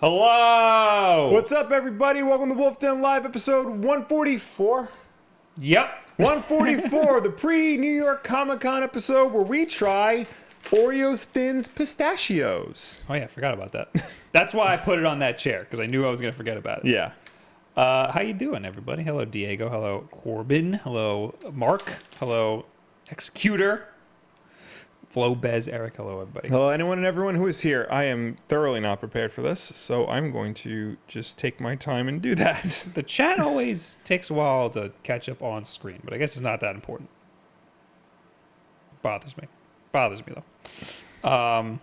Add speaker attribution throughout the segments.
Speaker 1: Hello!
Speaker 2: What's up, everybody? Welcome to Wulff Den Live, episode 144.
Speaker 1: Yep.
Speaker 2: 144, the pre-New York Comic-Con episode where we try Oreos Thins Pistachios.
Speaker 1: Oh, yeah, I forgot about that. That's why I put it on that chair, because I knew I was going to forget about it.
Speaker 2: Yeah.
Speaker 1: How you doing, everybody? Hello, Diego. Hello, Corbin. Hello, Mark. Hello, Executor. Flo, Bez, Eric. Hello, everybody.
Speaker 2: Hello, anyone and everyone who is here. I am thoroughly not prepared for this, so I'm going to just take my time and do that.
Speaker 1: The chat always takes a while to catch up on screen, but I guess it's not that important. Bothers me, though.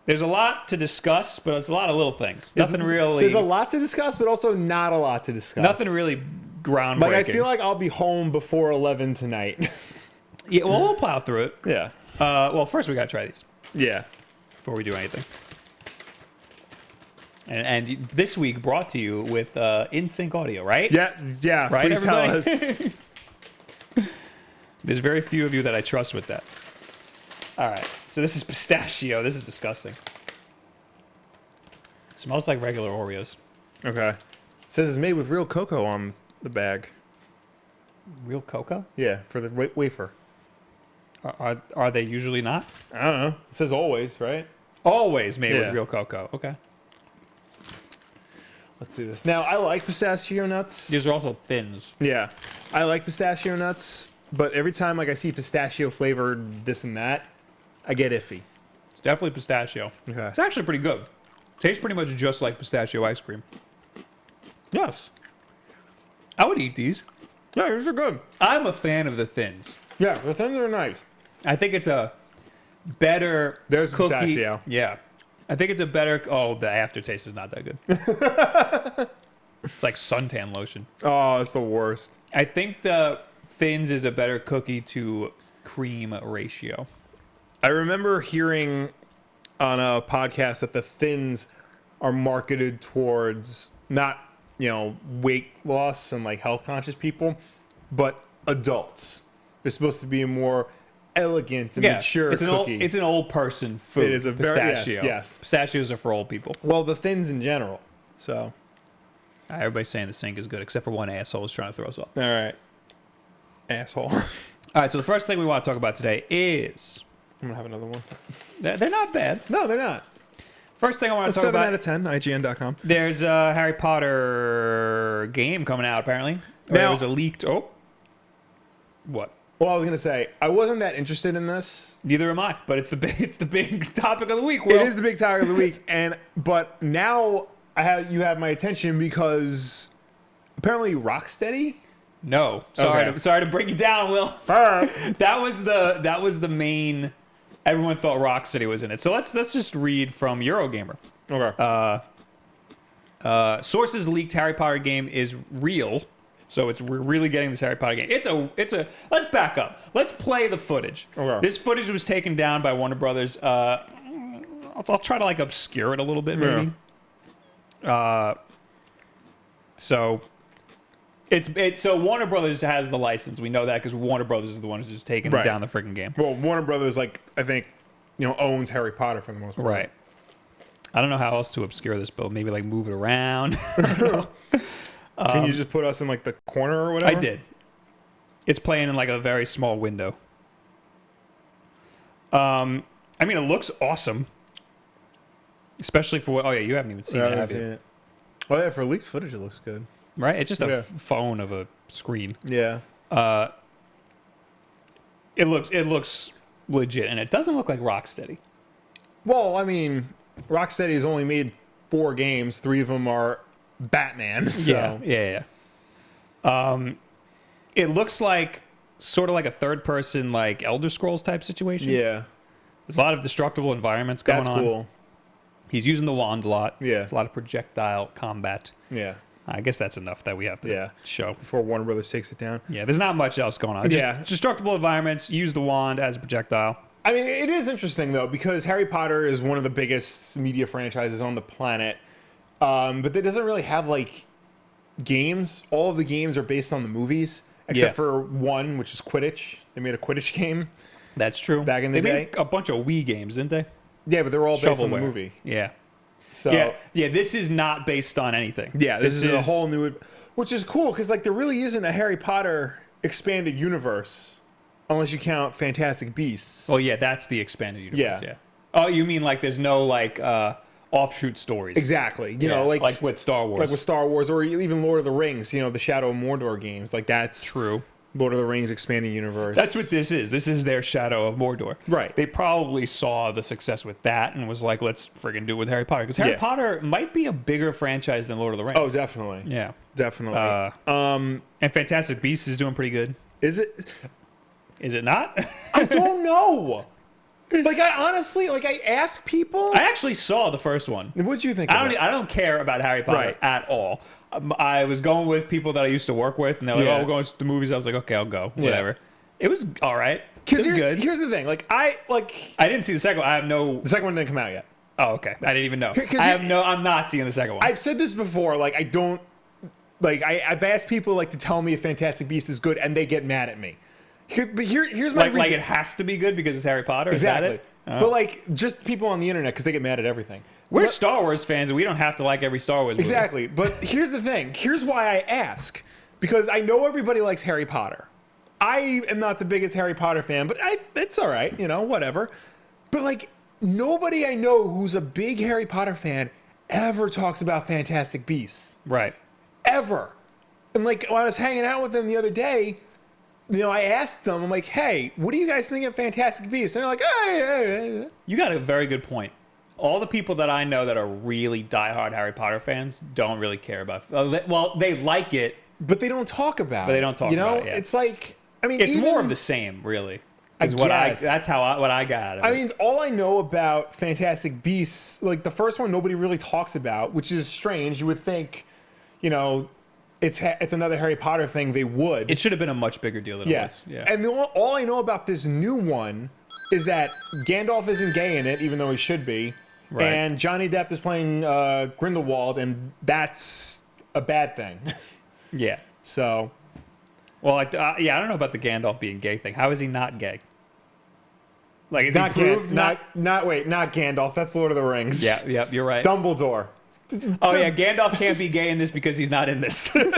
Speaker 1: There's a lot to discuss, but it's a lot of little things. Nothing really.
Speaker 2: There's a lot to discuss, but also not a lot to discuss.
Speaker 1: Nothing really groundbreaking.
Speaker 2: Like, I feel like I'll be home before 11 tonight.
Speaker 1: Yeah, well, we'll plow through it.
Speaker 2: Yeah.
Speaker 1: Well, first we gotta try these.
Speaker 2: Yeah.
Speaker 1: Before we do anything. And this week brought to you with in-sync audio, right?
Speaker 2: Yeah.
Speaker 1: Right,
Speaker 2: Please
Speaker 1: everybody?
Speaker 2: tell us.
Speaker 1: There's very few of you that I trust with that. All right, so this is pistachio. This is disgusting. It smells like regular Oreos.
Speaker 2: Okay. It says it's made with real cocoa on the bag.
Speaker 1: Real cocoa?
Speaker 2: Yeah, for the wafer.
Speaker 1: Are they usually not?
Speaker 2: I don't know. It says always, right?
Speaker 1: Always made with real cocoa. Okay.
Speaker 2: Let's see this. Now, I like pistachio nuts.
Speaker 1: These are also thins.
Speaker 2: Yeah. I like pistachio nuts, but every time I see pistachio flavored this and that, I get iffy.
Speaker 1: It's definitely pistachio.
Speaker 2: Okay.
Speaker 1: It's actually pretty good. Tastes pretty much just like pistachio ice cream.
Speaker 2: Yes.
Speaker 1: I would eat these.
Speaker 2: Yeah, these are good.
Speaker 1: I'm a fan of the thins.
Speaker 2: Yeah, the thins are nice.
Speaker 1: I think it's a better
Speaker 2: There's
Speaker 1: cookie.
Speaker 2: pistachio.
Speaker 1: Yeah. I think it's a better... Oh, the aftertaste is not that good. It's like suntan lotion.
Speaker 2: Oh, it's the worst.
Speaker 1: I think the thins is a better cookie to cream ratio.
Speaker 2: I remember hearing on a podcast that the thins are marketed towards not, weight loss and like health conscious people, but adults. They're supposed to be a more elegant and mature cookie.
Speaker 1: It's an old person food.
Speaker 2: It is a
Speaker 1: pistachio.
Speaker 2: yes.
Speaker 1: Pistachios are for old people.
Speaker 2: Well, the thins in general. So,
Speaker 1: Everybody's saying the sink is good, except for one asshole who's trying to throw us off.
Speaker 2: all right, asshole.
Speaker 1: All right, so the first thing we want to talk about today is...
Speaker 2: I'm gonna have another one.
Speaker 1: They're not bad.
Speaker 2: No, they're not.
Speaker 1: First thing I want to talk
Speaker 2: 7
Speaker 1: about...
Speaker 2: out of 10. IGN.com.
Speaker 1: There's a Harry Potter game coming out, apparently.
Speaker 2: Now-
Speaker 1: There was a leaked... Oh. What?
Speaker 2: Well, I was gonna say I wasn't that interested in this.
Speaker 1: Neither am I, but it's the big topic of the week, Will.
Speaker 2: It is the big topic of the week, but now you have my attention because apparently Rocksteady.
Speaker 1: No.
Speaker 2: Okay.
Speaker 1: Sorry to bring you down, Will. That was the main... Everyone thought Rocksteady was in it. So let's just read from Eurogamer.
Speaker 2: Okay.
Speaker 1: Sources leaked Harry Potter game is real. So we're really getting this Harry Potter game. It's a. Let's back up. Let's play the footage.
Speaker 2: Okay.
Speaker 1: This footage was taken down by Warner Brothers. I'll try to obscure it a little bit, maybe. So so Warner Brothers has the license. We know that because Warner Brothers is the one who's just taking down the freaking game.
Speaker 2: Well, Warner Brothers, I think, owns Harry Potter for the most part.
Speaker 1: Right. I don't know how else to obscure this, but maybe move it around.
Speaker 2: Can you just put us in the corner or whatever?
Speaker 1: I did. It's playing in a very small window. It looks awesome. Especially for what... Oh, yeah, you haven't even seen it, have you?
Speaker 2: Oh, yeah, for leaked footage, it looks good.
Speaker 1: Right? It's just a phone of a screen.
Speaker 2: Yeah.
Speaker 1: It looks legit, and it doesn't look like Rocksteady.
Speaker 2: Well, Rocksteady has only made 4 games. 3 of them are Batman. So.
Speaker 1: Yeah. It looks sort of like a third-person, Elder Scrolls type situation.
Speaker 2: Yeah.
Speaker 1: There's a lot of destructible environments going on.
Speaker 2: That's cool.
Speaker 1: He's using the wand a lot.
Speaker 2: Yeah.
Speaker 1: There's a lot of projectile combat.
Speaker 2: Yeah.
Speaker 1: I guess that's enough that we have to show.
Speaker 2: Before Warner Brothers takes it down.
Speaker 1: Yeah, there's not much else going on. Just destructible environments, use the wand as a projectile.
Speaker 2: It is interesting, though, because Harry Potter is one of the biggest media franchises on the planet. But it doesn't really have, games. All of the games are based on the movies, except for one, which is Quidditch. They made a Quidditch game.
Speaker 1: That's true.
Speaker 2: Back in the day.
Speaker 1: They made a bunch of Wii games, didn't they?
Speaker 2: Yeah, but they're all based on the movie.
Speaker 1: Yeah.
Speaker 2: So
Speaker 1: yeah. This is not based on anything.
Speaker 2: yeah, this is a whole new, which is cool because like there really isn't a Harry Potter expanded universe unless you count Fantastic Beasts.
Speaker 1: Well, yeah, that's the expanded universe. Yeah. Oh, you mean like there's no like offshoot stories?
Speaker 2: Exactly. You know, like
Speaker 1: with Star Wars.
Speaker 2: like with Star Wars or even Lord of the Rings. You know, the Shadow of Mordor games. Like that's
Speaker 1: True.
Speaker 2: Lord of the Rings expanded universe.
Speaker 1: That's what this is. This is their Shadow of Mordor.
Speaker 2: Right.
Speaker 1: They probably saw the success with that and was like, let's friggin' do it with Harry Potter. Because Harry Potter might be a bigger franchise than Lord of the Rings.
Speaker 2: Oh, definitely.
Speaker 1: Yeah.
Speaker 2: Definitely.
Speaker 1: And Fantastic Beasts is doing pretty good.
Speaker 2: Is it?
Speaker 1: Is it not?
Speaker 2: I don't know. Like I honestly, like I ask people.
Speaker 1: I actually saw the first one.
Speaker 2: What'd you think? Of it?
Speaker 1: I don't care about Harry Potter at all. I was going with people that I used to work with, and they're like, "Oh, we're going to the movies." I was like, "Okay, I'll go." Whatever. It was all right. It was good.
Speaker 2: Here's the thing. I
Speaker 1: didn't see the second one. I have no.
Speaker 2: The second one didn't come out yet.
Speaker 1: Oh, okay. I didn't even know. I'm not seeing the second one.
Speaker 2: I've said this before. Like I don't. Like I've asked people like to tell me if Fantastic Beasts is good, and they get mad at me. But here's my reason.
Speaker 1: Like it has to be good because it's Harry Potter.
Speaker 2: Exactly.
Speaker 1: Is that it? Oh.
Speaker 2: But like just people on the internet because they get mad at everything.
Speaker 1: We're Star Wars fans, and we don't have to like every Star Wars movie.
Speaker 2: Exactly. But here's the thing. Here's why I ask. Because I know everybody likes Harry Potter. I am not the biggest Harry Potter fan, but it's all right, you know, whatever. But like nobody I know who's a big Harry Potter fan ever talks about Fantastic Beasts.
Speaker 1: Right.
Speaker 2: Ever. And like when I was hanging out with them the other day, you know, I asked them, I'm like, hey, what do you guys think of Fantastic Beasts? And they're like, hey.
Speaker 1: You got a very good point. All the people that I know that are really diehard Harry Potter fans don't really care about it. Well, they like it,
Speaker 2: but they don't talk about it.
Speaker 1: But they don't talk about it, yeah.
Speaker 2: It's like, I mean,
Speaker 1: it's more of the same, really. That's what I got out of it.
Speaker 2: I mean, all I know about Fantastic Beasts, like the first one, nobody really talks about, which is strange. You would think, you know, it's another Harry Potter thing. They would.
Speaker 1: It should have been a much bigger deal than it was. Yeah.
Speaker 2: And all I know about this new one is that Gandalf isn't gay in it, even though he should be. Right. And Johnny Depp is playing Grindelwald, and that's a bad thing.
Speaker 1: Yeah.
Speaker 2: So.
Speaker 1: Well, I don't know about the Gandalf being gay thing. How is he not gay? Like, is
Speaker 2: not
Speaker 1: he proved
Speaker 2: not Gandalf. That's Lord of the Rings.
Speaker 1: Yeah, you're right.
Speaker 2: Dumbledore.
Speaker 1: Oh, yeah, Gandalf can't be gay in this because he's not in this.
Speaker 2: They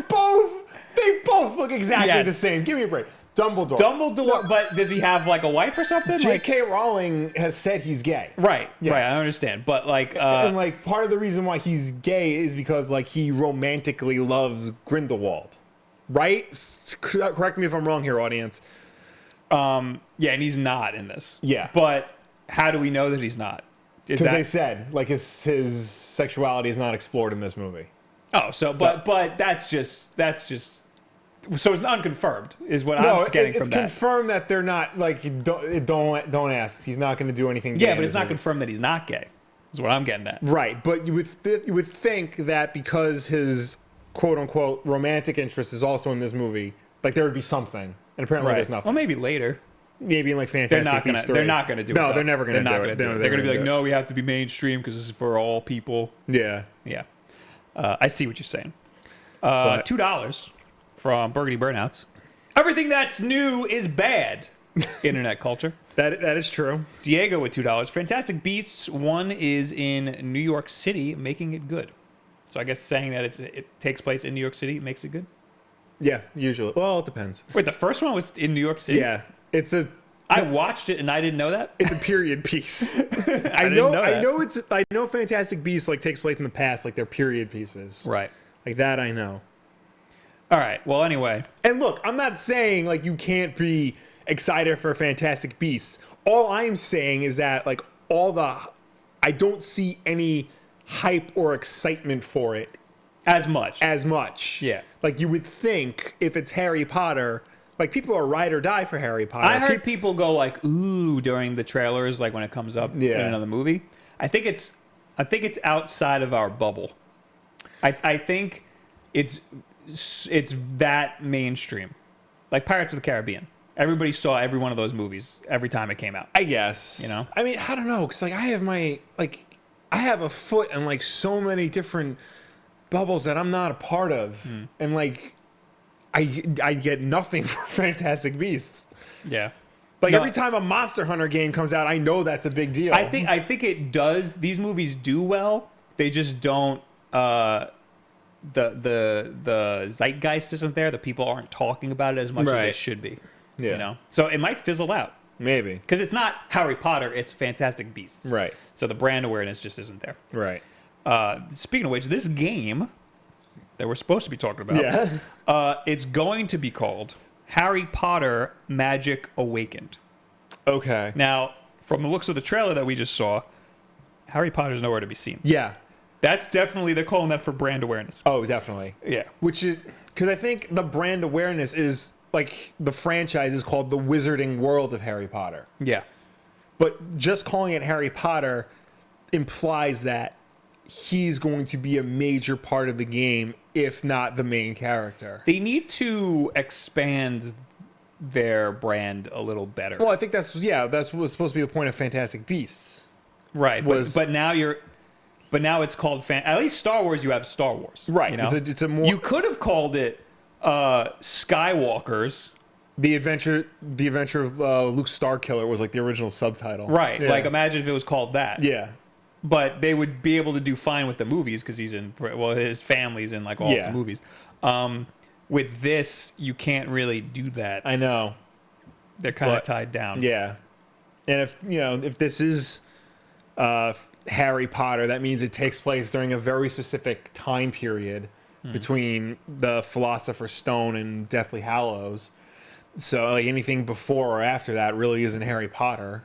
Speaker 2: both look exactly the same. Give me a break. Dumbledore,
Speaker 1: but does he have like a wife or something?
Speaker 2: J.K. Rowling has said he's gay.
Speaker 1: Right, right, I understand. But like,
Speaker 2: and like part of the reason why he's gay is because like he romantically loves Grindelwald, right? Correct me if I'm wrong here, audience.
Speaker 1: Yeah, and he's not in this.
Speaker 2: Yeah,
Speaker 1: but how do we know that he's not?
Speaker 2: Because they said like his sexuality is not explored in this movie.
Speaker 1: Oh, so but that's just. So it's unconfirmed, is what I'm getting from that.
Speaker 2: It's confirmed that they're not like don't ask. He's not going to do anything.
Speaker 1: Yeah, but it's not confirmed that he's not gay. Is what I'm getting at.
Speaker 2: Right, but you would think that because his quote unquote romantic interest is also in this movie, like there would be something, and apparently there's nothing.
Speaker 1: Well, maybe later.
Speaker 2: Maybe in like Fantastic Beasts 3.
Speaker 1: They're not going to do it.
Speaker 2: No, they're never going to do it.
Speaker 1: They're going to be like, no, we have to be mainstream because this is for all people.
Speaker 2: Yeah,
Speaker 1: yeah. I see what you're saying. $2 from Burgundy Burnouts. Everything that's new is bad. Internet culture.
Speaker 2: That is true.
Speaker 1: Diego with $2. Fantastic Beasts 1 is in New York City, making it good. So I guess saying that it takes place in New York City makes it good?
Speaker 2: Yeah, usually. Well, it depends.
Speaker 1: Wait, the first one was in New York City?
Speaker 2: Yeah.
Speaker 1: I watched it and I didn't know that.
Speaker 2: It's a period piece.
Speaker 1: I
Speaker 2: know Fantastic Beasts like takes place in the past, like they're period pieces.
Speaker 1: Right.
Speaker 2: Like that I know.
Speaker 1: All right. Well, anyway.
Speaker 2: And look, I'm not saying like you can't be excited for Fantastic Beasts. All I'm saying is that like I don't see any hype or excitement for it
Speaker 1: as much.
Speaker 2: Yeah. Like you would think if it's Harry Potter, like people are ride or die for Harry Potter.
Speaker 1: I heard people go like ooh during the trailers, like when it comes up in another movie. I think it's outside of our bubble. I think it's that mainstream, like Pirates of the Caribbean. Everybody saw every one of those movies every time it came out.
Speaker 2: I guess.
Speaker 1: You know.
Speaker 2: I mean, I don't know, because like I have a foot in like so many different bubbles that I'm not a part of, and like I get nothing for Fantastic Beasts.
Speaker 1: Yeah.
Speaker 2: Like every time a Monster Hunter game comes out, I know that's a big deal.
Speaker 1: I think it does. These movies do well. They just don't. The zeitgeist isn't there. The people aren't talking about it as much as they should be.
Speaker 2: Yeah.
Speaker 1: You know, so it might fizzle out.
Speaker 2: Maybe
Speaker 1: Because it's not Harry Potter, it's Fantastic Beasts.
Speaker 2: Right.
Speaker 1: So the brand awareness just isn't there.
Speaker 2: Right.
Speaker 1: Speaking of which, this game that we're supposed to be talking about, it's going to be called Harry Potter Magic Awakened.
Speaker 2: Okay.
Speaker 1: Now, from the looks of the trailer that we just saw, Harry Potter's nowhere to be seen.
Speaker 2: Yeah.
Speaker 1: That's definitely, they're calling that for brand awareness.
Speaker 2: Oh, definitely.
Speaker 1: Yeah.
Speaker 2: Which is, because I think the brand awareness is, like, the franchise is called The Wizarding World of Harry Potter.
Speaker 1: Yeah.
Speaker 2: But just calling it Harry Potter implies that he's going to be a major part of the game, if not the main character.
Speaker 1: They need to expand their brand a little better.
Speaker 2: Well, I think that's was supposed to be the point of Fantastic Beasts.
Speaker 1: Right. But now it's called at least Star Wars, you have Star Wars.
Speaker 2: Right.
Speaker 1: You know?
Speaker 2: It's a more...
Speaker 1: You could have called it Skywalkers.
Speaker 2: The Adventure of Luke Starkiller was like the original subtitle.
Speaker 1: Right.
Speaker 2: Yeah.
Speaker 1: Like, imagine if it was called that.
Speaker 2: Yeah.
Speaker 1: But they would be able to do fine with the movies because his family's in like all of the movies. With this, you can't really do that.
Speaker 2: I know.
Speaker 1: They're kind of tied down.
Speaker 2: Yeah. And if this is Harry Potter, that means it takes place during a very specific time period between the Philosopher's Stone and Deathly Hallows. So like anything before or after that really isn't Harry Potter.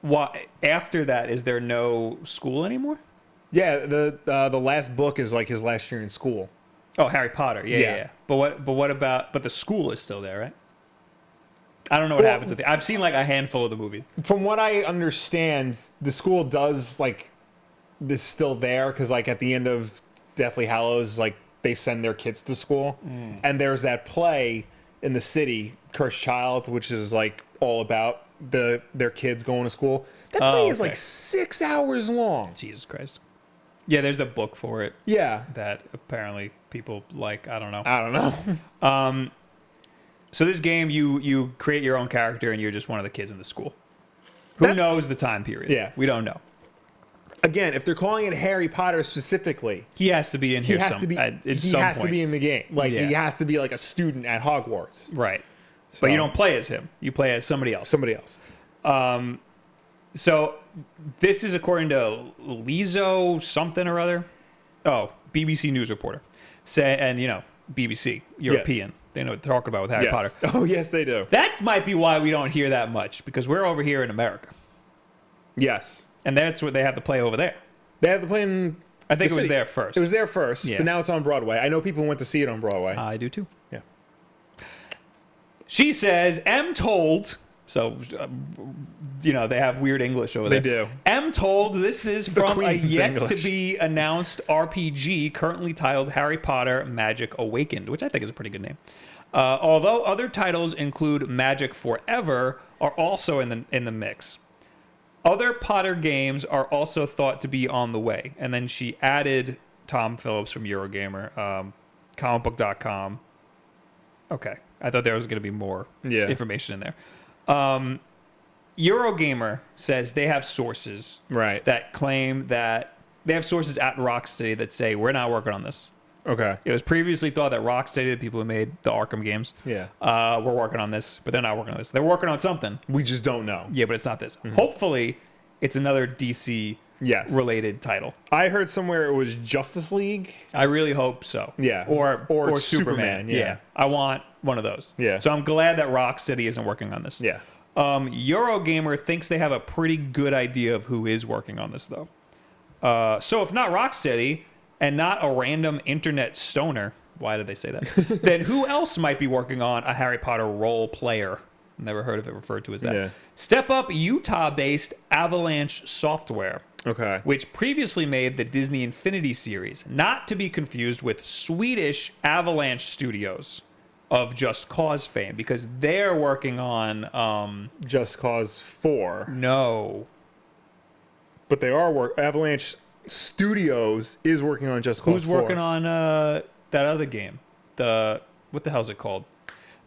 Speaker 1: Why after that is there no school anymore?
Speaker 2: Yeah, the last book is like his last year in school.
Speaker 1: Oh, Harry Potter. Yeah. But what about the school is still there, right? I don't know what happens at I've seen like a handful of the movies.
Speaker 2: From what I understand, the school does like this still there because like at the end of Deathly Hallows, like they send their kids to school, and there's that play in the city, Cursed Child, which is like all about their kids going to school. That play is like 6 hours long.
Speaker 1: Jesus Christ. Yeah, there's a book for it.
Speaker 2: Yeah.
Speaker 1: That apparently people like. I don't know.
Speaker 2: I don't know.
Speaker 1: So this game, you create your own character and you're just one of the kids in the school. Who knows the time period?
Speaker 2: Yeah.
Speaker 1: We don't know.
Speaker 2: Again, if they're calling it Harry Potter specifically,
Speaker 1: he has to be in here.
Speaker 2: He has to be in the game. Like he has to be like a student at Hogwarts.
Speaker 1: Right. So, but you don't play as him. You play as somebody else. So this is according to Lizzo something or other. Oh, BBC News reporter. BBC, European. Yes. They know what they're talking about with Harry Potter.
Speaker 2: Oh, yes, they do.
Speaker 1: That might be why we don't hear that much, because we're over here in America.
Speaker 2: Yes.
Speaker 1: And that's what they have to play over there.
Speaker 2: They have to play in...
Speaker 1: I think it was there first.
Speaker 2: It was there first, but now it's on Broadway. I know people went to see it on Broadway.
Speaker 1: I do too.
Speaker 2: Yeah.
Speaker 1: She says, am told... So, they have weird English over there.
Speaker 2: They do.
Speaker 1: Am told this is from a yet-to-be-announced RPG currently titled Harry Potter Magic Awakened, which I think is a pretty good name. Although other titles include Magic Forever are also in the mix. Other Potter games are also thought to be on the way. And then she added Tom Phillips from Eurogamer, comicbook.com. Okay. I thought there was going to be more information in there. Eurogamer says they have sources that claim that they have sources at Rocksteady that say we're not working on this.
Speaker 2: Okay.
Speaker 1: It was previously thought that Rocksteady, the people who made the Arkham games, were working on this, but they're not working on this. They're working on something.
Speaker 2: We just don't know.
Speaker 1: Yeah, but it's not this. Mm-hmm. Hopefully, it's another DC related title.
Speaker 2: I heard somewhere it was Justice League.
Speaker 1: I really hope so.
Speaker 2: Yeah.
Speaker 1: Or Superman. Yeah. I want one of those.
Speaker 2: Yeah.
Speaker 1: So I'm glad that Rocksteady isn't working on this.
Speaker 2: Yeah.
Speaker 1: Eurogamer thinks they have a pretty good idea of who is working on this, though. So if not Rocksteady and not a random internet stoner, why did they say that? Then who else might be working on a Harry Potter role player? Never heard of it referred to as that.
Speaker 2: Yeah.
Speaker 1: Step Up Utah-based Avalanche Software.
Speaker 2: Okay.
Speaker 1: Which previously made the Disney Infinity series, not to be confused with Swedish Avalanche Studios of Just Cause fame, because they're working on
Speaker 2: Just Cause 4.
Speaker 1: No.
Speaker 2: But they are Avalanche Studios is working on Just Cause 4.
Speaker 1: Who's working on that other game? What the hell's it called?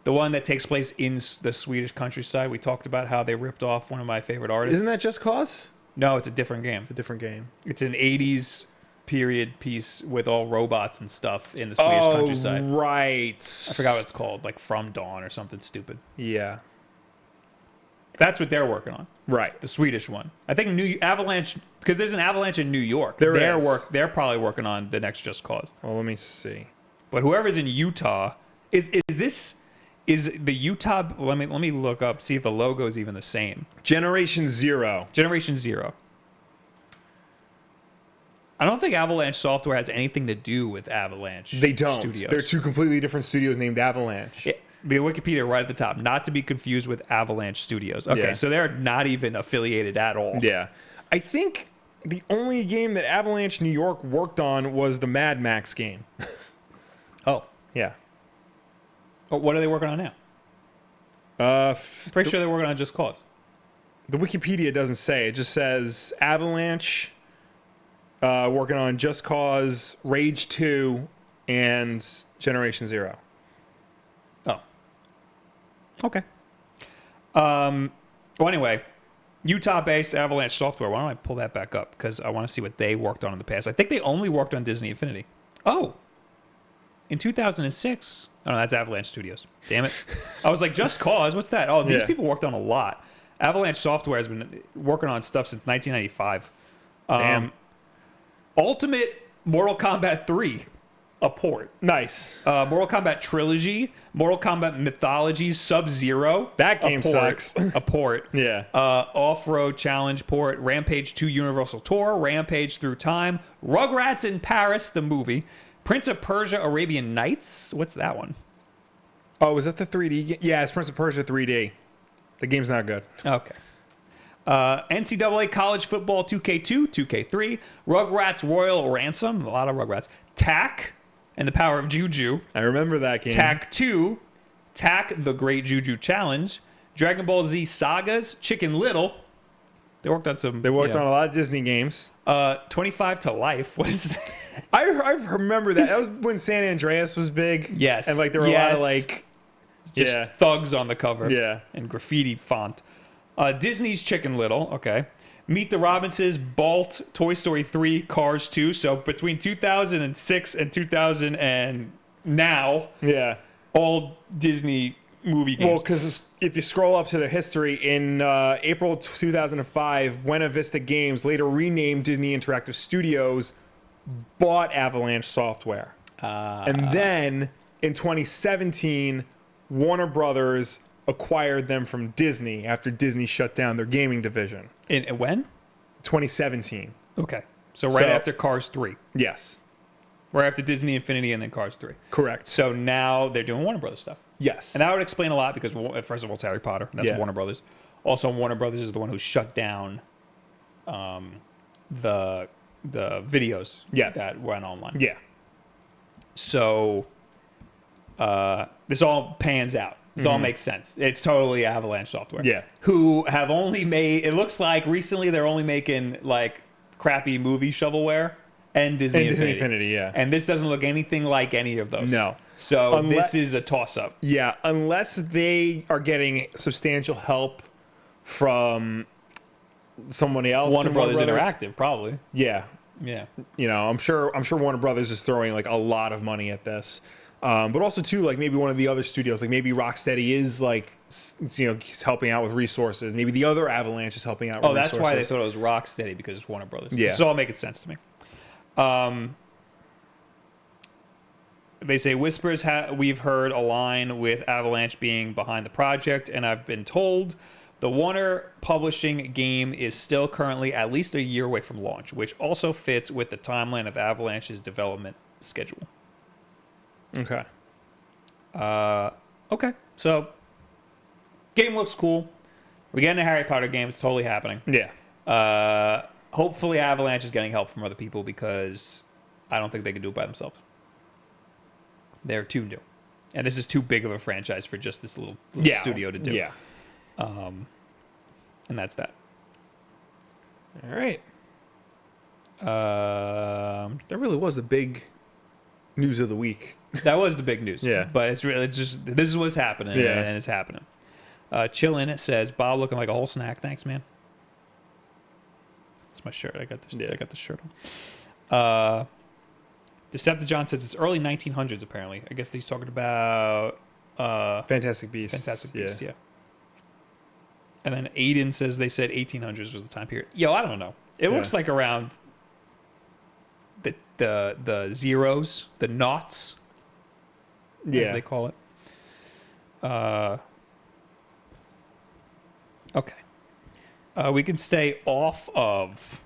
Speaker 1: The one that takes place in the Swedish countryside. We talked about how they ripped off one of my favorite artists.
Speaker 2: Isn't that Just Cause?
Speaker 1: No, it's a different game.
Speaker 2: It's a different game.
Speaker 1: It's an 80s period piece with all robots and stuff in the Swedish countryside.
Speaker 2: Right.
Speaker 1: I forgot what it's called, like From Dawn or something stupid.
Speaker 2: Yeah.
Speaker 1: That's what they're working on.
Speaker 2: Right.
Speaker 1: The Swedish one. I think Avalanche, because there's an Avalanche in New York. They're probably working on the next Just Cause.
Speaker 2: Well, let me see.
Speaker 1: But whoever's in Utah, is the Utah? Let me look up, see if the logo is even the same.
Speaker 2: Generation Zero.
Speaker 1: Generation Zero. I don't think Avalanche Software has anything to do with Avalanche.
Speaker 2: They don't.
Speaker 1: Studios.
Speaker 2: They're two completely different studios named Avalanche.
Speaker 1: The Wikipedia right at the top, not to be confused with Avalanche Studios. Okay,
Speaker 2: Yeah.
Speaker 1: so they're not even affiliated at all.
Speaker 2: Yeah. I think the only game that Avalanche New York worked on was the Mad Max game.
Speaker 1: Oh.
Speaker 2: Yeah.
Speaker 1: But what are they working on now? Pretty sure they're working on Just Cause.
Speaker 2: The Wikipedia doesn't say. It just says Avalanche working on Just Cause, Rage 2, and Generation Zero.
Speaker 1: Oh. Okay. Well, anyway, Utah-based Avalanche Software. Why don't I pull that back up? Because I want to see what they worked on in the past. I think they only worked on Disney Infinity. Oh. In 2006. Oh, no, that's Avalanche Studios. Damn it. I was like, Just Cause? What's that? Oh, these people worked on a lot. Avalanche Software has been working on stuff since 1995.
Speaker 2: Damn.
Speaker 1: Ultimate Mortal Kombat 3. A port.
Speaker 2: Nice.
Speaker 1: Mortal Kombat Trilogy, Mortal Kombat Mythologies, Sub-Zero.
Speaker 2: That game sucks.
Speaker 1: A port.
Speaker 2: Yeah.
Speaker 1: Off-Road Challenge port, Rampage 2 Universal Tour, Rampage Through Time, Rugrats in Paris, the movie, Prince of Persia Arabian Nights. What's that one?
Speaker 2: Oh, is that the 3D game? Yeah, it's Prince of Persia 3D. The game's not good.
Speaker 1: Okay. NCAA College Football 2K2, 2K3, Rugrats Royal Ransom, a lot of Rugrats, TAC, and the Power of Juju.
Speaker 2: I remember that game.
Speaker 1: TAC 2, TAC the Great Juju Challenge, Dragon Ball Z Sagas, Chicken Little. They worked on some.
Speaker 2: They worked on a lot of Disney games.
Speaker 1: 25 to Life. What is that?
Speaker 2: I remember that. That was when San Andreas was big.
Speaker 1: Yes.
Speaker 2: And like there were a lot of like
Speaker 1: just thugs on the cover.
Speaker 2: Yeah.
Speaker 1: And graffiti font. Disney's Chicken Little. Okay. Meet the Robinses, Bolt, Toy Story 3, Cars 2. So between 2006 and 2000 and now, all Disney movie games.
Speaker 2: Well, because if you scroll up to the history, in April 2005, Buena Vista Games, later renamed Disney Interactive Studios, bought Avalanche Software. And then in 2017, Warner Brothers acquired them from Disney after Disney shut down their gaming division.
Speaker 1: In when?
Speaker 2: 2017.
Speaker 1: Okay. So right after Cars 3.
Speaker 2: Yes.
Speaker 1: Right after Disney Infinity and then Cars 3.
Speaker 2: Correct.
Speaker 1: So now they're doing Warner Brothers stuff.
Speaker 2: Yes.
Speaker 1: And that would explain a lot because, first of all, it's Harry Potter. And that's Warner Brothers. Also, Warner Brothers is the one who shut down the videos that went online.
Speaker 2: Yeah.
Speaker 1: So this all pans out. This all makes sense. It's totally Avalanche Software.
Speaker 2: Yeah.
Speaker 1: Who have only made, it looks like recently they're only making like crappy movie shovelware and Disney Infinity.
Speaker 2: Yeah.
Speaker 1: And this doesn't look anything like any of those.
Speaker 2: No.
Speaker 1: So this is a toss-up.
Speaker 2: Yeah, unless they are getting substantial help from someone else.
Speaker 1: Warner Brothers Interactive, probably.
Speaker 2: Yeah.
Speaker 1: Yeah.
Speaker 2: You know, I'm sure Warner Brothers is throwing like a lot of money at this. But also too, like maybe one of the other studios, like maybe Rocksteady is like, you know, helping out with resources. Maybe the other Avalanche is helping out with resources.
Speaker 1: Oh, that's why they thought it was Rocksteady, because it's Warner Brothers.
Speaker 2: Yeah.
Speaker 1: This is all making sense to me. They say whispers we've heard align with Avalanche being behind the project, and I've been told the Warner publishing game is still currently at least a year away from launch, which also fits with the timeline of Avalanche's development schedule.
Speaker 2: Okay.
Speaker 1: Okay. So, game looks cool. We're getting a Harry Potter game. It's totally happening.
Speaker 2: Yeah.
Speaker 1: Hopefully Avalanche is getting help from other people, because I don't think they can do it by themselves. They're too new. And this is too big of a franchise for just this little studio to do.
Speaker 2: Yeah.
Speaker 1: And that's that.
Speaker 2: All right. That really was the big news of the week.
Speaker 1: That was the big news.
Speaker 2: Yeah.
Speaker 1: But it's really just this is what's happening, and it's happening. Chillin', it says, Bob looking like a whole snack. Thanks, man. It's my shirt. I got the shirt on. Decepticon says it's early 1900s, apparently. I guess he's talking about...
Speaker 2: Fantastic Beasts.
Speaker 1: Fantastic Beasts, yeah. And then Aiden says they said 1800s was the time period. Yo, I don't know. It looks like around the zeros, the noughts, as they call it. Okay. We can stay off of...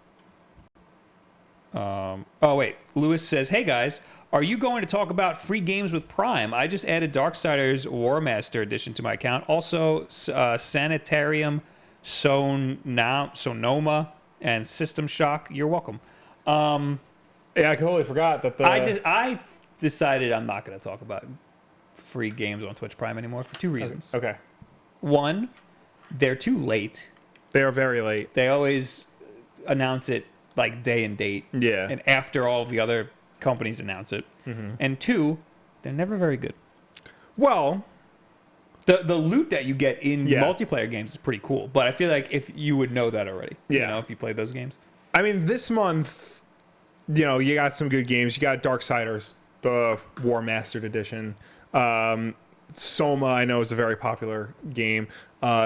Speaker 1: wait. Lewis says, hey, guys, are you going to talk about free games with Prime? I just added Darksiders War Master Edition to my account. Also, Sanitarium, Sonoma, and System Shock. You're welcome.
Speaker 2: I totally forgot that
Speaker 1: I decided I'm not going to talk about free games on Twitch Prime anymore for two reasons.
Speaker 2: Okay.
Speaker 1: One, they're too late.
Speaker 2: They are very late.
Speaker 1: They always announce it like day and date.
Speaker 2: Yeah.
Speaker 1: And after all the other companies announce it. Mm-hmm. And two, they're never very good.
Speaker 2: Well,
Speaker 1: the loot that you get in multiplayer games is pretty cool, but I feel like if you would know that already, if you played those games.
Speaker 2: I mean, this month, you got some good games. You got Darksiders, the War Mastered Edition. Soma, I know, is a very popular game.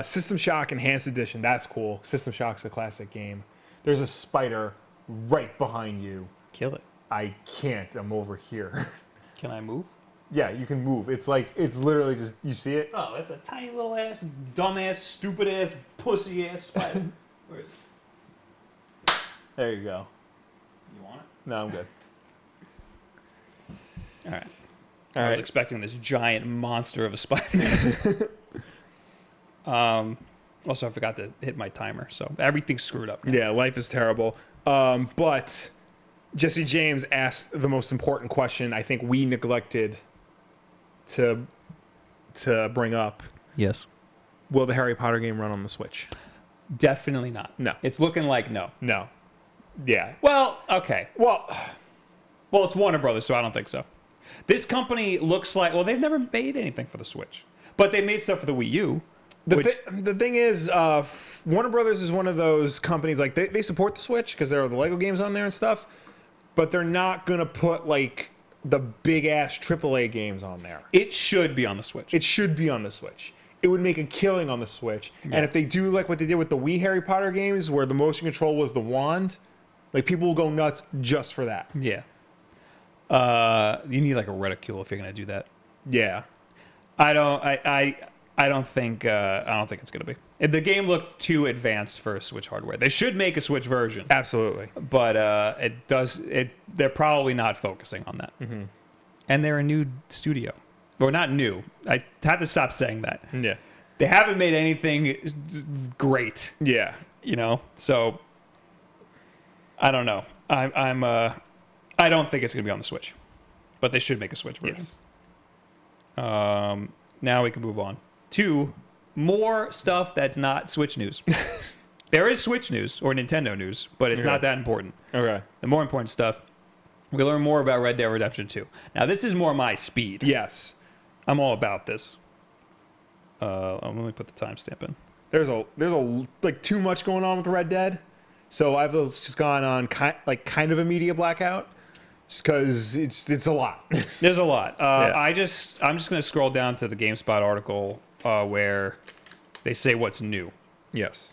Speaker 2: System Shock Enhanced Edition, that's cool. System Shock's a classic game. There's a spider right behind you.
Speaker 1: Kill it.
Speaker 2: I can't. I'm over here.
Speaker 1: Can I move?
Speaker 2: Yeah, you can move. It's literally just, you see it?
Speaker 1: Oh, that's a tiny little ass, dumbass, stupid ass, pussy ass spider. Where is it?
Speaker 2: There you go.
Speaker 1: You want it?
Speaker 2: No, I'm good.
Speaker 1: All right. I was expecting this giant monster of a spider. Also, I forgot to hit my timer, so everything's screwed up now.
Speaker 2: Yeah, life is terrible. But Jesse James asked the most important question I think we neglected to bring up.
Speaker 1: Yes.
Speaker 2: Will the Harry Potter game run on the Switch?
Speaker 1: Definitely not.
Speaker 2: No.
Speaker 1: It's looking like no.
Speaker 2: No. Yeah.
Speaker 1: Well, okay.
Speaker 2: Well,
Speaker 1: it's Warner Brothers, so I don't think so. This company looks like... Well, they've never made anything for the Switch. But they made stuff for the Wii U.
Speaker 2: The thing is, Warner Brothers is one of those companies, like, they support the Switch because there are the Lego games on there and stuff, but they're not going to put, like, the big-ass AAA games on there.
Speaker 1: It should be on the Switch.
Speaker 2: It should be on the Switch. It would make a killing on the Switch. Yeah. And if they do, like, what they did with the Wii Harry Potter games, where the motion control was the wand, like, people will go nuts just for that.
Speaker 1: Yeah. You need, like, a reticule if you're going to do that.
Speaker 2: Yeah.
Speaker 1: I don't think it's gonna be. The game looked too advanced for Switch hardware. They should make a Switch version.
Speaker 2: Absolutely.
Speaker 1: But they're probably not focusing on that. Mm-hmm. And they're a new studio. Or not new. I have to stop saying that.
Speaker 2: Yeah.
Speaker 1: They haven't made anything great.
Speaker 2: Yeah.
Speaker 1: So I don't know. I don't think it's gonna be on the Switch. But they should make a Switch version. Yes. Now we can move on to more stuff that's not Switch news. There is Switch news or Nintendo news, but it's not that important.
Speaker 2: Okay.
Speaker 1: The more important stuff, we learn more about Red Dead Redemption 2. Now, this is more my speed.
Speaker 2: Yes.
Speaker 1: I'm all about this. Let me put the timestamp in.
Speaker 2: There's like too much going on with Red Dead, so I've just gone on kind of a media blackout. Because it's a lot.
Speaker 1: There's a lot. I'm just going to scroll down to the GameSpot article where they say what's new.
Speaker 2: Yes.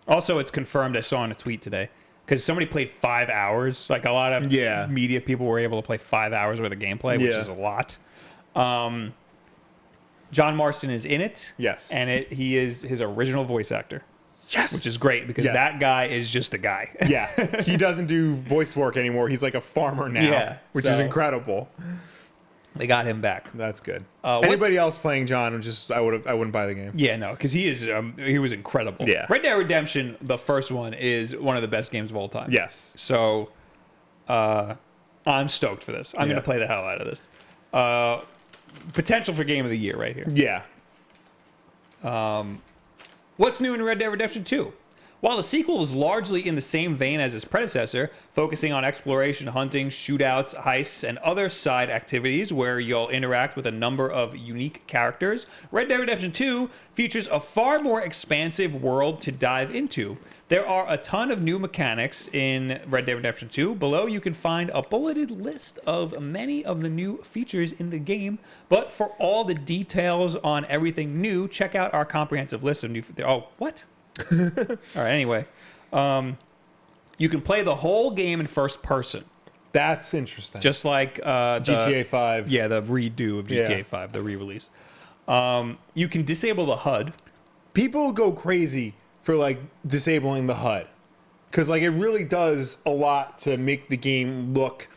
Speaker 1: Also, it's confirmed. I saw in a tweet today because somebody played 5 hours. Like a lot of media people were able to play 5 hours worth of gameplay, which is a lot. John Marston is in it.
Speaker 2: Yes.
Speaker 1: And he is his original voice actor.
Speaker 2: Yes.
Speaker 1: Which is great because that guy is just a guy.
Speaker 2: Yeah. He doesn't do voice work anymore. He's like a farmer now, which is incredible.
Speaker 1: They got him back.
Speaker 2: That's good. Anybody else playing John, I wouldn't buy the game.
Speaker 1: Yeah, no, because he was incredible.
Speaker 2: Yeah.
Speaker 1: Red Dead Redemption, the first one, is one of the best games of all time.
Speaker 2: Yes. So,
Speaker 1: I'm stoked for this. I'm going to play the hell out of this. Potential for Game of the Year right here.
Speaker 2: Yeah.
Speaker 1: What's new in Red Dead Redemption 2? While the sequel is largely in the same vein as its predecessor, focusing on exploration, hunting, shootouts, heists, and other side activities where you'll interact with a number of unique characters, Red Dead Redemption 2 features a far more expansive world to dive into. There are a ton of new mechanics in Red Dead Redemption 2. Below, you can find a bulleted list of many of the new features in the game. But for all the details on everything new, check out our comprehensive list of new... Oh, what? All right, anyway. You can play the whole game in first person.
Speaker 2: That's interesting.
Speaker 1: Just like
Speaker 2: GTA 5.
Speaker 1: Yeah, the redo of GTA 5, the re-release. You can disable the HUD.
Speaker 2: People go crazy for like disabling the HUD, because like it really does a lot to make the game look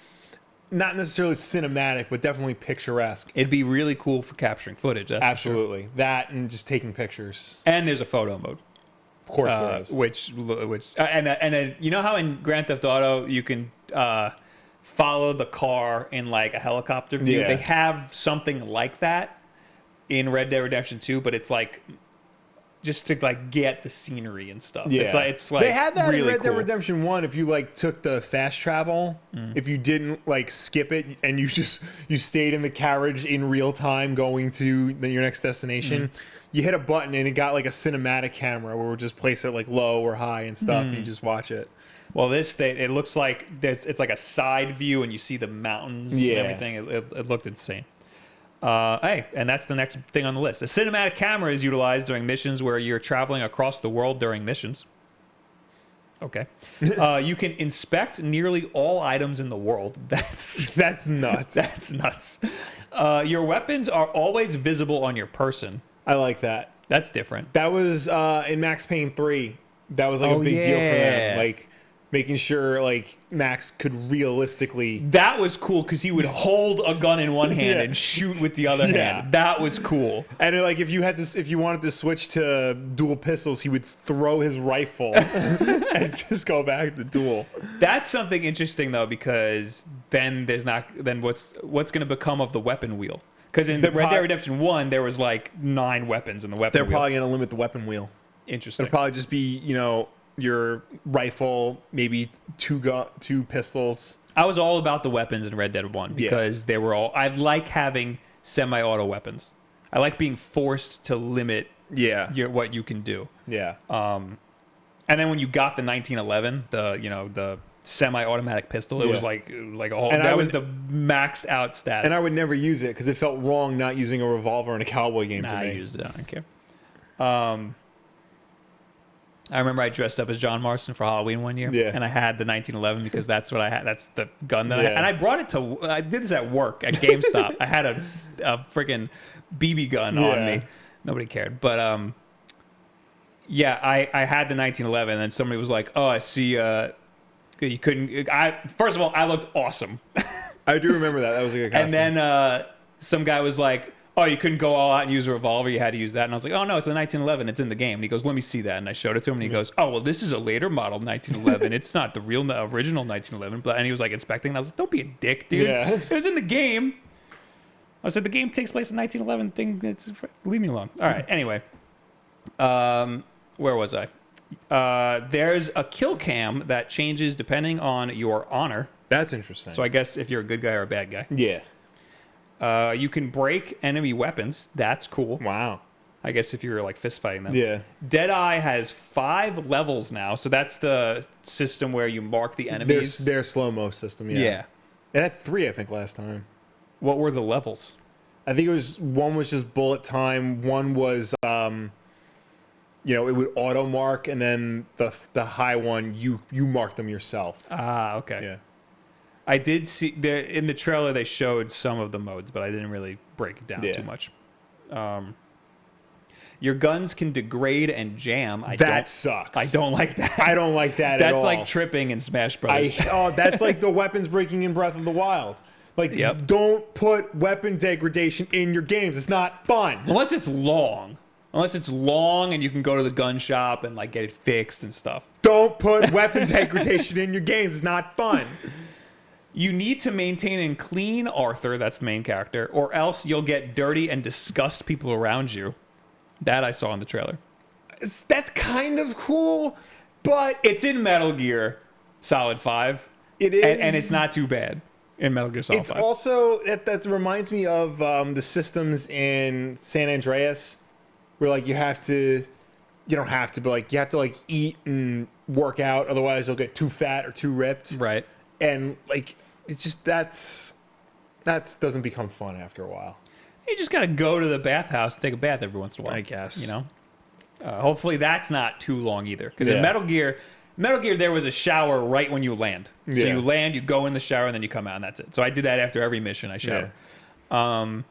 Speaker 2: not necessarily cinematic, but definitely picturesque.
Speaker 1: It'd be really cool for capturing footage. That's
Speaker 2: Absolutely.
Speaker 1: For sure.
Speaker 2: That and just taking pictures.
Speaker 1: And there's a photo mode.
Speaker 2: Of course there is.
Speaker 1: Which you know how in Grand Theft Auto you can follow the car in like a helicopter view?
Speaker 2: Yeah.
Speaker 1: They have something like that in Red Dead Redemption 2, but it's like just to like get the scenery and stuff.
Speaker 2: Yeah.
Speaker 1: It's like
Speaker 2: they had that
Speaker 1: really
Speaker 2: in Red Dead
Speaker 1: cool.
Speaker 2: Redemption 1. If you like took the fast travel, if you didn't like skip it and you stayed in the carriage in real time going to your next destination, you hit a button and it got like a cinematic camera where we'll just place it like low or high and stuff and you just watch it.
Speaker 1: Well, it looks like it's like a side view and you see the mountains and everything. It looked insane. Hey, and that's the next thing on the list. A cinematic camera is utilized during missions where you're traveling across the world during missions. Okay. You can inspect nearly all items in the world. That's
Speaker 2: nuts.
Speaker 1: That's nuts. Your weapons are always visible on your person.
Speaker 2: I like that.
Speaker 1: That's different.
Speaker 2: That was in Max Payne 3. That was like a big deal for them. Like making sure like Max could realistically.
Speaker 1: That was cool because he would hold a gun in one hand and shoot with the other hand. That was cool.
Speaker 2: And like if you wanted to switch to dual pistols, he would throw his rifle and just go back to dual.
Speaker 1: That's something interesting though, because then what's going to become of the weapon wheel? Because in Red Dead Redemption 1, there was like 9 weapons in the weapon wheel.
Speaker 2: They're probably going to limit the weapon wheel.
Speaker 1: Interesting.
Speaker 2: It'll probably just be, your rifle, maybe two pistols.
Speaker 1: I was all about the weapons in Red Dead 1 because they were all... I like having semi-auto weapons. I like being forced to limit what you can do.
Speaker 2: Yeah.
Speaker 1: And then when you got the 1911, the semi-automatic pistol, it was like a whole... And that was the maxed out stat.
Speaker 2: And I would never use it because it felt wrong not using a revolver in a cowboy game to me.
Speaker 1: I used it. I don't care. I remember I dressed up as John Marston for Halloween one year, and I had the 1911 because that's what I had. That's the gun that I had. And I brought it to... I did this at work at GameStop. I had a freaking BB gun on me. Nobody cared. But, I had the 1911, and then somebody was like, oh, I see... you couldn't... First of all, I looked awesome.
Speaker 2: I do remember that. That was a good costume.
Speaker 1: And then some guy was like, oh, you couldn't go all out and use a revolver. You had to use that. And I was like, oh, no, it's a 1911. It's in the game. And he goes, let me see that. And I showed it to him. And he goes, oh, well, this is a later model 1911. It's not the original 1911. And he was like inspecting. And I was like, don't be a dick, dude. Yeah. It was in the game. I said, the game takes place in 1911. Leave me alone. All right. Anyway. Where was I? There's a kill cam that changes depending on your honor.
Speaker 2: That's interesting.
Speaker 1: So I guess if you're a good guy or a bad guy.
Speaker 2: Yeah.
Speaker 1: You can break enemy weapons. That's cool.
Speaker 2: Wow.
Speaker 1: I guess if you're like fist fighting them.
Speaker 2: Yeah.
Speaker 1: Deadeye has 5 levels now. So that's the system where you mark the enemies.
Speaker 2: Their slow-mo system, yeah. It had 3, I think, last time.
Speaker 1: What were the levels?
Speaker 2: I think one was just bullet time. One was, it would auto mark, and then the high one, you mark them yourself.
Speaker 1: Ah, okay.
Speaker 2: Yeah.
Speaker 1: I did see in the trailer they showed some of the modes, but I didn't really break it down too much. Your guns can degrade and jam.
Speaker 2: That sucks.
Speaker 1: I don't like that.
Speaker 2: I don't like that at all.
Speaker 1: That's like tripping in Smash Bros.
Speaker 2: That's like the weapons breaking in Breath of the Wild. Like, don't put weapon degradation in your games. It's not fun.
Speaker 1: Unless it's long. And you can go to the gun shop and like get it fixed and stuff.
Speaker 2: Don't put weapon degradation in your games. It's not fun.
Speaker 1: You need to maintain and clean Arthur, that's the main character, or else you'll get dirty and disgust people around you. That I saw in the trailer.
Speaker 2: That's kind of cool, But
Speaker 1: it's in Metal Gear Solid 5.
Speaker 2: It is,
Speaker 1: and it's not too bad in Metal Gear Solid 5.
Speaker 2: It's also that reminds me of the systems in San Andreas, where like you don't have to, but like you have to like eat and work out, otherwise you'll get too fat or too ripped.
Speaker 1: Right.
Speaker 2: And like it's just that doesn't become fun after a while.
Speaker 1: You just gotta go to the bathhouse and take a bath every once in a while.
Speaker 2: I guess.
Speaker 1: You know. Hopefully that's not too long either, because in Metal Gear, there was a shower right when you land. So you land, you go in the shower, and then you come out, and that's it. So I did that after every mission. I shower. Yeah.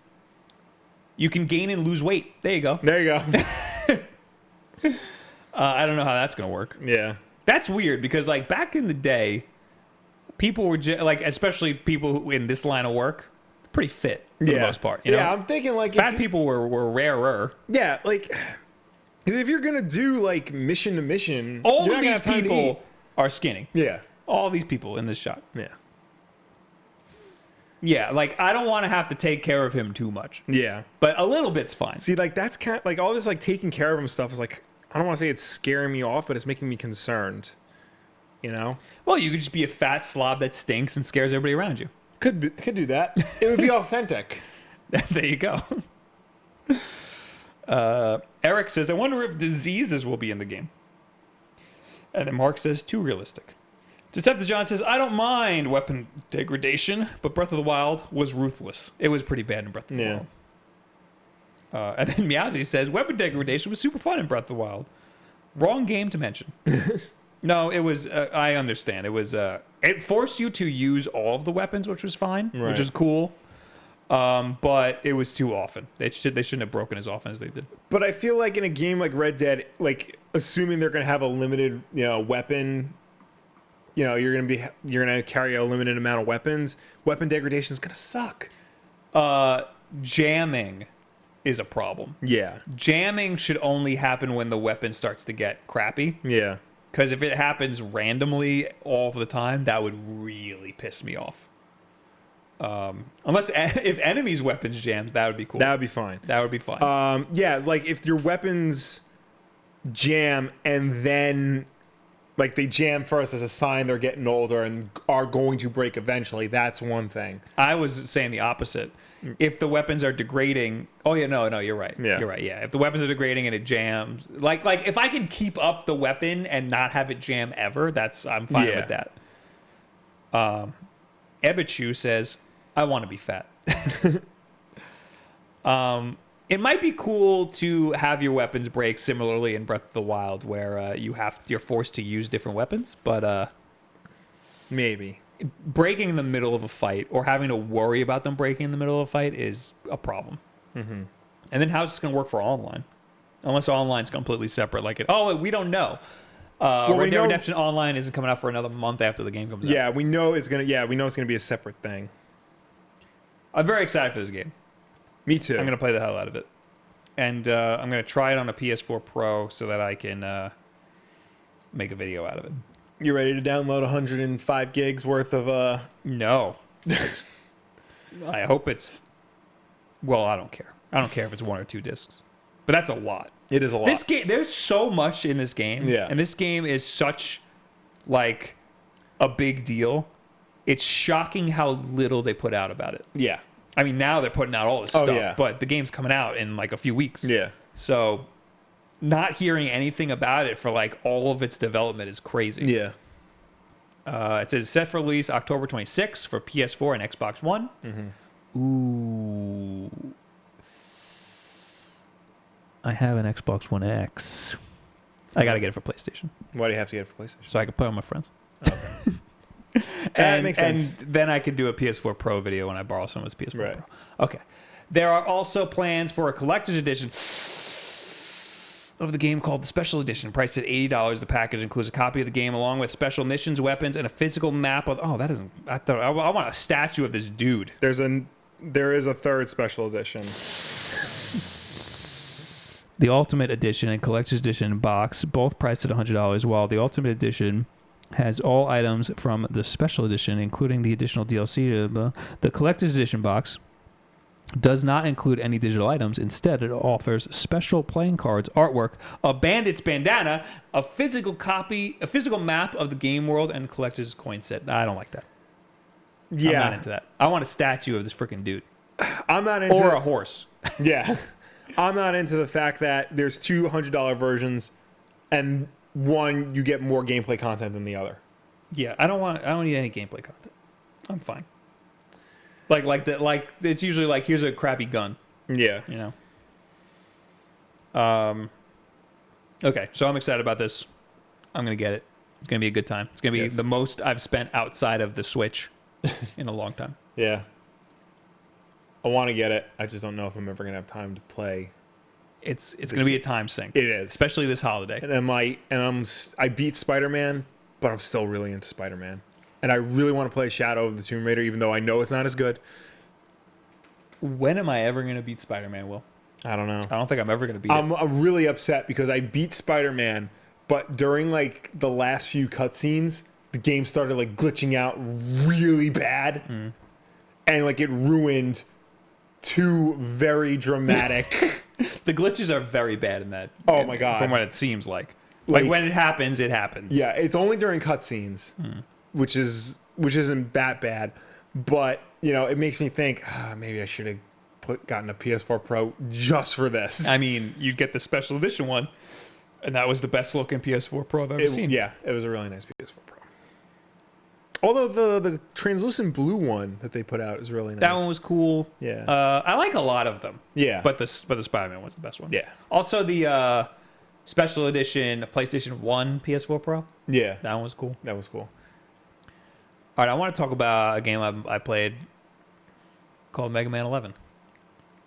Speaker 1: You can gain and lose weight. There you go.
Speaker 2: There you go.
Speaker 1: I don't know how that's gonna work.
Speaker 2: Yeah.
Speaker 1: That's weird because like back in the day, people were like, especially people who in this line of work, pretty fit for the most part. You know?
Speaker 2: I'm thinking like
Speaker 1: fat people were rarer.
Speaker 2: Yeah, like if you're gonna do like mission to mission,
Speaker 1: all of these people are skinny.
Speaker 2: Yeah,
Speaker 1: all these people in this shot.
Speaker 2: Yeah.
Speaker 1: Yeah, like I don't want to have to take care of him too much.
Speaker 2: Yeah,
Speaker 1: but a little bit's fine.
Speaker 2: See, like that's kind of like all this like taking care of him stuff is like, I don't want to say it's scaring me off, but it's making me concerned. You know?
Speaker 1: Well, you could just be a fat slob that stinks and scares everybody around you.
Speaker 2: Could do that. It would be authentic.
Speaker 1: There you go. Eric says, I wonder if diseases will be in the game. And then Mark says, too realistic. Decepticon says, I don't mind weapon degradation, but Breath of the Wild was ruthless. It was pretty bad in Breath of the Wild. And then Meowsy says, weapon degradation was super fun in Breath of the Wild. Wrong game to mention. No, it was, I understand. It was, it forced you to use all of the weapons, which was fine, which is cool. But it was too often. They shouldn't have broken as often as they did.
Speaker 2: But I feel like in a game like Red Dead, like assuming they're going to have a limited, weapon, you're going to carry a limited amount of weapons. Weapon degradation is going to suck.
Speaker 1: Jamming is a problem.
Speaker 2: Yeah.
Speaker 1: Jamming should only happen when the weapon starts to get crappy.
Speaker 2: Yeah.
Speaker 1: Because if it happens randomly all the time, that would really piss me off. Unless if enemies' weapons jams, that would be cool.
Speaker 2: That would be fine.
Speaker 1: That would be fine.
Speaker 2: Yeah, it's like if your weapons jam and then like they jam first as a sign they're getting older and are going to break eventually, that's one thing.
Speaker 1: I was saying the opposite. If the weapons are degrading, no, you're right.
Speaker 2: Yeah.
Speaker 1: You're right. Yeah, if the weapons are degrading and it jams, like if I can keep up the weapon and not have it jam ever, I'm fine with that. Ebichu says, I want to be fat. It might be cool to have your weapons break similarly in Breath of the Wild, where you're forced to use different weapons, but
Speaker 2: maybe
Speaker 1: breaking in the middle of a fight or having to worry about them breaking in the middle of a fight is a problem. Mm-hmm. And then how's this going to work for online? Unless online's completely separate, we don't know. Red Dead Redemption Online isn't coming out for another month after the game comes out.
Speaker 2: Yeah, we know it's gonna be a separate thing.
Speaker 1: I'm very excited for this game.
Speaker 2: Me too.
Speaker 1: I'm going to play the hell out of it. And I'm going to try it on a PS4 Pro so that I can make a video out of it.
Speaker 2: You ready to download 105 gigs worth of...
Speaker 1: No. I hope it's... Well, I don't care. I don't care if it's 1 or 2 discs. But that's a lot.
Speaker 2: It is a lot.
Speaker 1: This game, there's so much in this game.
Speaker 2: Yeah.
Speaker 1: And this game is such, a big deal. It's shocking how little they put out about it.
Speaker 2: Yeah.
Speaker 1: I mean, now they're putting out all this stuff, but the game's coming out in a few weeks.
Speaker 2: Yeah.
Speaker 1: So not hearing anything about it for all of its development is crazy.
Speaker 2: Yeah.
Speaker 1: It says set for release October 26th for PS4 and Xbox One. Mm-hmm. Ooh. I have an Xbox One X. I got to get it for PlayStation.
Speaker 2: Why do you have to get it for PlayStation?
Speaker 1: So I can play with my friends.
Speaker 2: Okay. That makes sense.
Speaker 1: And then I could do a PS4 Pro video when I borrow someone's PS4
Speaker 2: right.
Speaker 1: Pro. Okay. There are also plans for a collector's edition of the game called the Special Edition, priced at $80. The package includes a copy of the game along with special missions, weapons, and a physical map of... Oh, that isn't... I want a statue of this dude.
Speaker 2: There is a third special edition.
Speaker 1: The Ultimate Edition and Collector's Edition box, both priced at $100, while the Ultimate Edition has all items from the Special Edition, including the additional DLC. The Collector's Edition box does not include any digital items. Instead, it offers special playing cards, artwork, a bandit's bandana, a physical map of the game world, and collector's coin set. I don't like that.
Speaker 2: Yeah.
Speaker 1: I'm not into that. I want a statue of this freaking dude.
Speaker 2: I'm not into...
Speaker 1: Or a horse.
Speaker 2: Yeah. I'm not into the fact that there's two $100 versions, and one you get more gameplay content than the other.
Speaker 1: Yeah, I don't need any gameplay content. I'm fine. Like it's usually like, here's a crappy gun.
Speaker 2: Yeah.
Speaker 1: You know. Okay, so I'm excited about this. I'm gonna get it. It's gonna be a good time. It's gonna be the most I've spent outside of the Switch in a long time.
Speaker 2: Yeah. I want to get it. I just don't know if I'm ever gonna have time to play.
Speaker 1: It's gonna be a time sink.
Speaker 2: It is,
Speaker 1: especially this holiday.
Speaker 2: And I beat Spider-Man, but I'm still really into Spider-Man, and I really want to play Shadow of the Tomb Raider, even though I know it's not as good.
Speaker 1: When am I ever gonna beat Spider-Man, Will?
Speaker 2: I don't know.
Speaker 1: I don't think I'm ever gonna beat it.
Speaker 2: I'm really upset because I beat Spider-Man, but during like the last few cutscenes, the game started like glitching out really bad, and like it ruined two very dramatic.
Speaker 1: The glitches are very bad in that.
Speaker 2: Oh my god!
Speaker 1: From what it seems like when it happens, it happens.
Speaker 2: Yeah, it's only during cutscenes, which isn't that bad, but you know, it makes me think maybe I should have gotten a PS4 Pro just for this.
Speaker 1: I mean, you'd get the special edition one, and that was the best looking PS4 Pro I've ever seen.
Speaker 2: Yeah, it was a really nice PS4 Pro. Although the translucent blue one that they put out is really nice.
Speaker 1: That one was cool.
Speaker 2: Yeah.
Speaker 1: I like a lot of them.
Speaker 2: Yeah.
Speaker 1: But the Spider-Man one's the best one.
Speaker 2: Yeah.
Speaker 1: Also the special edition PlayStation 1 PS4 Pro.
Speaker 2: Yeah.
Speaker 1: That one was cool.
Speaker 2: That was cool.
Speaker 1: All right, I want to talk about a game I played called Mega Man 11.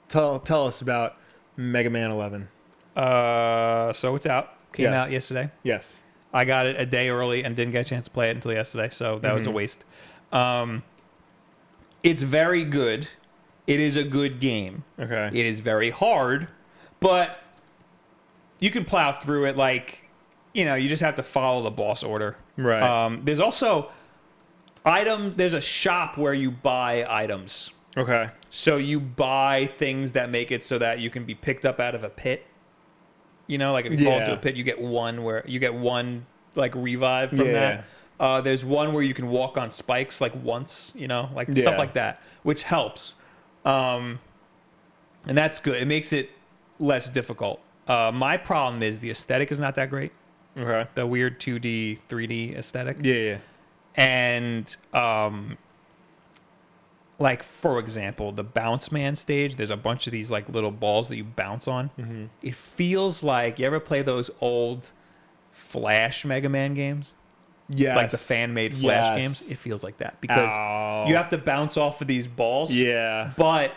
Speaker 2: Tell us about Mega Man 11.
Speaker 1: So it's out. Came out yesterday.
Speaker 2: Yes.
Speaker 1: I got it a day early and didn't get a chance to play it until yesterday, so that was a waste. It's very good. It is a good game.
Speaker 2: Okay.
Speaker 1: It is very hard, but you can plow through it. Like, you know, you just have to follow the boss order.
Speaker 2: Right.
Speaker 1: There's also there's a shop where you buy items.
Speaker 2: Okay.
Speaker 1: So you buy things that make it so that you can be picked up out of a pit. You know, like if you fall into a pit, you get one like revive from that. There's one where you can walk on spikes like once, you know, like stuff like that, which helps. And that's good. It makes it less difficult. My problem is the aesthetic is not that great.
Speaker 2: Okay.
Speaker 1: The weird 2D, 3D aesthetic.
Speaker 2: Yeah.
Speaker 1: And like, for example, the Bounce Man stage, there's a bunch of these like little balls that you bounce on. Mm-hmm. It feels like, you ever play those old Flash Mega Man games?
Speaker 2: Yes.
Speaker 1: Like the fan-made Flash games? It feels like that. Because you have to bounce off of these balls.
Speaker 2: Yeah.
Speaker 1: But,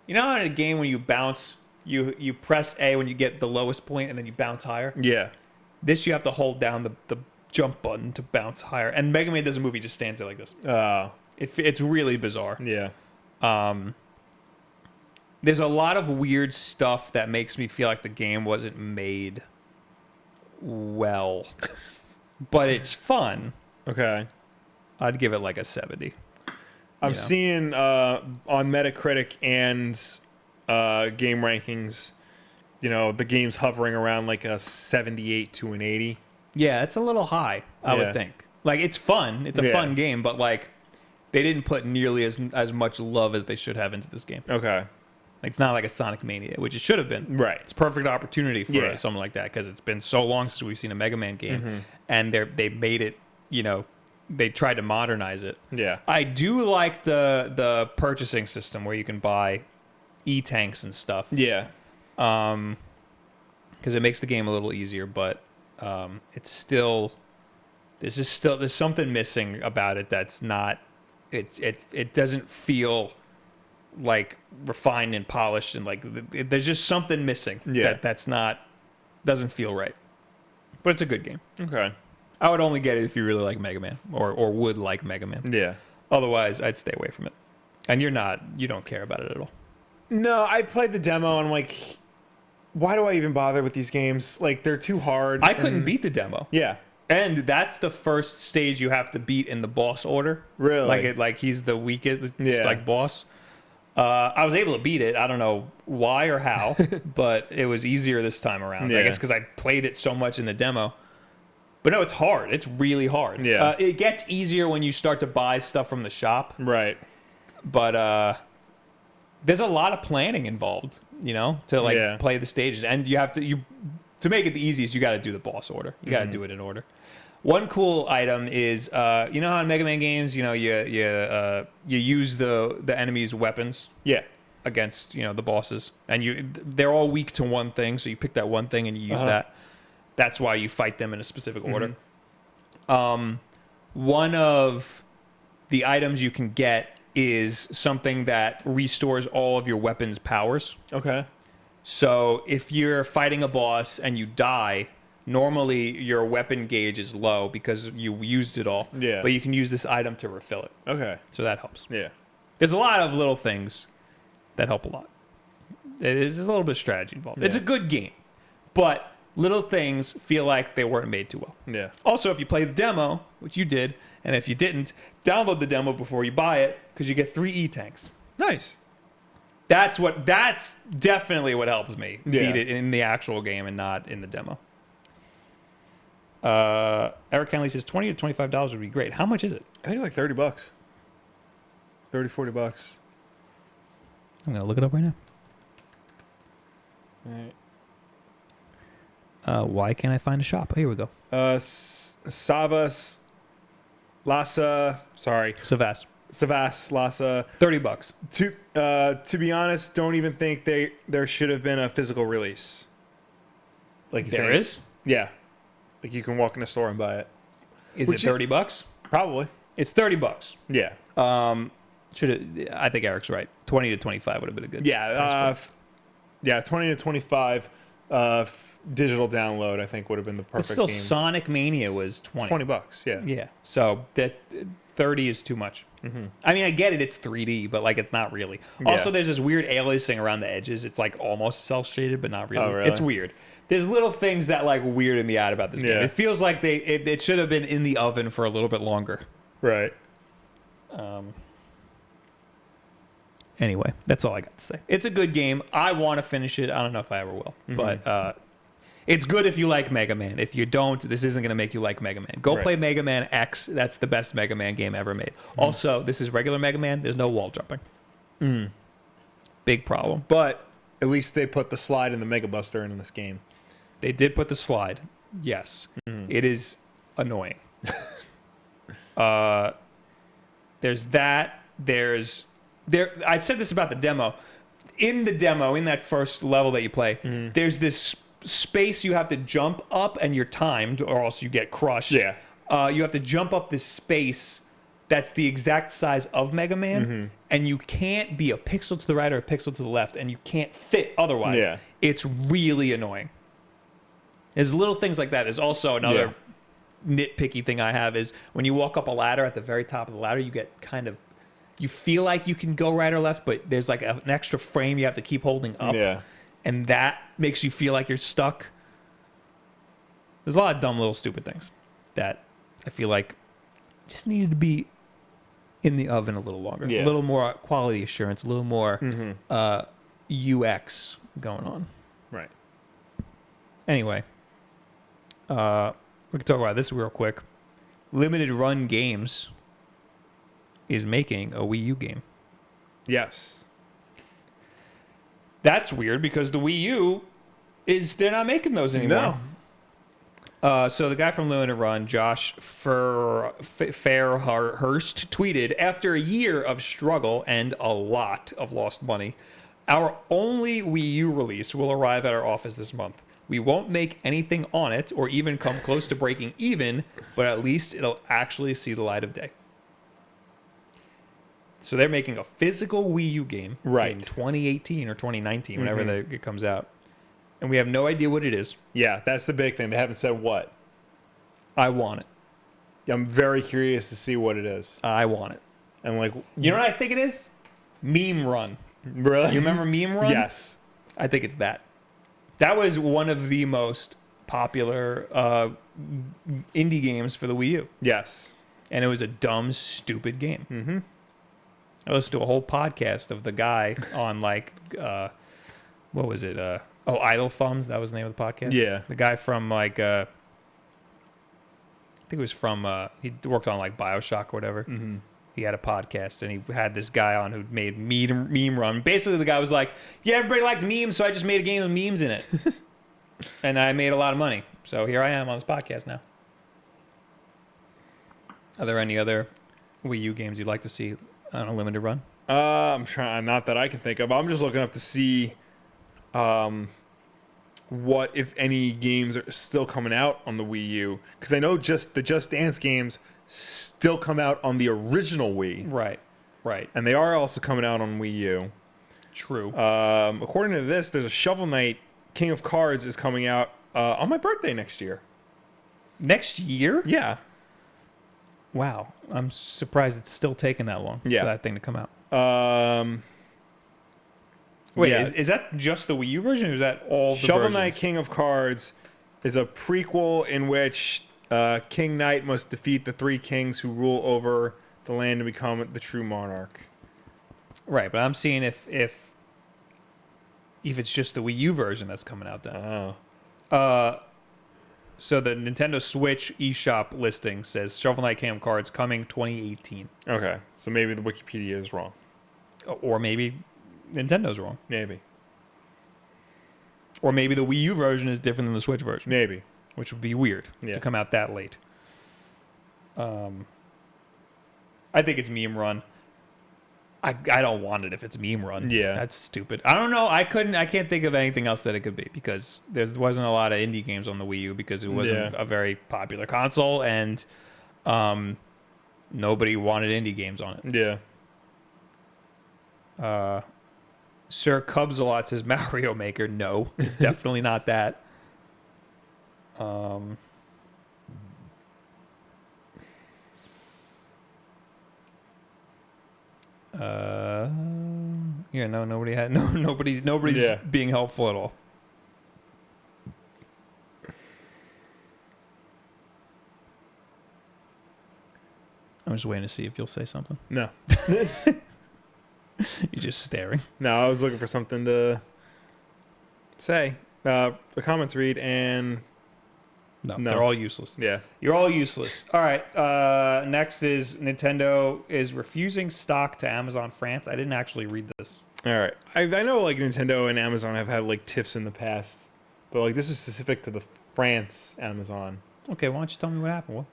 Speaker 1: you know how in a game when you bounce, you press A when you get the lowest point and then you bounce higher?
Speaker 2: Yeah.
Speaker 1: This you have to hold down the jump button to bounce higher. And Mega Man doesn't move, he just stands there like this. It's really bizarre.
Speaker 2: Yeah.
Speaker 1: There's a lot of weird stuff that makes me feel like the game wasn't made well. But it's fun.
Speaker 2: Okay.
Speaker 1: I'd give it like a 70.
Speaker 2: I'm seeing on Metacritic and game rankings, you know, the game's hovering around like a 78 to an 80.
Speaker 1: Yeah, it's a little high, I would think. Like, it's fun. It's a fun game, but like, they didn't put nearly as much love as they should have into this game. Okay. Like, it's not like a Sonic Mania, which it should have been.
Speaker 2: Right.
Speaker 1: It's a perfect opportunity for something like that, because it's been so long since we've seen a Mega Man game, and they made it, you know, they tried to modernize it. Yeah. I do like the purchasing system where you can buy E-tanks and stuff. Yeah. Because it makes the game a little easier, but it's still... There's something missing about it that's not... It doesn't feel like refined and polished, and like there's just something missing that's not, doesn't feel right. But it's a good game. Okay. I would only get it if you really like Mega Man or would like Mega Man. Yeah. Otherwise, I'd stay away from it. And you don't care about it at all.
Speaker 2: No, I played the demo and I'm like, why do I even bother with these games? Like, they're too hard.
Speaker 1: I couldn't beat the demo. Yeah. And that's the first stage you have to beat in the boss order. Really? Like he's the weakest like boss. I was able to beat it. I don't know why or how, but it was easier this time around. I guess because I played it so much in the demo. But no, it's hard. It's really hard.
Speaker 2: Yeah.
Speaker 1: It gets easier when you start to buy stuff from the shop.
Speaker 2: Right.
Speaker 1: But there's a lot of planning involved, to play the stages. And you have to make it the easiest, you got to do the boss order. You got to do it in order. One cool item is, how in Mega Man games, you use the enemy's weapons.
Speaker 2: Yeah.
Speaker 1: Against the bosses, and they're all weak to one thing, so you pick that one thing and you use that. That's why you fight them in a specific order. One of the items you can get is something that restores all of your weapons' powers.
Speaker 2: Okay.
Speaker 1: So if you're fighting a boss and you die, normally your weapon gauge is low because you used it all.
Speaker 2: Yeah.
Speaker 1: But you can use this item to refill it.
Speaker 2: Okay.
Speaker 1: So that helps.
Speaker 2: Yeah.
Speaker 1: There's a lot of little things that help a lot. There's a little bit of strategy involved. Yeah. It's a good game, but little things feel like they weren't made too well.
Speaker 2: Yeah.
Speaker 1: Also, if you play the demo, which you did, and if you didn't, download the demo before you buy it because you get 3 E-tanks.
Speaker 2: Nice.
Speaker 1: That's definitely what helps me beat it in the actual game and not in the demo. Eric Henley says $20 to $25 would be great. How much is it?
Speaker 2: I think it's like $30. $30-$40.
Speaker 1: I'm gonna look it up right now.
Speaker 2: All
Speaker 1: right. Why can't I find a shop? Here we go.
Speaker 2: Savas Lhasa. Sorry.
Speaker 1: Savas
Speaker 2: Lhasa.
Speaker 1: $30.
Speaker 2: To be honest, don't even think there should have been a physical release. Like
Speaker 1: there is?
Speaker 2: Yeah. Like you can walk in a store and buy it.
Speaker 1: Is it $30?
Speaker 2: Probably.
Speaker 1: It's $30.
Speaker 2: Yeah.
Speaker 1: I think Eric's right. 20 to 25 would have been a good.
Speaker 2: Yeah. 20 to 25. Digital download, I think, would have been the perfect.
Speaker 1: But still,
Speaker 2: game.
Speaker 1: Sonic Mania was $20.
Speaker 2: Yeah.
Speaker 1: Yeah. So that 30 is too much. Mm-hmm. I mean, I get it. It's 3D, but like it's not really. Also, there's this weird aliasing around the edges. It's like almost cel shaded, but not really.
Speaker 2: Oh, really.
Speaker 1: It's weird. There's little things that like weirded me out about this game. It feels like it should have been in the oven for a little bit longer.
Speaker 2: Right.
Speaker 1: Anyway, that's all I got to say. It's a good game. I want to finish it. I don't know if I ever will, but it's good if you like Mega Man. If you don't, this isn't going to make you like Mega Man. Go play Mega Man X. That's the best Mega Man game ever made. Also, this is regular Mega Man. There's no wall jumping. Big problem.
Speaker 2: But at least they put the slide and the Mega Buster in this game.
Speaker 1: They did put the slide. Yes. It is annoying. There's that. I said this about the demo. In the demo, in that first level that you play, there's this space you have to jump up, and you're timed, or else you get crushed.
Speaker 2: Yeah.
Speaker 1: You have to jump up this space that's the exact size of Mega Man, and you can't be a pixel to the right or a pixel to the left, and you can't fit otherwise.
Speaker 2: Yeah.
Speaker 1: It's really annoying. There's little things like that. There's also another nitpicky thing I have is when you walk up a ladder, at the very top of the ladder, you get you feel like you can go right or left, but there's like an extra frame you have to keep holding up.
Speaker 2: Yeah.
Speaker 1: And that makes you feel like you're stuck. There's a lot of dumb little stupid things that I feel like just needed to be in the oven a little longer.
Speaker 2: Yeah.
Speaker 1: A little more quality assurance, a little more UX going on.
Speaker 2: Right.
Speaker 1: Anyway, we can talk about this real quick. Limited Run Games is making a Wii U game.
Speaker 2: Yes.
Speaker 1: That's weird because the Wii U they're not making those anymore. No. So the guy from Limited Run, Josh Fairhurst, tweeted, after a year of struggle and a lot of lost money, our only Wii U release will arrive at our office this month. We won't make anything on it or even come close to breaking even, but at least it'll actually see the light of day. So they're making a physical Wii U game in 2018 or 2019, whenever it comes out. And we have no idea what it is.
Speaker 2: Yeah, that's the big thing. They haven't said what.
Speaker 1: I want it.
Speaker 2: I'm very curious to see what it is.
Speaker 1: I want it.
Speaker 2: And like,
Speaker 1: you know what I think it is? Meme Run.
Speaker 2: Really?
Speaker 1: You remember Meme Run?
Speaker 2: Yes.
Speaker 1: I think it's that. That was one of the most popular indie games for the Wii U.
Speaker 2: Yes.
Speaker 1: And it was a dumb, stupid game. I listened to a whole podcast of the guy on like, what was it? Idle Thumbs. That was the name of the podcast.
Speaker 2: Yeah.
Speaker 1: The guy from like, I think it was from, he worked on like BioShock or whatever.
Speaker 2: Mm-hmm.
Speaker 1: He had a podcast and he had this guy on who made meme run. Basically, the guy was like, yeah, everybody liked memes, so I just made a game with memes in it. And I made a lot of money. So here I am on this podcast now. Are there any other Wii U games you'd like to see on a limited run?
Speaker 2: I'm trying, not that I can think of. I'm just looking up to see what, if any, games are still coming out on the Wii U. Because I know just the Just Dance games still come out on the original Wii.
Speaker 1: Right.
Speaker 2: And they are also coming out on Wii U.
Speaker 1: True.
Speaker 2: According to this, there's a Shovel Knight King of Cards is coming out on my birthday next year.
Speaker 1: Next year?
Speaker 2: Yeah.
Speaker 1: Wow. I'm surprised it's still taking that long for that thing to come out. Wait,
Speaker 2: yeah.
Speaker 1: is that just the Wii U version, or is that all the
Speaker 2: Shovel
Speaker 1: versions?
Speaker 2: Knight King of Cards is a prequel in which King Knight must defeat the three kings who rule over the land and become the true monarch.
Speaker 1: Right, but I'm seeing if it's just the Wii U version that's coming out then.
Speaker 2: Oh.
Speaker 1: So the Nintendo Switch eShop listing says Shovel Knight King of Cards coming 2018.
Speaker 2: Okay, so maybe the Wikipedia is wrong.
Speaker 1: Or maybe Nintendo's wrong.
Speaker 2: Maybe.
Speaker 1: Or maybe the Wii U version is different than the Switch version.
Speaker 2: Maybe.
Speaker 1: Which would be weird to come out that late. I think it's meme run. I don't want it if it's meme run.
Speaker 2: Yeah.
Speaker 1: That's stupid. I don't know. I can't think of anything else that it could be because there wasn't a lot of indie games on the Wii U because it wasn't a very popular console and nobody wanted indie games on it.
Speaker 2: Yeah.
Speaker 1: Sir Cubs-a-lot says Mario Maker. No, it's definitely not that. Yeah, no, nobody's being helpful at all. I'm just waiting to see if you'll say something.
Speaker 2: No.
Speaker 1: You're just staring.
Speaker 2: No, I was looking for something to say. The comments read, and
Speaker 1: No, they're all useless.
Speaker 2: Yeah.
Speaker 1: You're all useless. All right. Next is Nintendo is refusing stock to Amazon France. I didn't actually read this.
Speaker 2: All right. I know like Nintendo and Amazon have had like tiffs in the past, but like this is specific to the France Amazon.
Speaker 1: Okay, why don't you tell me what happened? Well,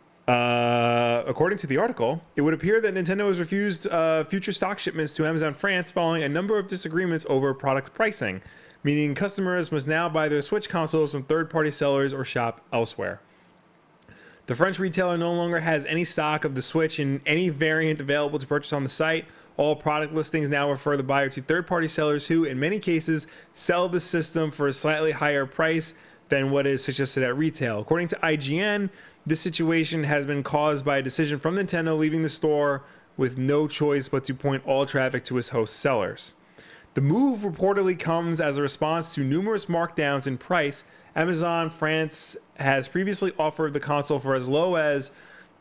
Speaker 2: according to the article, it would appear that Nintendo has refused future stock shipments to Amazon France following a number of disagreements over product pricing, meaning customers must now buy their Switch consoles from third-party sellers or shop elsewhere. The French retailer no longer has any stock of the Switch in any variant available to purchase on the site. All product listings now refer the buyer to third-party sellers who, in many cases, sell the system for a slightly higher price than what is suggested at retail. According to IGN, this situation has been caused by a decision from Nintendo leaving the store with no choice but to point all traffic to its host sellers. The move reportedly comes as a response to numerous markdowns in price. Amazon France has previously offered the console for as low as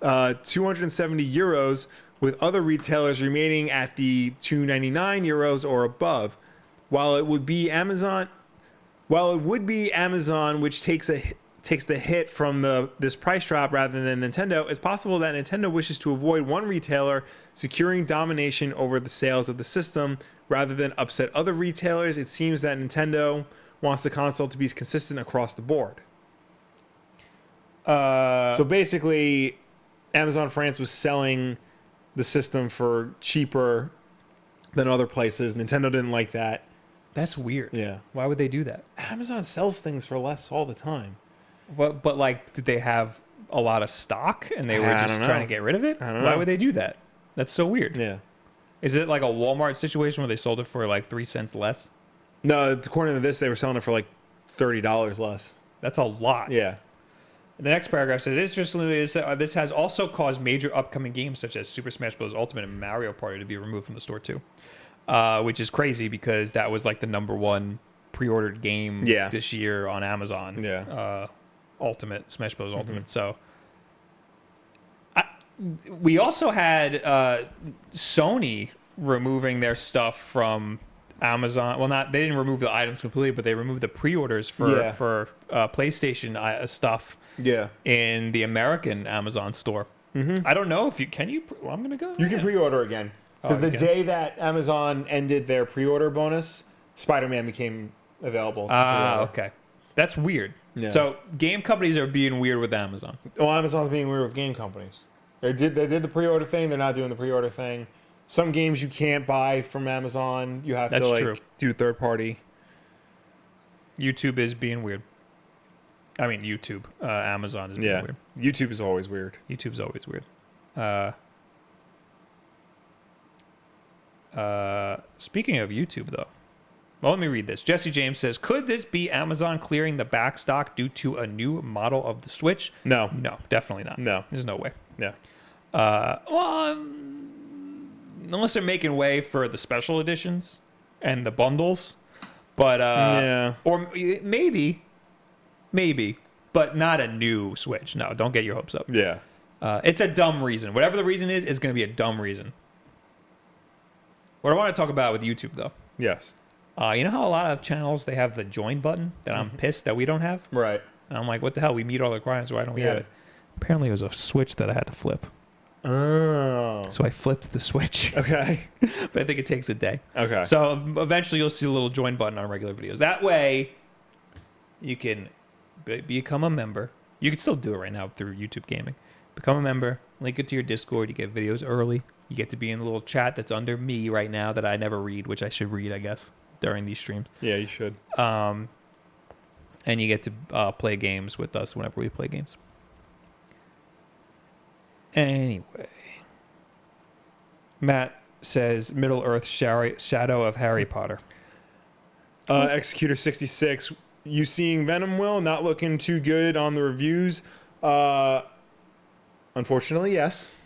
Speaker 2: 270 euros, with other retailers remaining at the 299 euros or above. While it would be Amazon which takes the hit from this price drop rather than Nintendo, it's possible that Nintendo wishes to avoid one retailer securing domination over the sales of the system rather than upset other retailers. It seems that Nintendo wants the console to be consistent across the board. So basically, Amazon France was selling the system for cheaper than other places. Nintendo didn't like that.
Speaker 1: that's weird.
Speaker 2: Yeah.
Speaker 1: Why would they do that?
Speaker 2: Amazon sells things for less all the time.
Speaker 1: But like, did they have a lot of stock and they were
Speaker 2: I
Speaker 1: just
Speaker 2: don't know.
Speaker 1: trying to get rid of it?
Speaker 2: I don't
Speaker 1: Why
Speaker 2: know.
Speaker 1: would they do that? That's so weird.
Speaker 2: Yeah.
Speaker 1: Is it like a Walmart situation where they sold it for like 3 cents less?
Speaker 2: No, according to this, they were selling it for like $30 less.
Speaker 1: That's a lot.
Speaker 2: Yeah.
Speaker 1: The next paragraph says, interestingly, this has also caused major upcoming games such as Super Smash Bros. Ultimate and Mario Party to be removed from the store too. Which is crazy because that was like the #1 pre-ordered game this year on Amazon.
Speaker 2: Yeah.
Speaker 1: Ultimate, Smash Bros. Ultimate. So we also had Sony removing their stuff from Amazon. Well, they didn't remove the items completely, but they removed the pre-orders for PlayStation stuff.
Speaker 2: Yeah.
Speaker 1: In the American Amazon store. Mm-hmm. I don't know if you can. Well, I'm gonna go.
Speaker 2: You can pre-order again because the day that Amazon ended their pre-order bonus, Spider-Man became available.
Speaker 1: Okay, that's weird.
Speaker 2: Yeah.
Speaker 1: So game companies are being weird with Amazon.
Speaker 2: Well, Amazon's being weird with game companies. They did the pre-order thing. They're not doing the pre-order thing. Some games you can't buy from Amazon. You have to do third party.
Speaker 1: YouTube is being weird. I mean, YouTube. Amazon is being weird.
Speaker 2: YouTube is always weird.
Speaker 1: YouTube's always weird. Speaking of YouTube, though. Well, let me read this. Jesse James says, could this be Amazon clearing the back stock due to a new model of the Switch?
Speaker 2: No.
Speaker 1: No, definitely not.
Speaker 2: No.
Speaker 1: There's no way.
Speaker 2: Yeah.
Speaker 1: Unless they're making way for the special editions and the bundles. But, or maybe, but not a new Switch. No, don't get your hopes up.
Speaker 2: Yeah.
Speaker 1: It's a dumb reason. Whatever the reason is, it's going to be a dumb reason. What I want to talk about with YouTube, though.
Speaker 2: Yes.
Speaker 1: You know how a lot of channels, they have the join button that I'm pissed that we don't have?
Speaker 2: Right.
Speaker 1: And I'm like, what the hell? We meet all the requirements. Why don't we have it? Apparently, it was a switch that I had to flip.
Speaker 2: Oh.
Speaker 1: So I flipped the switch.
Speaker 2: Okay.
Speaker 1: But I think it takes a day.
Speaker 2: Okay.
Speaker 1: So eventually, you'll see a little join button on regular videos. That way, you can become a member. You can still do it right now through YouTube Gaming. Become a member. Link it to your Discord. You get videos early. You get to be in the little chat that's under me right now that I never read, which I should read, I guess, during these streams.
Speaker 2: Yeah, you should.
Speaker 1: And you get to play games with us whenever we play games. Anyway. Matt says, Middle Earth Shadow of Harry Potter.
Speaker 2: Executor 66. You seeing Venom, Will? Not looking too good on the reviews. Unfortunately, yes.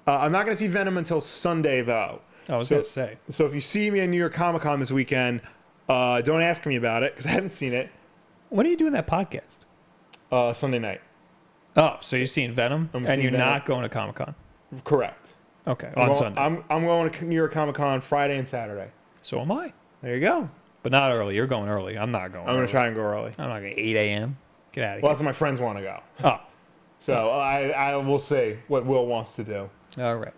Speaker 2: I'm not going to see Venom until Sunday, though.
Speaker 1: I was going to say.
Speaker 2: So if you see me at New York Comic Con this weekend, don't ask me about it because I haven't seen it.
Speaker 1: When are you doing that podcast?
Speaker 2: Sunday night.
Speaker 1: Oh, so you're seeing Venom, and you're not going to Comic Con?
Speaker 2: Correct.
Speaker 1: Okay, on Sunday.
Speaker 2: I'm going to New York Comic Con Friday and Saturday.
Speaker 1: So am I.
Speaker 2: There you go.
Speaker 1: But not early. You're going early. I'm not going.
Speaker 2: I'm going to try and go early.
Speaker 1: I'm not going 8 a.m. Get out of here.
Speaker 2: Well, that's what my friends want to go.
Speaker 1: Oh.
Speaker 2: So I will see what Will wants to do.
Speaker 1: All right.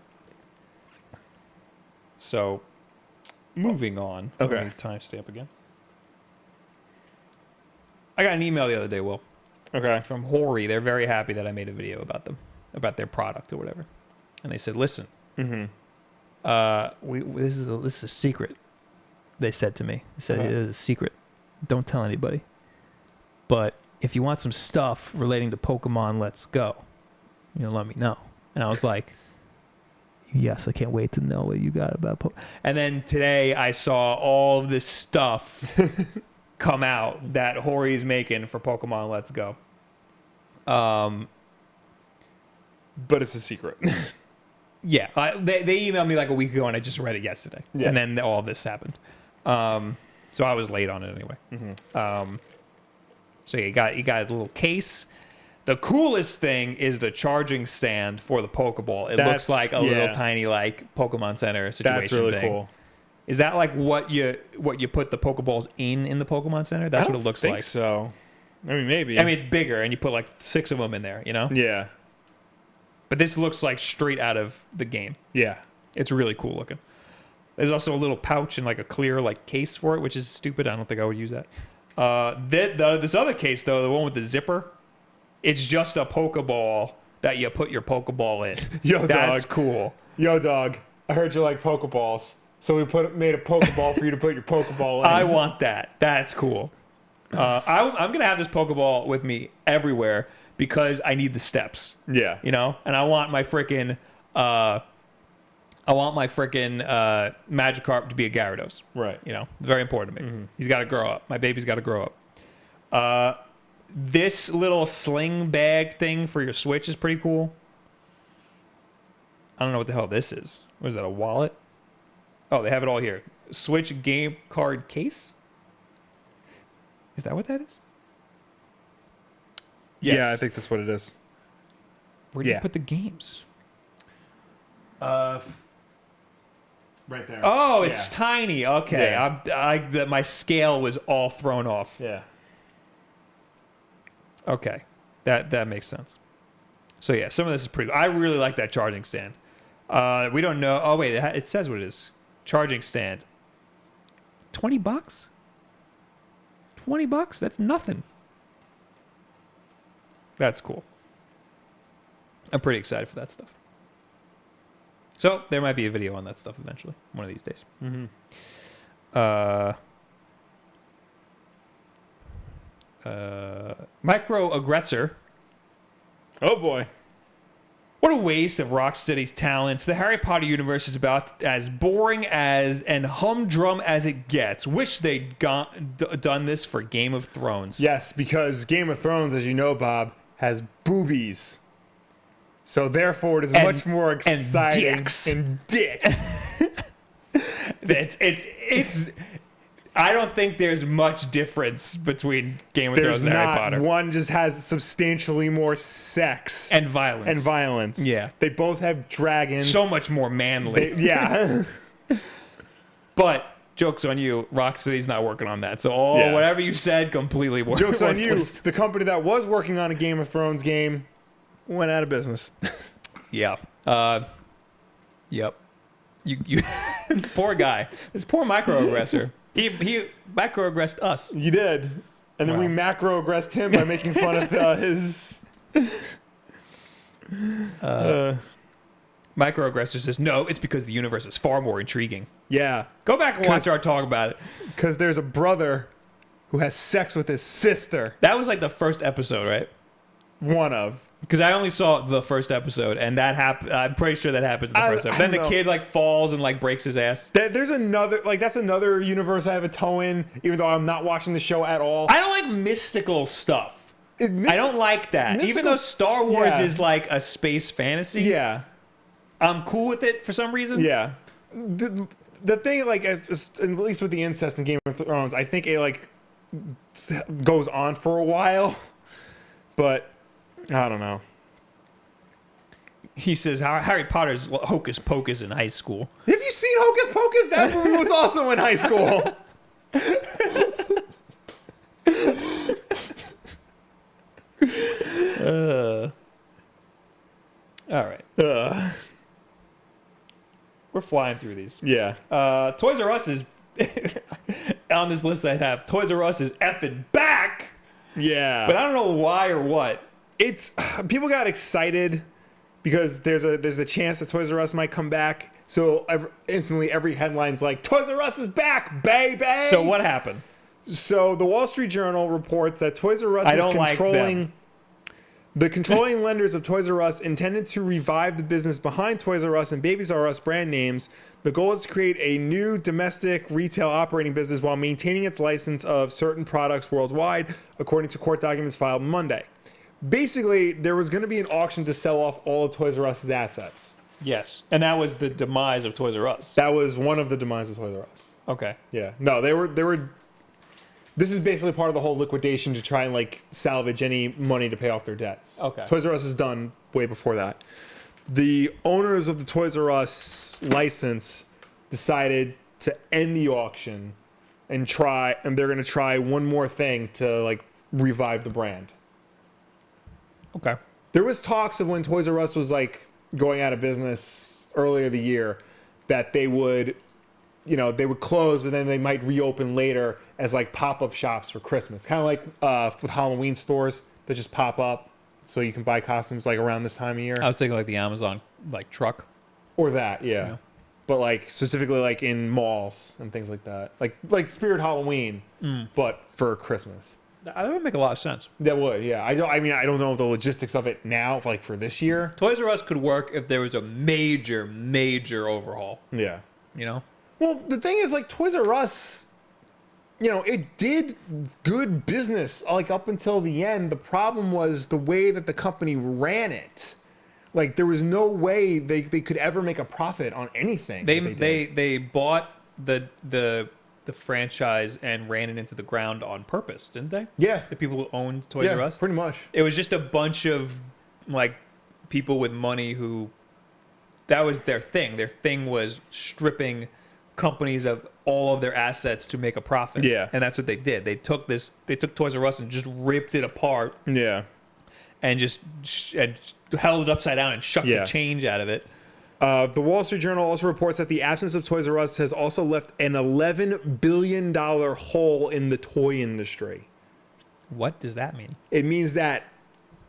Speaker 1: So, moving on.
Speaker 2: Okay.
Speaker 1: Timestamp again. I got an email the other day, Will.
Speaker 2: Okay.
Speaker 1: From HORI. They're very happy that I made a video about them, about their product or whatever. And they said, listen, this is a secret. They said to me. They said, it is a secret. Don't tell anybody. But if you want some stuff relating to Pokemon Let's Go, let me know. And I was like, yes, I can't wait to know what you got about Pokemon. And then today I saw all of this stuff come out that HORI's making for Pokemon Let's Go.
Speaker 2: But it's a secret.
Speaker 1: Yeah. They emailed me like a week ago and I just read it yesterday. Yeah. And then all this happened. So I was late on it anyway. So you got a little case. The coolest thing is the charging stand for the Pokeball. It looks like a little tiny like Pokemon Center situation. That's really cool. Is that like what you put the Pokeballs in the Pokemon Center? That's what it looks like. I think
Speaker 2: so. I mean, maybe.
Speaker 1: I mean, it's bigger, and you put like 6 of them in there.
Speaker 2: Yeah.
Speaker 1: But this looks like straight out of the game.
Speaker 2: Yeah.
Speaker 1: It's really cool looking. There's also a little pouch and like a clear like case for it, which is stupid. I don't think I would use that. This other case though, the one with the zipper, it's just a Pokeball that you put your Pokeball in.
Speaker 2: Yo,
Speaker 1: that's
Speaker 2: dog.
Speaker 1: Cool.
Speaker 2: Yo, dog. I heard you like Pokeballs, so we made a Pokeball for you to put your Pokeball in.
Speaker 1: I want that. That's cool. I'm gonna have this Pokeball with me everywhere because I need the steps.
Speaker 2: Yeah.
Speaker 1: And I want my freaking Magikarp to be a Gyarados.
Speaker 2: Right.
Speaker 1: It's very important to me. He's got to grow up. My baby's got to grow up. This little sling bag thing for your Switch is pretty cool. I don't know what the hell this is. What is that, a wallet? Oh, they have it all here. Switch game card case? Is that what that is?
Speaker 2: Yes. Yeah, I think that's what it is.
Speaker 1: Where do you put the games?
Speaker 2: Right there.
Speaker 1: Oh, it's tiny. Okay,
Speaker 2: Yeah.
Speaker 1: my scale was all thrown off.
Speaker 2: Yeah.
Speaker 1: Okay, that makes sense. So yeah, some of this is pretty. I really like that charging stand. We don't know. Oh wait, it says what it is. Charging stand. $20. $20. That's nothing. That's cool. I'm pretty excited for that stuff. So there might be a video on that stuff eventually, one of these days.
Speaker 2: Mm-hmm.
Speaker 1: Microaggressor.
Speaker 2: Oh boy.
Speaker 1: What a waste of Rocksteady's talents. The Harry Potter universe is about as boring as and humdrum as it gets. Wish they'd done this for Game of Thrones.
Speaker 2: Yes, because Game of Thrones, as you know, Bob, has boobies. So therefore, it is much more exciting.
Speaker 1: And dicks. It's. I don't think there's much difference between Game of Thrones and Harry Potter.
Speaker 2: One just has substantially more sex
Speaker 1: and violence.
Speaker 2: Yeah, they both have dragons.
Speaker 1: So much more manly.
Speaker 2: Yeah.
Speaker 1: But joke's on you. Rocksteady's not working on that. So whatever you said, completely worthless.
Speaker 2: Joke's on you. The company that was working on a Game of Thrones game went out of business.
Speaker 1: Yeah. Yep. You this poor guy. This poor microaggressor. He macroaggressed us.
Speaker 2: You did. And then we macroaggressed him by making fun of his...
Speaker 1: Microaggressor says, no, it's because the universe is far more intriguing.
Speaker 2: Yeah.
Speaker 1: Go back and watch our talk about it.
Speaker 2: Because there's a brother who has sex with his sister.
Speaker 1: That was like the first episode, right?
Speaker 2: One of.
Speaker 1: Because I only saw the first episode, and that happened. I'm pretty sure that happens in the first episode. Then the kid like falls and like breaks his ass.
Speaker 2: There's another that's another universe I have a toe in, even though I'm not watching the show at all.
Speaker 1: I don't like mystical stuff. I don't like that. Even though Star Wars is like a space fantasy.
Speaker 2: Yeah.
Speaker 1: I'm cool with it for some reason.
Speaker 2: Yeah. The thing, like, at least with the incest in Game of Thrones, I think it like goes on for a while, but I don't know.
Speaker 1: He says Harry Potter's Hocus Pocus in high school.
Speaker 2: Have you seen Hocus Pocus? That movie was also in high school.
Speaker 1: All right. We're flying through these.
Speaker 2: Yeah.
Speaker 1: Toys R Us is on this list I have. Toys R Us is effing back.
Speaker 2: Yeah.
Speaker 1: But I don't know why or what.
Speaker 2: It's people got excited because there's the chance that Toys R Us might come back. So instantly every headline's like, Toys R Us is back, baby.
Speaker 1: So what happened?
Speaker 2: So the Wall Street Journal reports that Toys R Us is controlling the controlling lenders of Toys R Us intended to revive the business behind Toys R Us and Babies R Us brand names. The goal is to create a new domestic retail operating business while maintaining its license of certain products worldwide, according to court documents filed Monday. Basically, there was going to be an auction to sell off all of Toys R Us's assets.
Speaker 1: Yes. And that was the demise of Toys R Us.
Speaker 2: That was one of the demise of Toys R Us.
Speaker 1: Okay.
Speaker 2: Yeah. No, they were this is basically part of the whole liquidation to try and like salvage any money to pay off their debts.
Speaker 1: Okay.
Speaker 2: Toys R Us is done way before that. The owners of the Toys R Us license decided to end the auction and they're going to try one more thing to like revive the brand.
Speaker 1: Okay.
Speaker 2: There was talks of when Toys R Us was like going out of business earlier the year that they would close, but then they might reopen later as like pop-up shops for Christmas. Kind of like with Halloween stores that just pop up so you can buy costumes like around this time of year.
Speaker 1: I was thinking like the Amazon like truck.
Speaker 2: Or that, yeah. But like specifically like in malls and things like that. Like Spirit Halloween, but for Christmas.
Speaker 1: That would make a lot of sense.
Speaker 2: That would, yeah. I don't know the logistics of it now, like for this year.
Speaker 1: Toys R Us could work if there was a major overhaul.
Speaker 2: Yeah.
Speaker 1: You know?
Speaker 2: Well, the thing is, like, Toys R Us, it did good business, like, up until the end. The problem was the way that the company ran it. Like, there was no way they could ever make a profit on anything.
Speaker 1: They bought the franchise and ran it into the ground on purpose, didn't they?
Speaker 2: Yeah.
Speaker 1: The people who owned Toys R Us?
Speaker 2: Pretty much.
Speaker 1: It was just a bunch of, like, people with money who... That was their thing. Their thing was stripping companies of all of their assets to make a profit.
Speaker 2: Yeah.
Speaker 1: And that's what they did. They took Toys R Us and just ripped it apart.
Speaker 2: Yeah.
Speaker 1: And just held it upside down and shucked the change out of it.
Speaker 2: The Wall Street Journal also reports that the absence of Toys R Us has also left an $11 billion hole in the toy industry.
Speaker 1: What does that mean?
Speaker 2: It means that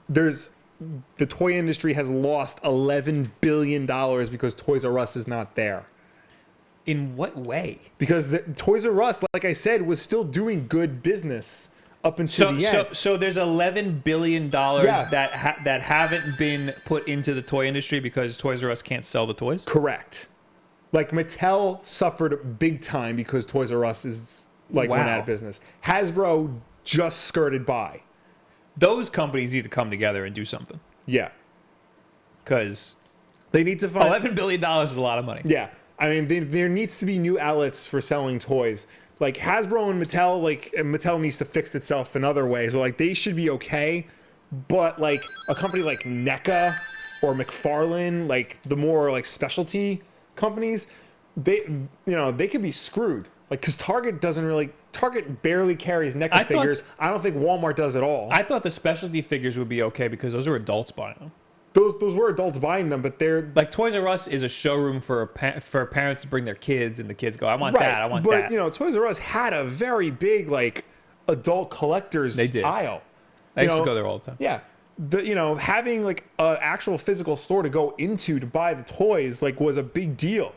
Speaker 2: the toy industry has lost $11 billion because Toys R Us is not there.
Speaker 1: In what way?
Speaker 2: Because Toys R Us, like I said, was still doing good business up until the end.
Speaker 1: So there's $11 billion that haven't been put into the toy industry because Toys R Us can't sell the toys?
Speaker 2: Correct. Like Mattel suffered big time because Toys R Us is went out of business. Hasbro just skirted by.
Speaker 1: Those companies need to come together and do something.
Speaker 2: Yeah.
Speaker 1: Because
Speaker 2: they need to find
Speaker 1: $11 billion is a lot of money.
Speaker 2: Yeah. I mean, there needs to be new outlets for selling toys. Like Hasbro and Mattel, Mattel needs to fix itself in other ways. But they should be okay. But like a company like NECA or McFarlane, the more specialty companies, they could be screwed. Because Target barely carries NECA figures. I don't think Walmart does at all.
Speaker 1: I thought the specialty figures would be okay because those are adults buying them.
Speaker 2: Those were adults buying them, but they're
Speaker 1: Toys R Us is a showroom for parents to bring their kids, and the kids go, I want that, I want that.
Speaker 2: But Toys R Us had a very big adult collectors aisle.
Speaker 1: I used to go there all the time.
Speaker 2: Yeah, having an actual physical store to go into to buy the toys was a big deal,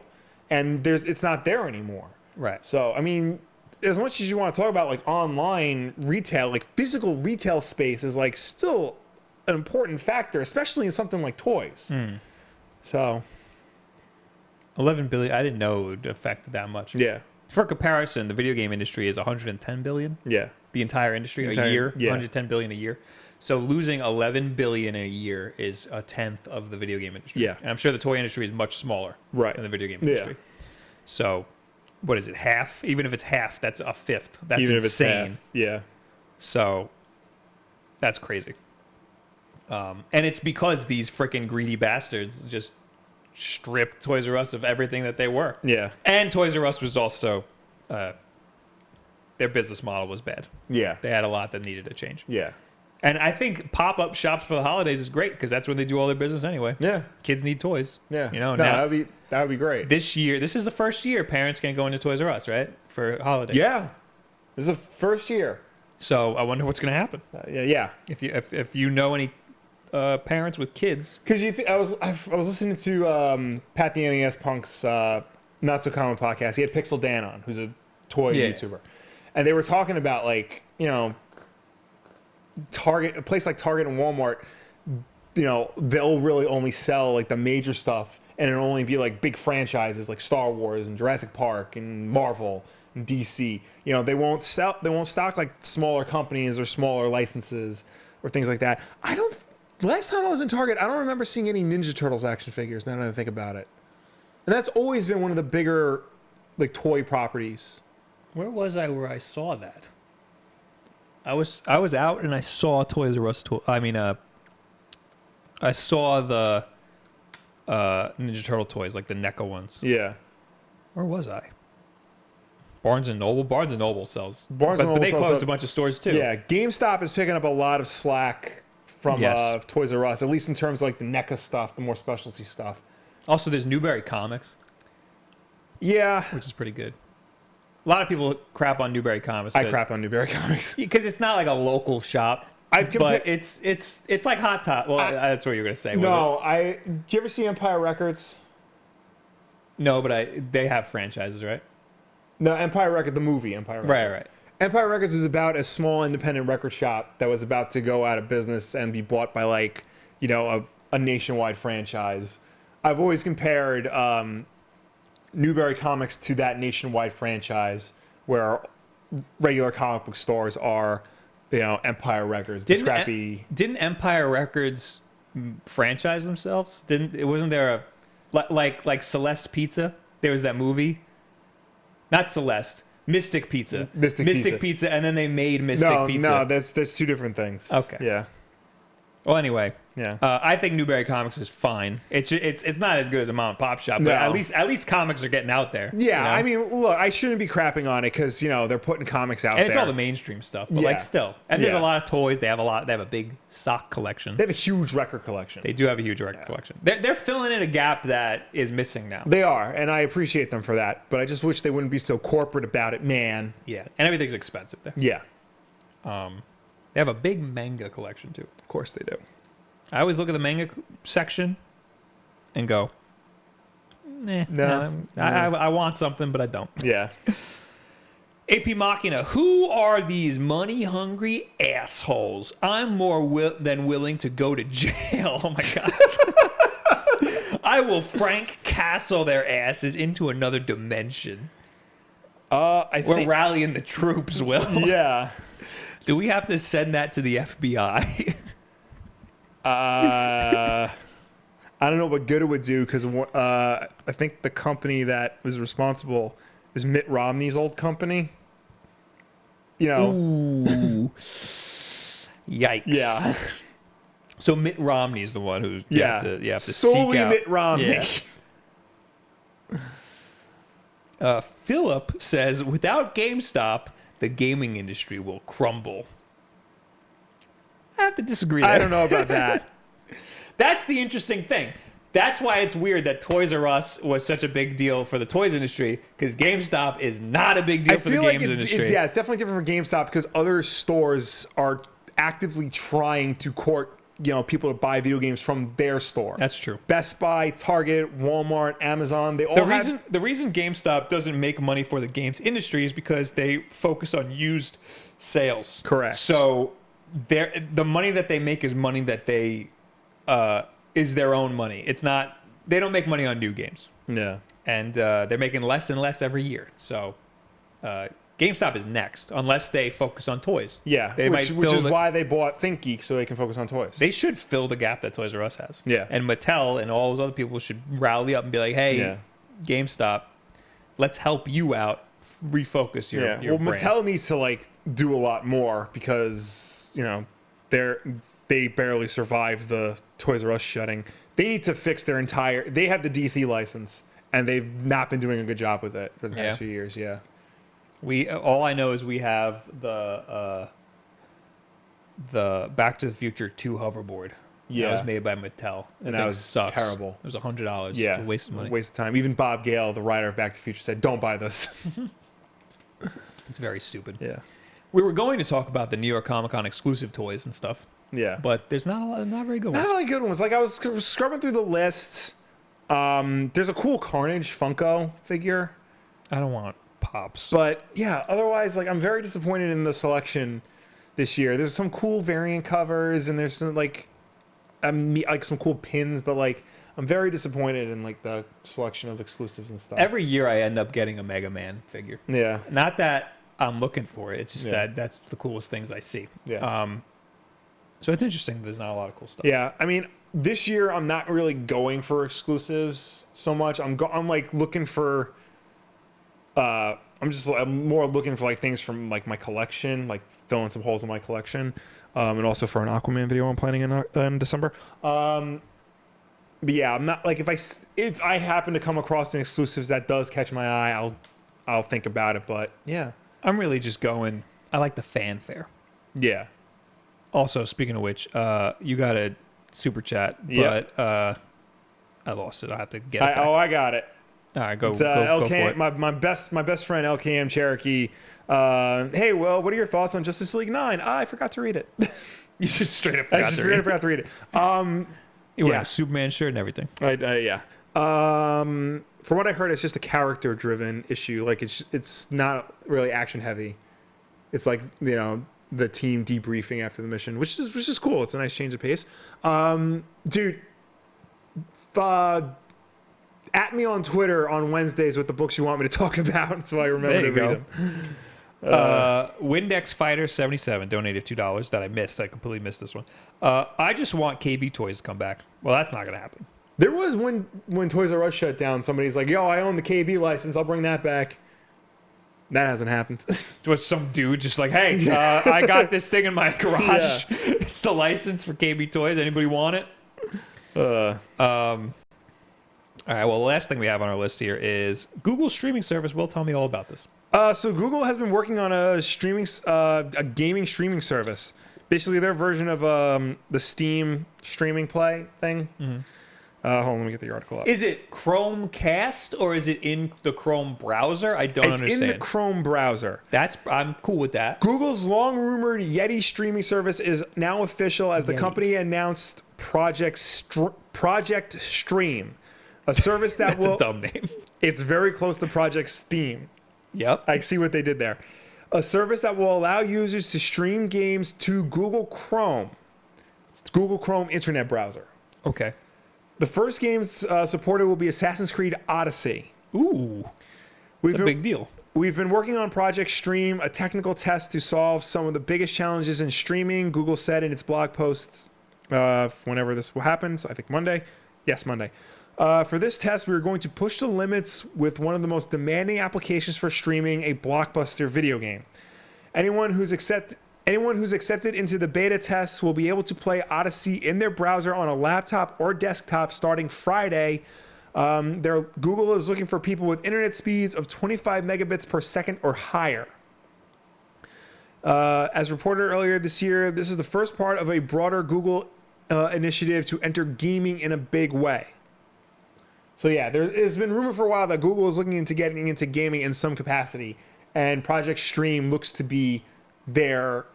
Speaker 2: and it's not there anymore.
Speaker 1: Right.
Speaker 2: So I mean, as much as you want to talk about online retail, physical retail space is still an important factor, especially in something like toys. So
Speaker 1: 11 billion, I didn't know it would affect that much.
Speaker 2: Yeah.
Speaker 1: For comparison, the video game industry is 110 billion.
Speaker 2: Yeah.
Speaker 1: The entire industry, a year, 110 billion a year. So losing 11 billion a year is a tenth of the video game industry.
Speaker 2: Yeah.
Speaker 1: And I'm sure the toy industry is much smaller than the video game industry. So what is it, half? Even if it's half, that's a fifth. That's
Speaker 2: Even
Speaker 1: insane.
Speaker 2: If it's half. Yeah.
Speaker 1: So that's crazy. And it's because these freaking greedy bastards just stripped Toys R Us of everything that they were.
Speaker 2: Yeah.
Speaker 1: And Toys R Us was also, their business model was bad.
Speaker 2: Yeah.
Speaker 1: They had a lot that needed to change.
Speaker 2: Yeah.
Speaker 1: And I think pop-up shops for the holidays is great because that's when they do all their business anyway.
Speaker 2: Yeah.
Speaker 1: Kids need toys.
Speaker 2: Yeah.
Speaker 1: Now
Speaker 2: that would be great.
Speaker 1: This year, this is the first year parents can go into Toys R Us, right? For holidays.
Speaker 2: Yeah. This is the first year.
Speaker 1: So I wonder what's going to happen.
Speaker 2: Yeah.
Speaker 1: If you know any parents with kids,
Speaker 2: because I was listening to Pat the NES Punk's Not So Common podcast. He had Pixel Dan on, who's a toy YouTuber, and they were talking about Target, a place like Target and Walmart, they'll really only sell the major stuff, and it'll only be big franchises like Star Wars and Jurassic Park and Marvel and DC. They won't stock smaller companies or smaller licenses or things like that. Last time I was in Target, I don't remember seeing any Ninja Turtles action figures, now that I think about it. And that's always been one of the bigger toy properties.
Speaker 1: Where was I where I saw that? I was out and I saw Toys R Us. I saw the Ninja Turtle toys, the NECA ones.
Speaker 2: Yeah.
Speaker 1: Where was I? Barnes and Noble. Barnes and Noble sells.
Speaker 2: But
Speaker 1: they closed a bunch of stores too.
Speaker 2: Yeah. GameStop is picking up a lot of slack from Toys R Us, at least in terms of the NECA stuff, the more specialty stuff.
Speaker 1: Also, there's Newberry Comics.
Speaker 2: Yeah.
Speaker 1: Which is pretty good. A lot of people crap on Newberry Comics.
Speaker 2: I crap on Newberry Comics.
Speaker 1: Because it's not a local shop. But it's like Hot Top. Well, that's what you were going to say.
Speaker 2: No, did you ever see Empire Records?
Speaker 1: No, but they have franchises, right?
Speaker 2: No, Empire Records, the movie Empire Records.
Speaker 1: Right.
Speaker 2: Empire Records is about a small independent record shop that was about to go out of business and be bought by a nationwide franchise. I've always compared Newberry Comics to that nationwide franchise where regular comic book stores are, Empire Records, the scrappy.
Speaker 1: Didn't Empire Records franchise themselves? Wasn't there like Celeste Pizza? There was that movie. Not Celeste. Mystic Pizza. Mystic Pizza, and then they made Mystic Pizza.
Speaker 2: No, that's two different things.
Speaker 1: Okay.
Speaker 2: Yeah.
Speaker 1: Well, anyway,
Speaker 2: Yeah.
Speaker 1: I think Newberry Comics is fine. It's not as good as a mom and pop shop, but
Speaker 2: No.
Speaker 1: at least comics are getting out there.
Speaker 2: Yeah,
Speaker 1: you know?
Speaker 2: I mean, look, I shouldn't be crapping on it because they're putting comics out
Speaker 1: and it's
Speaker 2: there.
Speaker 1: all the mainstream stuff, but
Speaker 2: Yeah.
Speaker 1: like still, and there's
Speaker 2: Yeah.
Speaker 1: a lot of toys. They have a big sock collection.
Speaker 2: They have a huge record collection.
Speaker 1: They do have a huge record collection. They're filling in a gap that is missing now.
Speaker 2: They are, and I appreciate them for that. But I just wish they wouldn't be so corporate about it, man.
Speaker 1: Yeah, and everything's expensive there.
Speaker 2: Yeah,
Speaker 1: They have a big manga collection too.
Speaker 2: of course they do.
Speaker 1: I always look at the manga section and go,
Speaker 2: No.
Speaker 1: I want something, but I don't.
Speaker 2: Yeah.
Speaker 1: AP Machina, who are these money-hungry assholes? I'm more than willing to go to jail. Oh, my God. I will Frank Castle their asses into another dimension. We're rallying the troops, Will.
Speaker 2: Yeah.
Speaker 1: Do we have to send that to the FBI?
Speaker 2: I don't know what good it would do because I think the company that was responsible is Mitt Romney's old company. You know.
Speaker 1: Ooh. Yikes.
Speaker 2: Yeah.
Speaker 1: So Mitt Romney's the one who you have to
Speaker 2: solely
Speaker 1: seek out.
Speaker 2: Mitt Romney.
Speaker 1: Yeah. Philip says, without GameStop, the gaming industry will crumble. I have to disagree there.
Speaker 2: I don't know about that.
Speaker 1: That's the interesting thing. That's why it's weird that Toys R Us was such a big deal for the toys industry, because GameStop is not a big deal for the games industry.
Speaker 2: It's definitely different for GameStop because other stores are actively trying to court people to buy video games from their store.
Speaker 1: That's true.
Speaker 2: Best Buy, Target, Walmart, Amazon, they all
Speaker 1: the reason GameStop doesn't make money for the games industry is because they focus on used sales.
Speaker 2: Correct.
Speaker 1: So the money that they make is money that they is their own money. It's not, they don't make money on new games.
Speaker 2: Yeah.
Speaker 1: And they're making less and less every year. So GameStop is next, unless they focus on toys.
Speaker 2: Yeah, which is why they bought ThinkGeek, so they can focus on toys.
Speaker 1: They should fill the gap that Toys R Us has.
Speaker 2: Yeah.
Speaker 1: And Mattel and all those other people should rally up and be like, hey, GameStop, let's help you out, refocus your brand.
Speaker 2: Mattel needs to do a lot more because they barely survived the Toys R Us shutting. They need to fix their entire. They have the DC license, and they've not been doing a good job with it for the past few years. Yeah.
Speaker 1: All I know is we have the Back to the Future 2 hoverboard.
Speaker 2: Yeah.
Speaker 1: That was made by Mattel.
Speaker 2: And that was
Speaker 1: sucks.
Speaker 2: terrible.
Speaker 1: It was $100.
Speaker 2: Yeah.
Speaker 1: A waste of money.
Speaker 2: Waste of time. Even Bob Gale, the writer of Back to the Future, said, "Don't buy this."
Speaker 1: It's very stupid.
Speaker 2: Yeah.
Speaker 1: We were going to talk about the New York Comic Con exclusive toys and stuff.
Speaker 2: Yeah.
Speaker 1: But there's not very good ones.
Speaker 2: Not really good ones. I was scrubbing through the list. There's a cool Carnage Funko figure.
Speaker 1: I don't want Pops.
Speaker 2: But yeah, otherwise, I'm very disappointed in the selection this year. There's some cool variant covers, and there's some some cool pins, but I'm very disappointed in the selection of exclusives and stuff.
Speaker 1: Every year I end up getting a Mega Man figure.
Speaker 2: Yeah.
Speaker 1: Not that I'm looking for it. It's just that's the coolest things I see.
Speaker 2: Yeah.
Speaker 1: So it's interesting that there's not a lot of cool stuff.
Speaker 2: Yeah. I mean, this year I'm not really going for exclusives so much. I'm looking for. I'm more looking for things from my collection, filling some holes in my collection, and also for an Aquaman video I'm planning in December. But yeah, I'm not if I happen to come across an exclusives that does catch my eye, I'll think about it. But yeah,
Speaker 1: I'm really just going. I like the fanfare.
Speaker 2: Yeah.
Speaker 1: Also, speaking of which, you got a super chat, but I lost it. I have to get it back.
Speaker 2: I got it.
Speaker 1: All right, go
Speaker 2: It's
Speaker 1: go
Speaker 2: LK,
Speaker 1: for it.
Speaker 2: my best friend LKM Cherokee. Hey, Will, what are your thoughts on Justice League 9? I forgot to read it.
Speaker 1: You just straight up
Speaker 2: I forgot to read it.
Speaker 1: You wear a Superman shirt and everything.
Speaker 2: Yeah. From what I heard, it's just a character-driven issue. It's not really action-heavy. It's the team debriefing after the mission, which is cool. It's a nice change of pace. Dude, at me on Twitter on Wednesdays with the books you want me to talk about, so I remember to read them.
Speaker 1: Windex Fighter 77 donated $2 that I missed. I completely missed this one. I just want KB Toys to come back. Well, that's not going to happen.
Speaker 2: There was when Toys R Us shut down, somebody's like, "Yo, I own the KB license. I'll bring that back." That hasn't happened.
Speaker 1: Was some dude just like, hey, I got this thing in my garage. Yeah. It's the license for KB Toys. Anybody want it? All right. Well, the last thing we have on our list here is Google's streaming service. Will, tell me all about this.
Speaker 2: So Google has been working on a gaming streaming service. Basically, their version of the Steam streaming play thing. Mm-hmm. Hold on, let me get the article up.
Speaker 1: Is it Chromecast or is it in the Chrome browser? I don't understand.
Speaker 2: It's in the Chrome browser.
Speaker 1: I'm cool with that.
Speaker 2: Google's long-rumored Yeti streaming service is now official as the company announced Project Stream, a service that
Speaker 1: That's a dumb name.
Speaker 2: It's very close to Project Steam.
Speaker 1: Yep.
Speaker 2: I see what they did there. A service that will allow users to stream games to Google Chrome. It's Google Chrome Internet browser.
Speaker 1: Okay.
Speaker 2: The first games supported will be Assassin's Creed Odyssey.
Speaker 1: Ooh. It's a big deal.
Speaker 2: We've been working on Project Stream, a technical test to solve some of the biggest challenges in streaming, Google said in its blog posts whenever this happens. I think Monday. Yes, Monday. For this test, we are going to push the limits with one of the most demanding applications for streaming a blockbuster video game. Anyone who's accepted into the beta tests will be able to play Odyssey in their browser on a laptop or desktop starting Friday. Google is looking for people with internet speeds of 25 megabits per second or higher. As reported earlier this year, this is the first part of a broader Google initiative to enter gaming in a big way. So yeah, there's been rumor for a while that Google is looking into getting into gaming in some capacity, and Project Stream looks to be their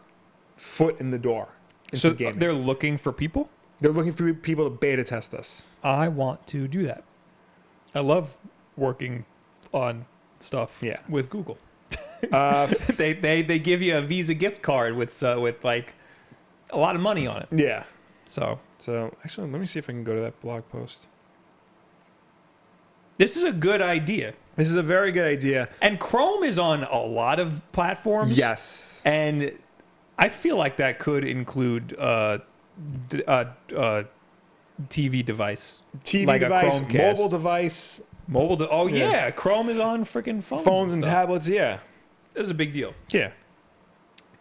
Speaker 2: foot in the door.
Speaker 1: So they're looking for people?
Speaker 2: They're looking for people to beta test this.
Speaker 1: I want to do that. I love working on stuff with Google. They give you a Visa gift card with like a lot of money on it.
Speaker 2: Yeah.
Speaker 1: So
Speaker 2: actually, let me see if I can go to that blog post.
Speaker 1: This is a good idea.
Speaker 2: This is a very good idea.
Speaker 1: And Chrome is on a lot of platforms.
Speaker 2: Yes.
Speaker 1: And I feel like that could include TV device.
Speaker 2: TV
Speaker 1: like
Speaker 2: device,
Speaker 1: a Chromecast.
Speaker 2: mobile device.
Speaker 1: Yeah. Chrome is on freaking phones.
Speaker 2: Phones and tablets, yeah.
Speaker 1: This is a big deal.
Speaker 2: Yeah.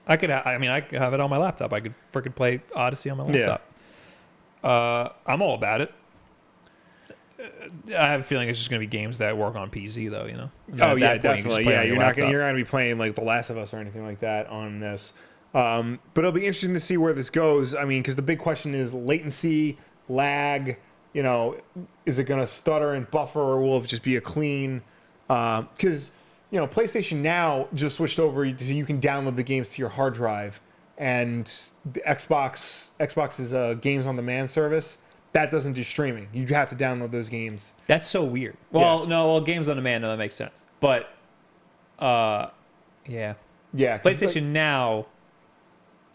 Speaker 1: I could have it on my laptop. I could freaking play Odyssey on my laptop. Yeah. I'm all about it. I have a feeling it's just going to be games that work on PC, though. You know.
Speaker 2: Oh yeah, definitely. Yeah, you're not going to be playing like The Last of Us or anything like that on this. But it'll be interesting to see where this goes. I mean, because the big question is latency, lag. You know, is it going to stutter and buffer, or will it just be a clean? Because PlayStation Now just switched over to you can download the games to your hard drive, and the Xbox's Games on Demand service. That doesn't do streaming. You have to download those games.
Speaker 1: That's so weird. Well, Games on Demand, no, that makes sense. But, yeah.
Speaker 2: Yeah.
Speaker 1: PlayStation Now,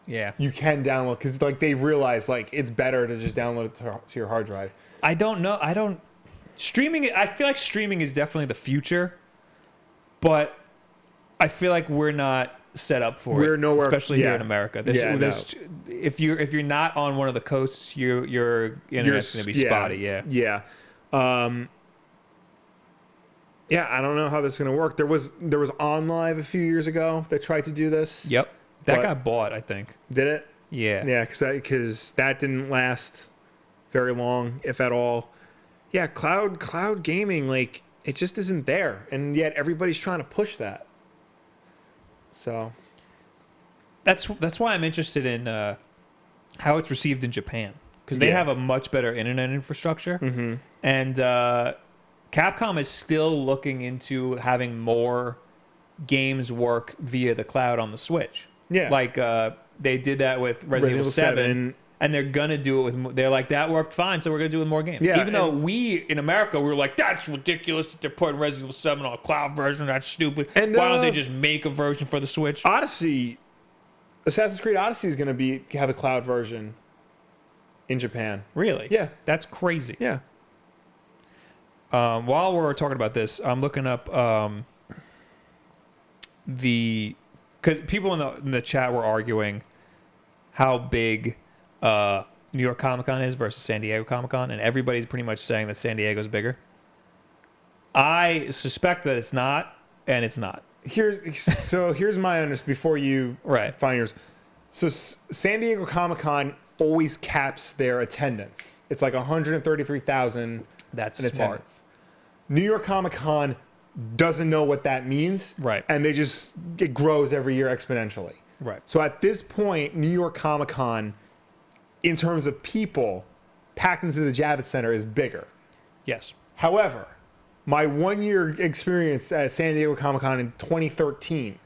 Speaker 1: yeah.
Speaker 2: You can download, because they've realized it's better to just download it to your hard drive.
Speaker 1: I don't know. Streaming, I feel like streaming is definitely the future, but I feel like we're not set up for it.
Speaker 2: We're nowhere,
Speaker 1: especially here in America. If you're not on one of the coasts, your internet's going to be spotty.
Speaker 2: Yeah. I don't know how this is going to work. There was OnLive a few years ago that tried to do this.
Speaker 1: Yep, that got bought, I think.
Speaker 2: Did it?
Speaker 1: Yeah.
Speaker 2: Yeah, because that didn't last very long, if at all. Yeah, cloud gaming, it just isn't there, and yet everybody's trying to push that. So
Speaker 1: that's why I'm interested in how it's received in Japan, because they have a much better internet infrastructure, and Capcom is still looking into having more games work via the cloud on the Switch. Yeah, like they did that with Resident Evil 7. And they're gonna do it with. They're like, that worked fine, so we're gonna do it with more games. Yeah, even though we in America we were like, that's ridiculous that they're putting Resident Evil 7 on a cloud version. That's stupid. And why don't they just make a version for the Switch?
Speaker 2: Assassin's Creed Odyssey is gonna have a cloud version in Japan.
Speaker 1: Really?
Speaker 2: Yeah,
Speaker 1: that's crazy.
Speaker 2: Yeah.
Speaker 1: While we're talking about this, I'm looking up because people in the chat were arguing how big New York Comic Con is versus San Diego Comic Con, and everybody's pretty much saying that San Diego's bigger. I suspect that it's not, and it's not.
Speaker 2: Here's my understanding before you
Speaker 1: Right.
Speaker 2: find yours. So San Diego Comic-Con always caps their attendance. It's like 133,000.
Speaker 1: That's
Speaker 2: in
Speaker 1: smart.
Speaker 2: attendance. New York Comic-Con doesn't know what that means.
Speaker 1: Right.
Speaker 2: And it grows every year exponentially.
Speaker 1: Right.
Speaker 2: So at this point, New York Comic-Con, in terms of people packed into the Javits Center, is bigger.
Speaker 1: Yes.
Speaker 2: However, my 1 year experience at San Diego Comic-Con in 2013,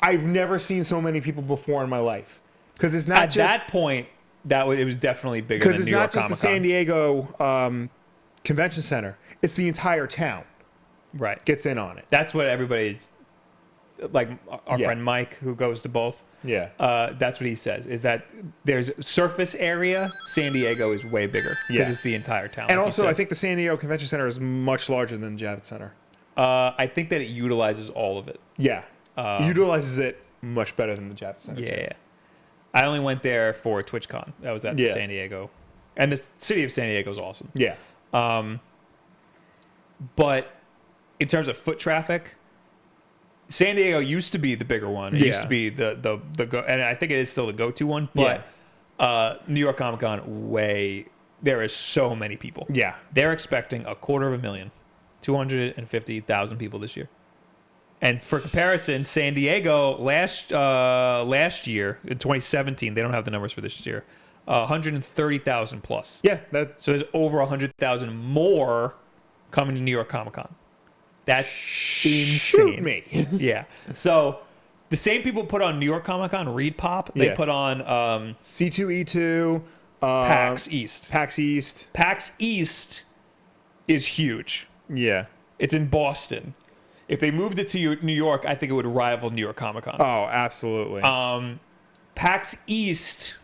Speaker 2: I've never seen so many people before in my life. Because it's not
Speaker 1: At that point, it was definitely bigger than New York
Speaker 2: Because it's not just the San Diego Convention Center. It's the entire town
Speaker 1: Right.
Speaker 2: gets in on it.
Speaker 1: That's what everybody's like. Our
Speaker 2: Yeah.
Speaker 1: friend Mike, who goes to both,
Speaker 2: Yeah.
Speaker 1: that's what he says. Is that there's surface area. San Diego is way bigger because
Speaker 2: Yeah.
Speaker 1: it's the entire town.
Speaker 2: And
Speaker 1: like you
Speaker 2: also,
Speaker 1: said.
Speaker 2: I think the San Diego Convention Center is much larger than the Javits Center.
Speaker 1: I think that it utilizes all of it.
Speaker 2: Yeah. Utilizes it much better than the Javits Center.
Speaker 1: Yeah.
Speaker 2: too.
Speaker 1: Yeah. I only went there for TwitchCon. That was at
Speaker 2: Yeah.
Speaker 1: San Diego, and the city of San Diego is awesome.
Speaker 2: Yeah.
Speaker 1: But in terms of foot traffic, San Diego used to be the bigger one. It used
Speaker 2: Yeah.
Speaker 1: to be the go, and I think it is still the go-to one. But New York Comic Con, there is so many people.
Speaker 2: Yeah.
Speaker 1: They're expecting 250,000, 250,000 people this year. And for comparison, San Diego last year in 2017, they don't have the numbers for this year, 130,000 plus.
Speaker 2: Yeah.
Speaker 1: So there's over 100,000 more coming to New York Comic Con. That's insane.
Speaker 2: Shoot me.
Speaker 1: Yeah. So the same people put on New York Comic Con, Repop. They
Speaker 2: Yeah.
Speaker 1: put on
Speaker 2: C2E2.
Speaker 1: PAX East.
Speaker 2: PAX East.
Speaker 1: PAX East is huge.
Speaker 2: Yeah.
Speaker 1: It's in Boston. If they moved it to New York, I think it would rival New York Comic Con.
Speaker 2: Oh, absolutely.
Speaker 1: PAX East.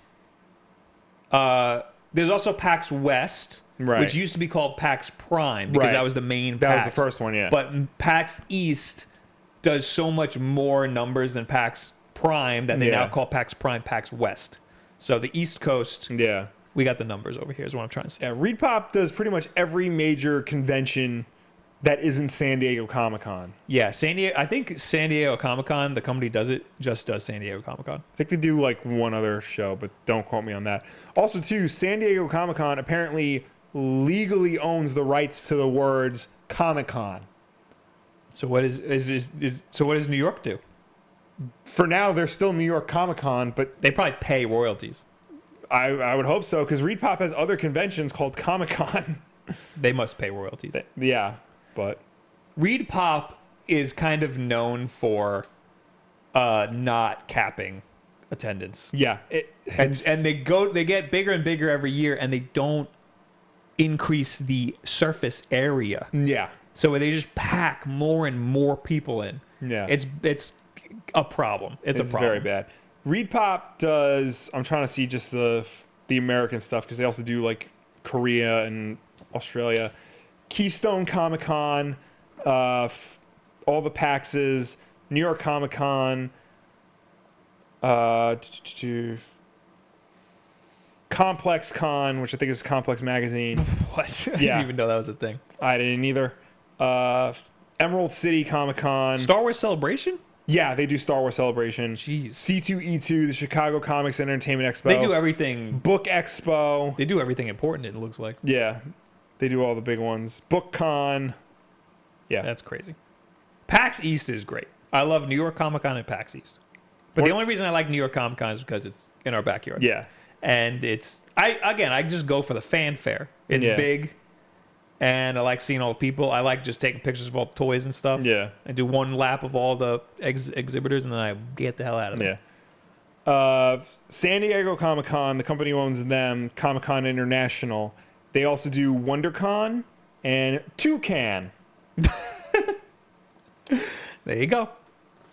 Speaker 1: There's also PAX West,
Speaker 2: Right.
Speaker 1: which used to be called PAX Prime because
Speaker 2: Right.
Speaker 1: that was the main.
Speaker 2: That was
Speaker 1: PAX.
Speaker 2: the first one, yeah.
Speaker 1: But PAX East does so much more numbers than PAX Prime that they
Speaker 2: Yeah.
Speaker 1: now call PAX Prime PAX West. So the East Coast,
Speaker 2: yeah.
Speaker 1: we got the numbers over here. Is what I'm trying to say.
Speaker 2: Yeah. Repop does pretty much every major convention that isn't San Diego Comic-Con.
Speaker 1: Yeah, San Diego. I think San Diego Comic Con, the company does San Diego Comic Con.
Speaker 2: I think they do like one other show, but don't quote me on that. Also, too, San Diego Comic-Con apparently legally owns the rights to the words Comic-Con.
Speaker 1: So what so what does New York do?
Speaker 2: For now, they're still New York Comic-Con, but
Speaker 1: They probably pay royalties.
Speaker 2: I would hope so, because Repop has other conventions called Comic-Con.
Speaker 1: They must pay royalties.
Speaker 2: Yeah, but
Speaker 1: Reed Pop is kind of known for not capping attendance.
Speaker 2: yeah.
Speaker 1: And they get bigger and bigger every year, and they don't increase the surface area.
Speaker 2: Yeah.
Speaker 1: So they just pack more and more people in.
Speaker 2: Yeah.
Speaker 1: It's a problem. It's a problem.
Speaker 2: very bad. Repop does. I'm trying to see just the American stuff because they also do like Korea and Australia. Keystone Comic Con, all the PAXs, New York Comic Con, Complex Con, which I think is Complex Magazine.
Speaker 1: What? I
Speaker 2: Yeah.
Speaker 1: didn't even know that was a thing.
Speaker 2: I didn't either. Emerald City Comic Con.
Speaker 1: Star Wars Celebration?
Speaker 2: Yeah, they do Star Wars Celebration.
Speaker 1: Jeez.
Speaker 2: C2E2, the Chicago Comics and Entertainment Expo.
Speaker 1: They do everything.
Speaker 2: Book Expo.
Speaker 1: They do everything important. It looks like.
Speaker 2: Yeah, they do all the big ones. BookCon. Yeah.
Speaker 1: That's crazy. PAX East is great. I love New York Comic Con and PAX East. But the only reason I like New York Comic Con is because it's in our backyard.
Speaker 2: Yeah.
Speaker 1: And I just go for the fanfare. It's
Speaker 2: Yeah.
Speaker 1: big. And I like seeing all the people. I like just taking pictures of all the toys and stuff.
Speaker 2: Yeah.
Speaker 1: I do one lap of all the exhibitors and then I get the hell out of there.
Speaker 2: Yeah. San Diego Comic Con, the company who owns them, Comic Con International. They also do WonderCon and Toucan.
Speaker 1: There you go.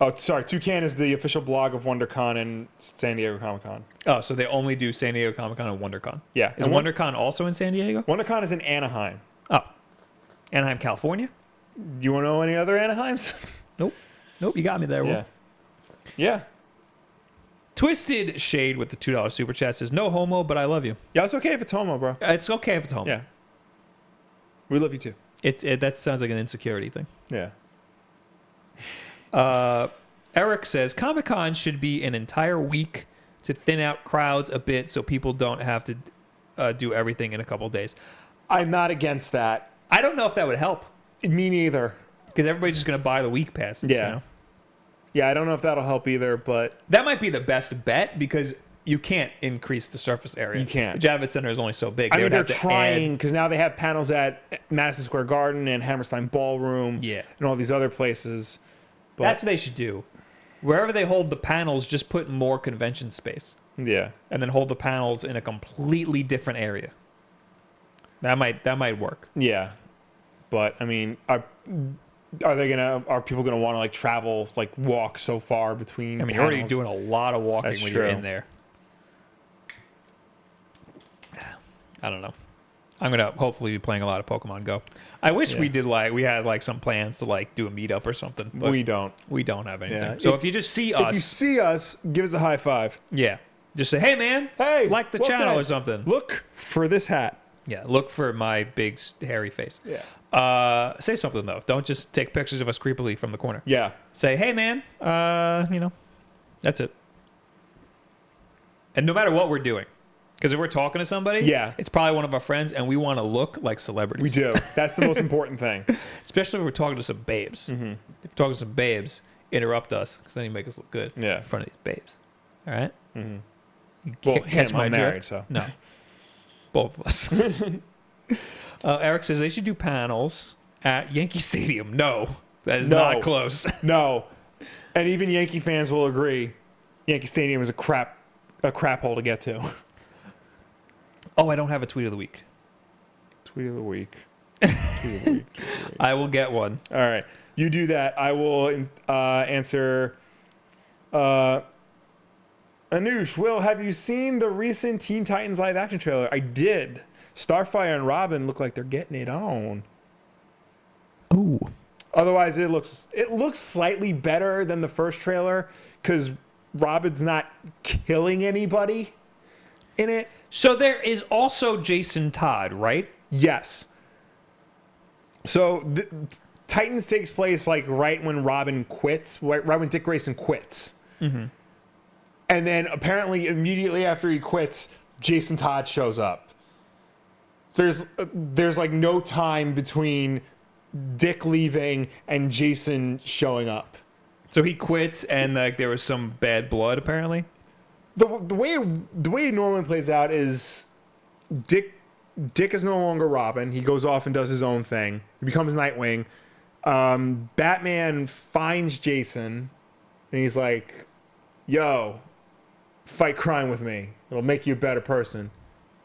Speaker 2: Oh, sorry. Toucan is the official blog of WonderCon and San Diego Comic Con.
Speaker 1: Oh, so they only do San Diego Comic Con and WonderCon.
Speaker 2: Yeah.
Speaker 1: Is
Speaker 2: And
Speaker 1: WonderCon also in San Diego?
Speaker 2: WonderCon is in Anaheim.
Speaker 1: Oh. Anaheim, California?
Speaker 2: You want to know any other Anaheims?
Speaker 1: Nope. You got me there. Will.
Speaker 2: Yeah. Yeah.
Speaker 1: Twisted Shade with the $2 super chat says, no homo, but I love you.
Speaker 2: Yeah, it's okay if it's homo, bro.
Speaker 1: It's okay if it's homo.
Speaker 2: Yeah. We love you too.
Speaker 1: That sounds like an insecurity thing.
Speaker 2: Yeah.
Speaker 1: Eric says Comic-Con should be an entire week to thin out crowds a bit so people don't have to do everything in a couple days.
Speaker 2: I'm not against that.
Speaker 1: I don't know if that would help.
Speaker 2: Me neither.
Speaker 1: Because everybody's just going to buy the week passes.
Speaker 2: Yeah.
Speaker 1: You know?
Speaker 2: Yeah, I don't know if that'll help either, but...
Speaker 1: That might be the best bet because you can't increase the surface area.
Speaker 2: You can't.
Speaker 1: The Javits Center is only so big.
Speaker 2: I mean, they're trying because now they have panels at Madison Square Garden and Hammerstein Ballroom and all these other places. But
Speaker 1: that's what they should do. Wherever they hold the panels, just put more convention space.
Speaker 2: Yeah.
Speaker 1: And then hold the panels in a completely different area. That might work.
Speaker 2: Yeah. But, I mean, are people gonna want to like travel, like walk so far between?
Speaker 1: I mean,
Speaker 2: panels?
Speaker 1: you're already doing a lot of walking when you're in there. I don't know. I'm gonna hopefully be playing a lot of Pokemon Go. I wish we had some plans to like do a meetup or something. But
Speaker 2: we don't.
Speaker 1: We don't have anything.
Speaker 2: Yeah.
Speaker 1: So if you just see us,
Speaker 2: if you see us, give us a high five.
Speaker 1: Yeah. Just say, hey man,
Speaker 2: hey,
Speaker 1: like the channel or something.
Speaker 2: Look for this hat.
Speaker 1: Yeah. Look for my big hairy face.
Speaker 2: Yeah.
Speaker 1: Say something though. Don't just take pictures of us creepily from the corner.
Speaker 2: Yeah.
Speaker 1: Say, hey man, that's it. And no matter what we're doing. Because if we're talking to somebody, it's probably one of our friends, and we want to look like celebrities.
Speaker 2: We do. That's the most important thing.
Speaker 1: Especially if we're talking to some babes. Mm-hmm. If we're talking to some babes, interrupt us, because then you make us look good in front of these babes. All right?
Speaker 2: Mm-hmm.
Speaker 1: You catch my
Speaker 2: married,
Speaker 1: drift?
Speaker 2: so.
Speaker 1: No. Both of us. Eric says they should do panels at Yankee Stadium. No. That is not close.
Speaker 2: No. And even Yankee fans will agree Yankee Stadium is a crap hole to get to.
Speaker 1: Oh, I don't have a tweet of the week.
Speaker 2: Tweet of the week.
Speaker 1: I will get one.
Speaker 2: All right. You do that. I will answer. Anush, Will, have you seen the recent Teen Titans live action trailer? I did. Starfire and Robin look like they're getting it on.
Speaker 1: Ooh.
Speaker 2: Otherwise, it looks slightly better than the first trailer because Robin's not killing anybody in it.
Speaker 1: So there is also Jason Todd, right?
Speaker 2: Yes. So Titans takes place like right when Robin quits, right when Dick Grayson quits. Mm-hmm. And then apparently immediately after he quits, Jason Todd shows up. So there's like no time between Dick leaving and Jason showing up.
Speaker 1: So he quits and like there was some bad blood apparently?
Speaker 2: The way it normally plays out is Dick is no longer Robin. He goes off and does his own thing. He becomes Nightwing. Batman finds Jason and he's like, yo, fight crime with me. It'll make you a better person.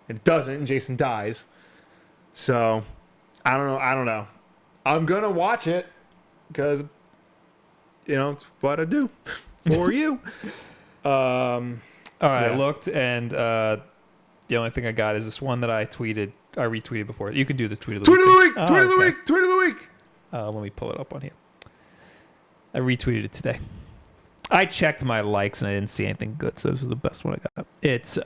Speaker 2: And it doesn't, and Jason dies. So, I don't know. I'm going to watch it because, it's what I do for you.
Speaker 1: All right, I looked, and the only thing I got is this one that I retweeted before. You can do the tweet of the week.
Speaker 2: Tweet of the week.
Speaker 1: Let me pull it up on here. I retweeted it today. I checked my likes, and I didn't see anything good, so this was the best one I got. It's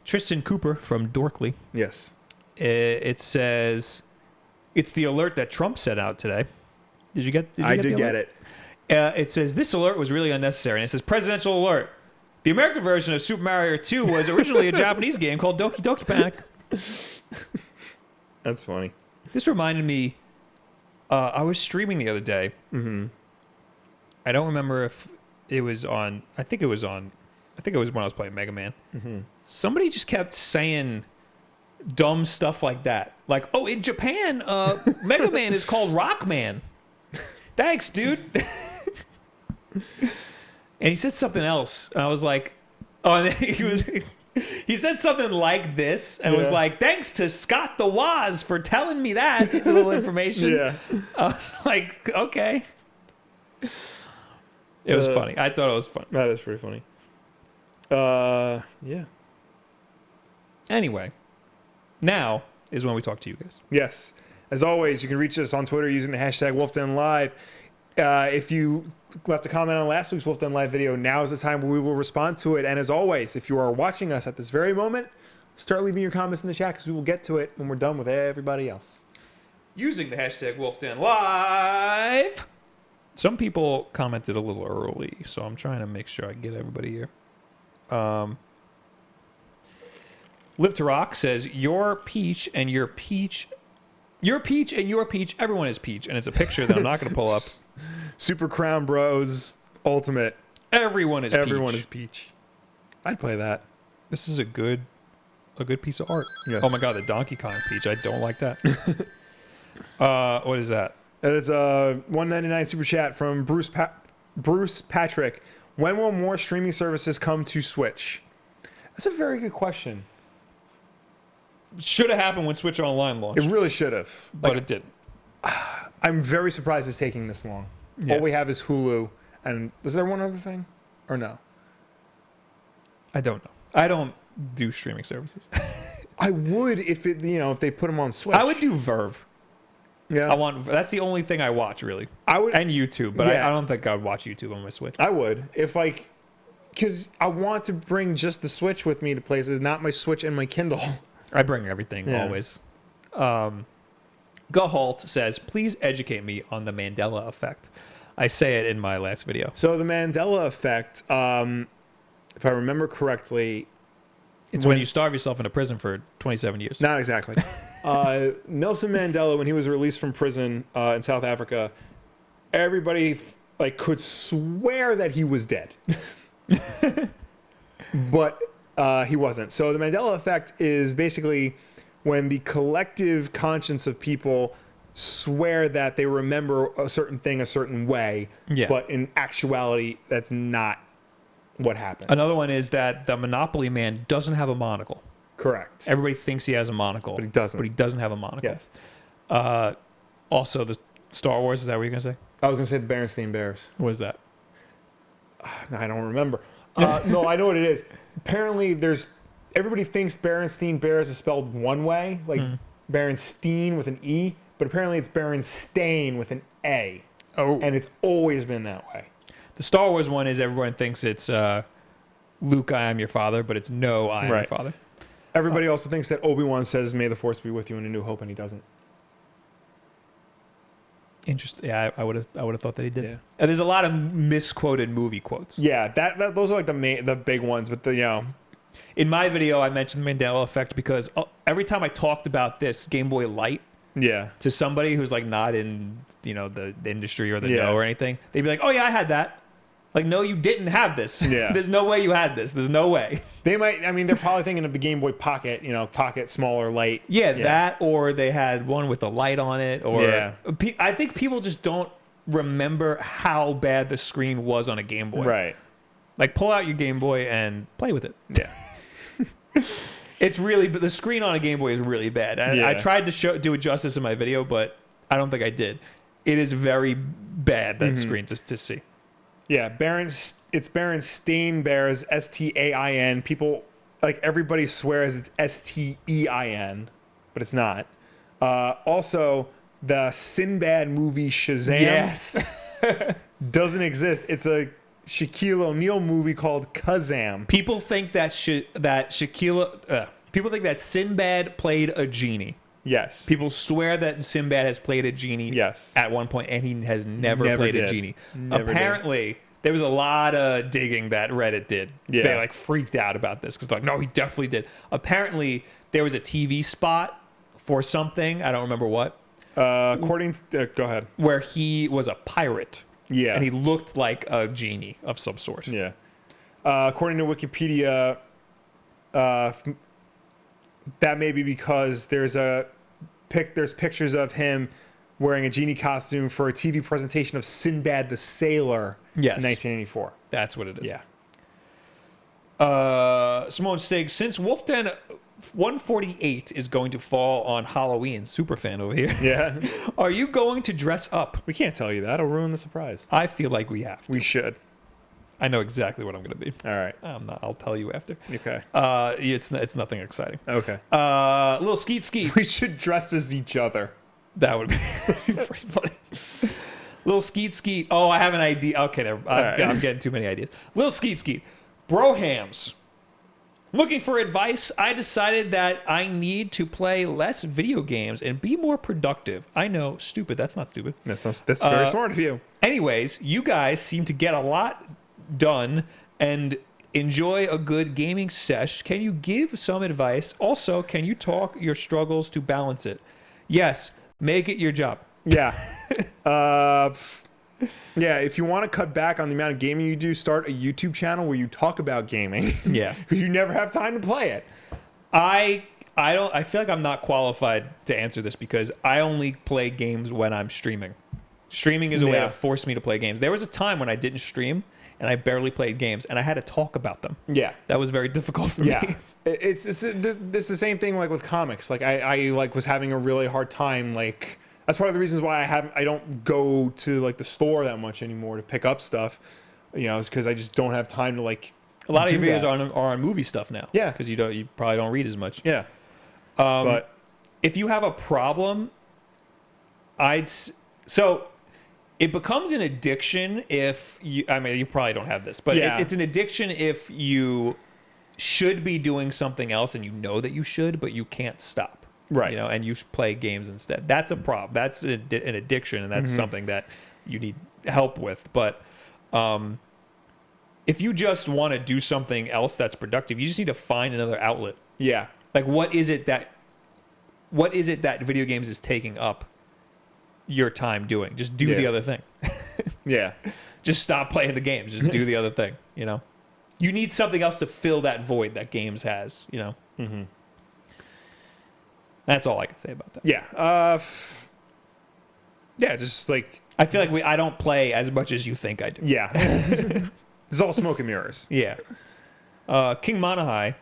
Speaker 1: Tristan Cooper from Dorkly.
Speaker 2: Yes.
Speaker 1: It says, it's the alert that Trump sent out today. Did you get
Speaker 2: I did get it.
Speaker 1: It says, this alert was really unnecessary. And it says, presidential alert. The American version of Super Mario 2 was originally a Japanese game called Doki Doki Panic.
Speaker 2: That's funny.
Speaker 1: This reminded me, I was streaming the other day.
Speaker 2: Mm-hmm.
Speaker 1: I don't remember if it was on, I think it was when I was playing Mega Man.
Speaker 2: Mm-hmm.
Speaker 1: Somebody just kept saying dumb stuff like that. Like, oh, in Japan, Mega Man is called Rockman. Thanks, dude. And he said something else. And I was like, oh, and then he said something like this and was like, thanks to Scott the Woz for telling me that little information.
Speaker 2: Yeah.
Speaker 1: I was like, okay. It was funny. I thought it was funny.
Speaker 2: That is pretty funny. Yeah.
Speaker 1: Anyway, now is when we talk to you guys.
Speaker 2: Yes. As always, you can reach us on Twitter using the hashtag Wulff Den Live. If you left a comment on last week's Wulff Den Live video, now is the time where we will respond to it. And as always, if you are watching us at this very moment, start leaving your comments in the chat because we will get to it when we're done with everybody else.
Speaker 1: Using the hashtag Wulff Den Live. Some people commented a little early, so I'm trying to make sure I get everybody here. Live to Rock says, your peach and your peach. Your peach and your peach. Everyone is peach. And it's a picture that I'm not going to pull up.
Speaker 2: Super Crown Bros. Ultimate.
Speaker 1: Everyone is peach.
Speaker 2: Everyone is peach. I'd play that.
Speaker 1: This is a good piece of art.
Speaker 2: Yes.
Speaker 1: Oh my god, the Donkey Kong peach. I don't like that. What is that?
Speaker 2: It's a $1.99 super chat from Bruce Patrick. When will more streaming services come to Switch? That's a very good question.
Speaker 1: Should have happened when Switch Online launched.
Speaker 2: It really should have.
Speaker 1: But it didn't.
Speaker 2: I'm very surprised it's taking this long.
Speaker 1: Yeah.
Speaker 2: All we have is Hulu. And was there one other thing? Or no?
Speaker 1: I don't know. I don't do streaming services.
Speaker 2: I would if they put them on Switch.
Speaker 1: I would do Verve.
Speaker 2: Yeah.
Speaker 1: That's the only thing I watch, really.
Speaker 2: I would.
Speaker 1: And YouTube, but
Speaker 2: Yeah.
Speaker 1: I don't think I would watch YouTube on my Switch.
Speaker 2: I would. Because I want to bring just the Switch with me to places, not my Switch and my Kindle.
Speaker 1: I bring everything, always. Gahalt says, please educate me on the Mandela effect. I say it in my last video.
Speaker 2: So the Mandela effect, if I remember correctly...
Speaker 1: It's when you starve yourself into prison for 27 years.
Speaker 2: Not exactly. Nelson Mandela, when he was released from prison in South Africa, everybody could swear that he was dead. But he wasn't. So the Mandela effect is basically when the collective conscience of people swear that they remember a certain thing a certain way, but in actuality, that's not what happened.
Speaker 1: Another one is that the Monopoly man doesn't have a monocle.
Speaker 2: Correct.
Speaker 1: Everybody thinks he has a monocle,
Speaker 2: but he doesn't.
Speaker 1: But he doesn't have a monocle.
Speaker 2: Yes.
Speaker 1: Also, the Star Wars, is that what you're going to say?
Speaker 2: I was going to say the Berenstain Bears.
Speaker 1: What is that?
Speaker 2: I don't remember. No, I know what it is. Apparently, everybody thinks Berenstain Bears is spelled one way, like Berenstein with an E, but apparently it's Berenstain with an A.
Speaker 1: Oh.
Speaker 2: And it's always been that way.
Speaker 1: The Star Wars one is everyone thinks it's Luke, I am your father, but it's no, I am your father.
Speaker 2: Everybody also thinks that Obi-Wan says, may the Force be with you in A New Hope, and he doesn't.
Speaker 1: Interesting. Yeah, I would have thought that he did.
Speaker 2: Yeah.
Speaker 1: And there's a lot of misquoted movie quotes.
Speaker 2: Yeah, those are like the big ones, but
Speaker 1: In my video, I mentioned the Mandela effect because every time I talked about this Game Boy Light to somebody who's not in the industry or the know or anything, they'd be like, "Oh yeah, I had that." Like, no, you didn't have this. Yeah. There's no way you had this. There's no way.
Speaker 2: They might. I mean, they're probably thinking of the Game Boy Pocket. Pocket, smaller, light.
Speaker 1: Yeah, that, or they had one with the light on it. Or I think people just don't remember how bad the screen was on a Game Boy.
Speaker 2: Right.
Speaker 1: Like, pull out your Game Boy and play with it.
Speaker 2: Yeah.
Speaker 1: It's really, but the screen on a Game Boy is really bad. I tried to do it justice in my video, but I don't think I did. It is very bad, that screen, to see.
Speaker 2: Yeah, it's Berenstain Bears, Stain. People, everybody swears it's Stein, but it's not. Also, the Sinbad movie Shazam doesn't exist. It's a Shaquille O'Neal movie called Kazam.
Speaker 1: People think that people think that Sinbad played a genie.
Speaker 2: Yes.
Speaker 1: People swear that Sinbad has played a genie at one point, and he has never played a genie. Apparently, there was a lot of digging that Reddit did. Yeah. They freaked out about this because no, he definitely did. Apparently, there was a TV spot for something. I don't remember what.
Speaker 2: According to, go ahead.
Speaker 1: Where he was a pirate.
Speaker 2: Yeah.
Speaker 1: And he looked like a genie of some sort.
Speaker 2: Yeah. According to Wikipedia, that may be because there's pictures of him wearing a genie costume for a TV presentation of Sinbad the Sailor in 1984.
Speaker 1: That's what it is.
Speaker 2: Yeah.
Speaker 1: Simone Stiggs, since Wulff Den 148 is going to fall on Halloween, super fan over here.
Speaker 2: Yeah.
Speaker 1: Are you going to dress up?
Speaker 2: We can't tell you that. It'll ruin the surprise.
Speaker 1: I feel like we have to.
Speaker 2: We should.
Speaker 1: I know exactly what I'm going to be.
Speaker 2: All right.
Speaker 1: I'm not. I'll tell you after.
Speaker 2: Okay.
Speaker 1: It's nothing exciting.
Speaker 2: Okay.
Speaker 1: Little skeet.
Speaker 2: We should dress as each other.
Speaker 1: That would be pretty funny. Little skeet. Oh, I have an idea. Okay, I'm getting too many ideas. Little skeet. Brohams. Looking for advice, I decided that I need to play less video games and be more productive. I know, stupid. That's not stupid.
Speaker 2: That's very smart of you.
Speaker 1: Anyways, you guys seem to get a lot done and enjoy a good gaming sesh. Can you give some advice? Also, can you talk your struggles to balance it? Yes, make it your job.
Speaker 2: Yeah. Yeah, if you want to cut back on the amount of gaming you do, start a YouTube channel where you talk about gaming.
Speaker 1: Yeah.
Speaker 2: Because you never have time to play it.
Speaker 1: I feel like I'm not qualified to answer this because I only play games when I'm streaming. Streaming is a way to force me to play games. There was a time when I didn't stream and I barely played games and I had to talk about them.
Speaker 2: Yeah.
Speaker 1: That was very difficult for me.
Speaker 2: It's the same thing like with comics. Like I like was having a really hard time like that's part of the reasons why I don't go to like the store that much anymore to pick up stuff. You know, it's because I just don't have time to like.
Speaker 1: A lot of your videos are on movie stuff now.
Speaker 2: Yeah,
Speaker 1: because you probably don't read as much.
Speaker 2: Yeah,
Speaker 1: but if you have a problem, so it becomes an addiction if you. I mean, you probably don't have this, but it's an addiction if you should be doing something else and you know that you should, but you can't stop.
Speaker 2: Right.
Speaker 1: You know, and you play games instead. That's a problem. That's an addiction, and that's something that you need help with. But if you just want to do something else that's productive, you just need to find another outlet.
Speaker 2: Yeah.
Speaker 1: Like, what is it that video games is taking up your time doing? Just do the other thing.
Speaker 2: Yeah.
Speaker 1: Just stop playing the games. Just do the other thing, you know? You need something else to fill that void that games has, you know? Mm-hmm. That's all I can say about that.
Speaker 2: Yeah. Yeah, just like...
Speaker 1: I feel like I don't play as much as you think I do.
Speaker 2: Yeah. It's all smoke and mirrors.
Speaker 1: Yeah. King Monahai.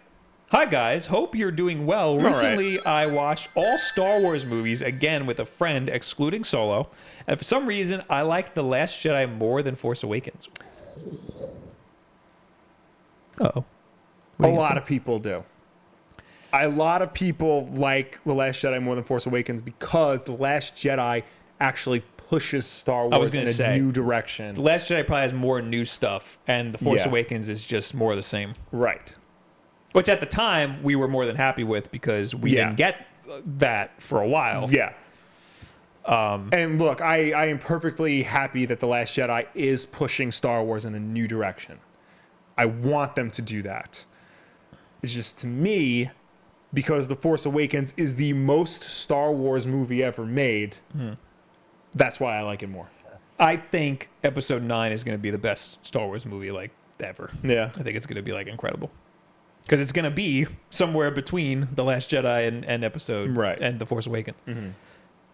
Speaker 1: Hi, guys. Hope you're doing well. Recently, I watched all Star Wars movies again with a friend, excluding Solo. And for some reason, I like The Last Jedi more than Force Awakens. Uh-oh.
Speaker 2: A lot of people do. A lot of people like The Last Jedi more than Force Awakens because The Last Jedi actually pushes Star Wars in a new direction.
Speaker 1: The Last Jedi probably has more new stuff, and The Force Awakens is just more of the same.
Speaker 2: Right.
Speaker 1: Which at the time, we were more than happy with because we didn't get that for a while.
Speaker 2: Yeah. And look, I am perfectly happy that The Last Jedi is pushing Star Wars in a new direction. I want them to do that. It's just, to me... because The Force Awakens is the most Star Wars movie ever made, that's why I like it more.
Speaker 1: I think Episode 9 is going to be the best Star Wars movie, like, ever.
Speaker 2: Yeah.
Speaker 1: I think it's going to be, like, incredible. Because it's going to be somewhere between The Last Jedi and Episode... and The Force Awakens. Mm-hmm.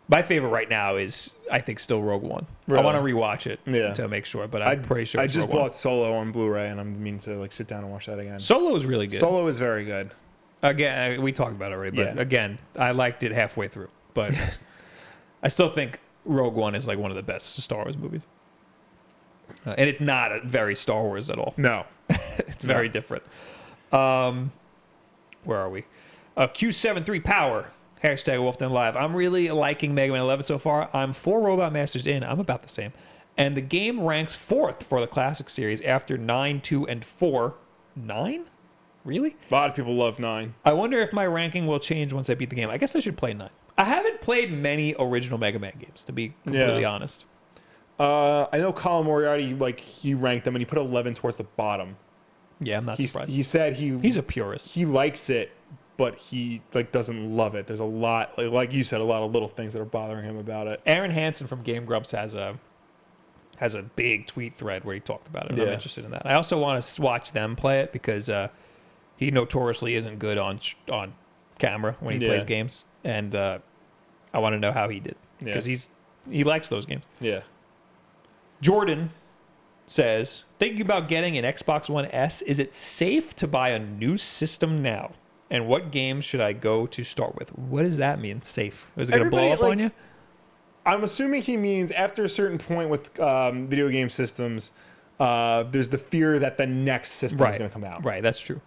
Speaker 1: My favorite right now is, I think, still Rogue One. Really? I want to rewatch it to make sure, but I'm pretty sure
Speaker 2: I
Speaker 1: it's
Speaker 2: just
Speaker 1: Rogue
Speaker 2: bought
Speaker 1: One.
Speaker 2: Solo on Blu-ray, and I'm meaning to, like, sit down and watch that again.
Speaker 1: Solo is really good.
Speaker 2: Solo is very good.
Speaker 1: Again, we talked about it already, but again, I liked it halfway through. But I still think Rogue One is like one of the best Star Wars movies. And it's not a very Star Wars at all.
Speaker 2: No.
Speaker 1: It's very different. Where are we? Q73 Power. Hashtag Wulff Den Live. I'm really liking Mega Man 11 so far. I'm 4 Robot Masters in. I'm about the same. And the game ranks 4th for the Classic Series after 9, 2, and 4. 9? Really?
Speaker 2: A lot of people love 9.
Speaker 1: I wonder if my ranking will change once I beat the game. I guess I should play 9. I haven't played many original Mega Man games, to be completely honest.
Speaker 2: I know Colin Moriarty, like, he ranked them and he put 11 towards the bottom.
Speaker 1: Yeah, I'm not surprised.
Speaker 2: He said he's
Speaker 1: a purist.
Speaker 2: He likes it, but he like doesn't love it. There's a lot, like you said, a lot of little things that are bothering him about it.
Speaker 1: Aaron Hansen from Game Grumps has a big tweet thread where he talked about it. And I'm interested in that. I also want to watch them play it because he notoriously isn't good on camera when he plays games, and I want to know how he did because he likes those games.
Speaker 2: Yeah.
Speaker 1: Jordan says, thinking about getting an Xbox One S, is it safe to buy a new system now? And what games should I go to start with? What does that mean, safe? Is it going to blow up on you?
Speaker 2: I'm assuming he means after a certain point with video game systems, there's the fear that the next system is going to come out.
Speaker 1: Right, that's true.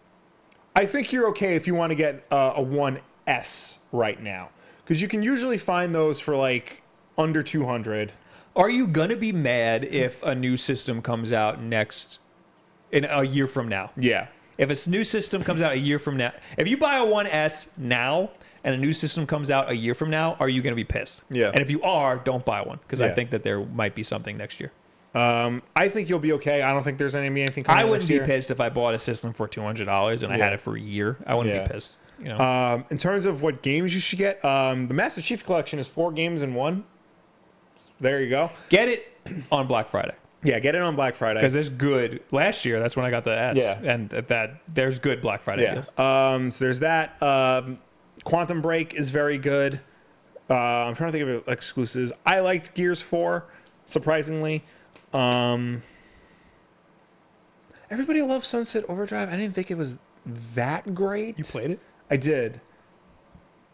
Speaker 2: I think you're okay if you want to get a 1S right now. Because you can usually find those for like under 200.
Speaker 1: Are you going to be mad if a new system comes out in a year from now?
Speaker 2: Yeah.
Speaker 1: If a new system comes out a year from now, if you buy a 1S now and a new system comes out a year from now, are you going to be pissed?
Speaker 2: Yeah.
Speaker 1: And if you are, don't buy one because I think that there might be something next year.
Speaker 2: I think you'll be okay. I don't think there's anything coming
Speaker 1: I wouldn't
Speaker 2: next
Speaker 1: be
Speaker 2: year.
Speaker 1: pissed if I bought a system for $200 and I had it for a year. I wouldn't be pissed. You know.
Speaker 2: In terms of what games you should get, the Master Chief Collection is 4 games in one. There you go.
Speaker 1: Get it on Black Friday.
Speaker 2: Yeah, get it on Black Friday.
Speaker 1: Because there's good. Last year, that's when I got the S.
Speaker 2: Yeah.
Speaker 1: And there's good Black Friday deals.
Speaker 2: So there's that. Quantum Break is very good. I'm trying to think of exclusives. I liked Gears 4, surprisingly. Everybody loves Sunset Overdrive. I didn't think it was that great.
Speaker 1: You played it?
Speaker 2: I did.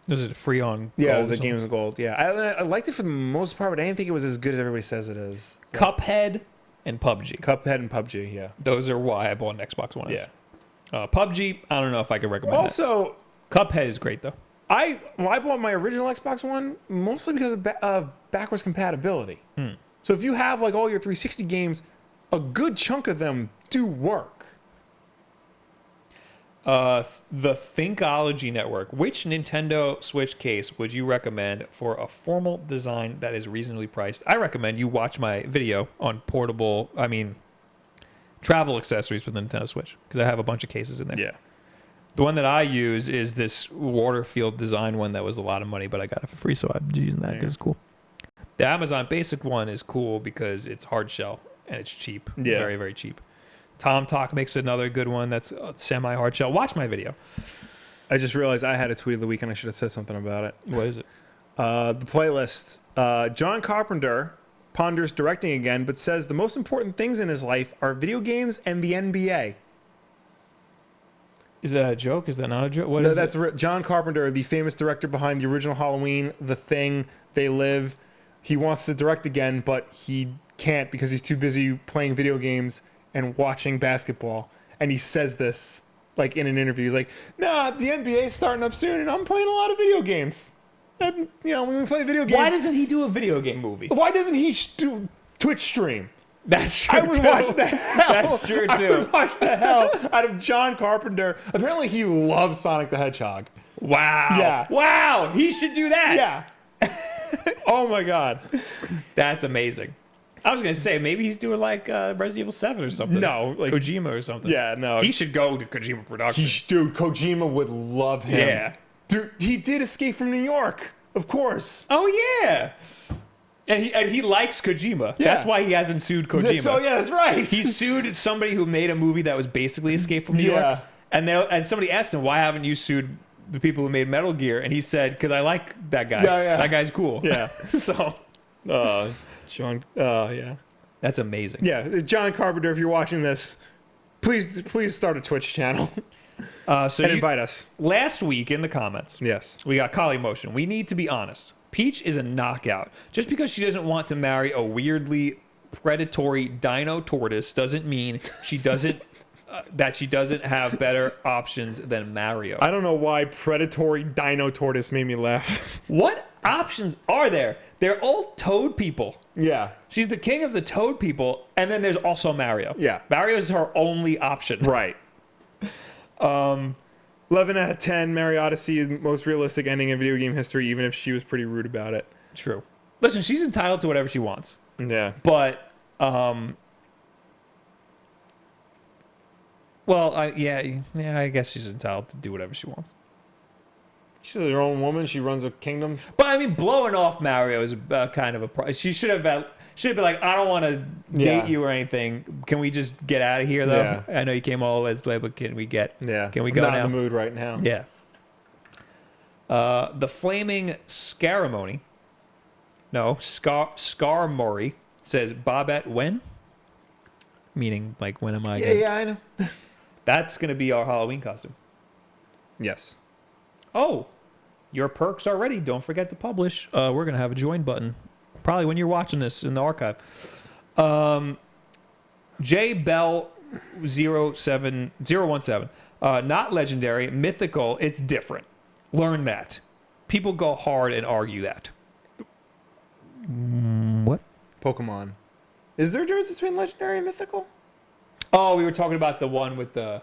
Speaker 1: Was it free on
Speaker 2: Yeah, it
Speaker 1: Gold
Speaker 2: was
Speaker 1: or
Speaker 2: a Games of Gold. Yeah, I liked it for the most part, but I didn't think it was as good as everybody says it is.
Speaker 1: Cuphead and PUBG.
Speaker 2: Cuphead and PUBG, yeah.
Speaker 1: Those are why I bought an Xbox One S.
Speaker 2: Yeah.
Speaker 1: PUBG, I don't know if I could recommend
Speaker 2: Also,
Speaker 1: that. Cuphead is great, though.
Speaker 2: I bought my original Xbox One mostly because of backwards compatibility. So if you have like all your 360 games, a good chunk of them do work.
Speaker 1: The Thinkology Network. Which Nintendo Switch case would you recommend for a formal design that is reasonably priced? I recommend you watch my video on travel accessories for the Nintendo Switch because I have a bunch of cases in there.
Speaker 2: Yeah.
Speaker 1: The one that I use is this Waterfield design one that was a lot of money, but I got it for free, so I'm using that because it's cool. The Amazon Basic one is cool because it's hard shell and it's cheap.
Speaker 2: Yeah.
Speaker 1: Very, very cheap. Tom Talk makes another good one that's semi-hard shell. Watch my video.
Speaker 2: I just realized I had a tweet of the week and I should have said something about it.
Speaker 1: What is it?
Speaker 2: The playlist. John Carpenter ponders directing again, but says the most important things in his life are video games and the NBA.
Speaker 1: Is that a joke? Is that not a joke? What is
Speaker 2: That's
Speaker 1: it?
Speaker 2: John Carpenter, the famous director behind the original Halloween, The Thing, They Live. He wants to direct again, but he can't because he's too busy playing video games and watching basketball. And he says this like in an interview. He's like, nah, the NBA's starting up soon and I'm playing a lot of video games. And, when we play video games...
Speaker 1: Why doesn't he do a video game movie?
Speaker 2: Why doesn't he do Twitch stream?
Speaker 1: That's true,
Speaker 2: I would watch the hell.
Speaker 1: That's true, too.
Speaker 2: I would watch the hell out of John Carpenter. Apparently, he loves Sonic the Hedgehog.
Speaker 1: Wow.
Speaker 2: Yeah.
Speaker 1: Wow. He should do that.
Speaker 2: Yeah. Oh, my God.
Speaker 1: That's amazing. I was going to say, maybe he's doing like Resident Evil 7 or something.
Speaker 2: No. Like
Speaker 1: Kojima or something.
Speaker 2: Yeah, no.
Speaker 1: He should go to Kojima Productions.
Speaker 2: Dude, Kojima would love him.
Speaker 1: Yeah.
Speaker 2: Dude, he did Escape from New York. Of course.
Speaker 1: Oh, yeah. And he likes Kojima.
Speaker 2: Yeah.
Speaker 1: That's why he hasn't sued Kojima.
Speaker 2: So, yeah, that's right.
Speaker 1: He sued somebody who made a movie that was basically Escape from New York. And somebody asked him, why haven't you sued the people who made Metal Gear? And he said, because I like that guy.
Speaker 2: Yeah.
Speaker 1: That guy's cool.
Speaker 2: Yeah.
Speaker 1: So,
Speaker 2: John, yeah.
Speaker 1: that's amazing.
Speaker 2: Yeah, John Carpenter, if you're watching this, please start a Twitch channel
Speaker 1: So
Speaker 2: and invite us.
Speaker 1: Last week in the comments,
Speaker 2: Yes.
Speaker 1: we got Kali Motion. We need to be honest. Peach is a knockout. Just because she doesn't want to marry a weirdly predatory dino tortoise doesn't mean she doesn't that she doesn't have better options than Mario.
Speaker 2: I don't know why predatory dino tortoise made me laugh.
Speaker 1: What options are there? They're all toad people.
Speaker 2: Yeah.
Speaker 1: She's the king of the toad people, and then there's also Mario.
Speaker 2: Yeah.
Speaker 1: Mario is her only option.
Speaker 2: Right. 11 out of 10, Mario Odyssey is the most realistic ending in video game history, even if she was pretty rude about it.
Speaker 1: True. Listen, she's entitled to whatever she wants.
Speaker 2: Yeah.
Speaker 1: But, I guess she's entitled to do whatever she wants.
Speaker 2: She's her own woman. She runs a kingdom.
Speaker 1: But I mean, blowing off Mario is kind of a. She should have been like, I don't want to date you or anything. Can we just get out of here though?
Speaker 2: Yeah.
Speaker 1: I know you came all this way, but can we get?
Speaker 2: Yeah.
Speaker 1: Can we go
Speaker 2: I'm not
Speaker 1: now?
Speaker 2: in the mood right now.
Speaker 1: Yeah. The Flaming Scaramony. No, Scarmori says Bobette when? Meaning like when am I?
Speaker 2: Yeah, I know.
Speaker 1: That's gonna be our Halloween costume.
Speaker 2: Yes.
Speaker 1: Oh, your perks are ready. Don't forget to publish. We're going to have a join button. Probably when you're watching this in the archive. JBell07017. Not legendary. Mythical. It's different. Learn that. People go hard and argue that. What?
Speaker 2: Pokemon. Is there a difference between legendary and mythical?
Speaker 1: Oh, we were talking about the one with the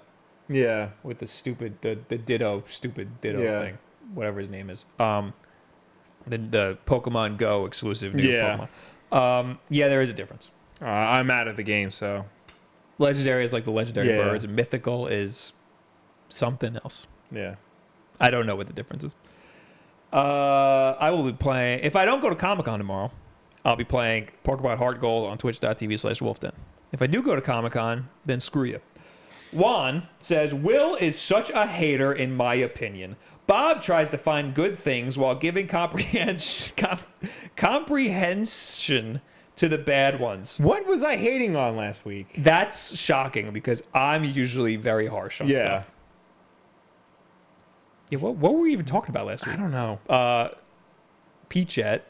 Speaker 2: Yeah.
Speaker 1: With the stupid the Ditto thing, whatever his name is. The Pokemon Go exclusive new Pokemon. Yeah, there is a difference.
Speaker 2: I'm out of the game, so
Speaker 1: Legendary is like the legendary birds. Mythical is something else.
Speaker 2: Yeah.
Speaker 1: I don't know what the difference is. I will be playing. If I don't go to Comic-Con tomorrow, I'll be playing Pokemon Heart Gold on twitch.tv/Wulff Den. If I do go to Comic-Con, then screw you. Juan says, Will is such a hater in my opinion. Bob tries to find good things while giving comprehension to the bad ones.
Speaker 2: What was I hating on last week?
Speaker 1: That's shocking because I'm usually very harsh on stuff. Yeah, what were we even talking about last week?
Speaker 2: I don't know.
Speaker 1: Peachette,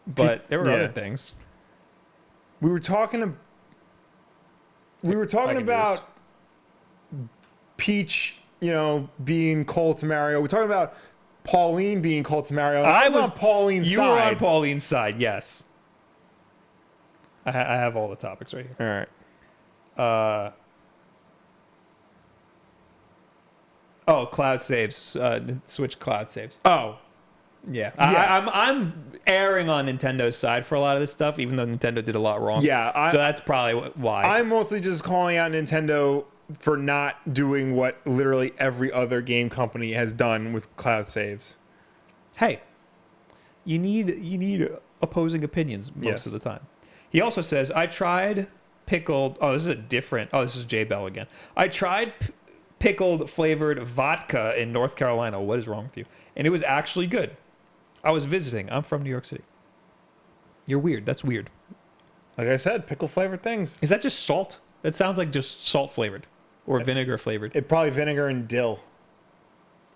Speaker 1: but there were other things.
Speaker 2: We were talking about Peach, being cold to Mario. We're talking about Pauline being cold to Mario. I was on Pauline's side.
Speaker 1: You were on Pauline's side, yes. I have all the topics right here.
Speaker 2: All
Speaker 1: right. Cloud saves. Switch cloud saves.
Speaker 2: Oh.
Speaker 1: Yeah. I'm erring on Nintendo's side for a lot of this stuff, even though Nintendo did a lot wrong.
Speaker 2: Yeah.
Speaker 1: So that's probably why.
Speaker 2: I'm mostly just calling out Nintendo for not doing what literally every other game company has done with cloud saves.
Speaker 1: Hey, you need opposing opinions most of the time. He also says, I tried pickled... Oh, this is a different... Oh, this is J Bell again. I tried pickled flavored vodka in North Carolina. What is wrong with you? And it was actually good. I was visiting. I'm from New York City. You're weird. That's weird.
Speaker 2: Like I said, pickle flavored things.
Speaker 1: Is that just salt? That sounds like just salt flavored. Or vinegar flavored.
Speaker 2: It probably vinegar and dill.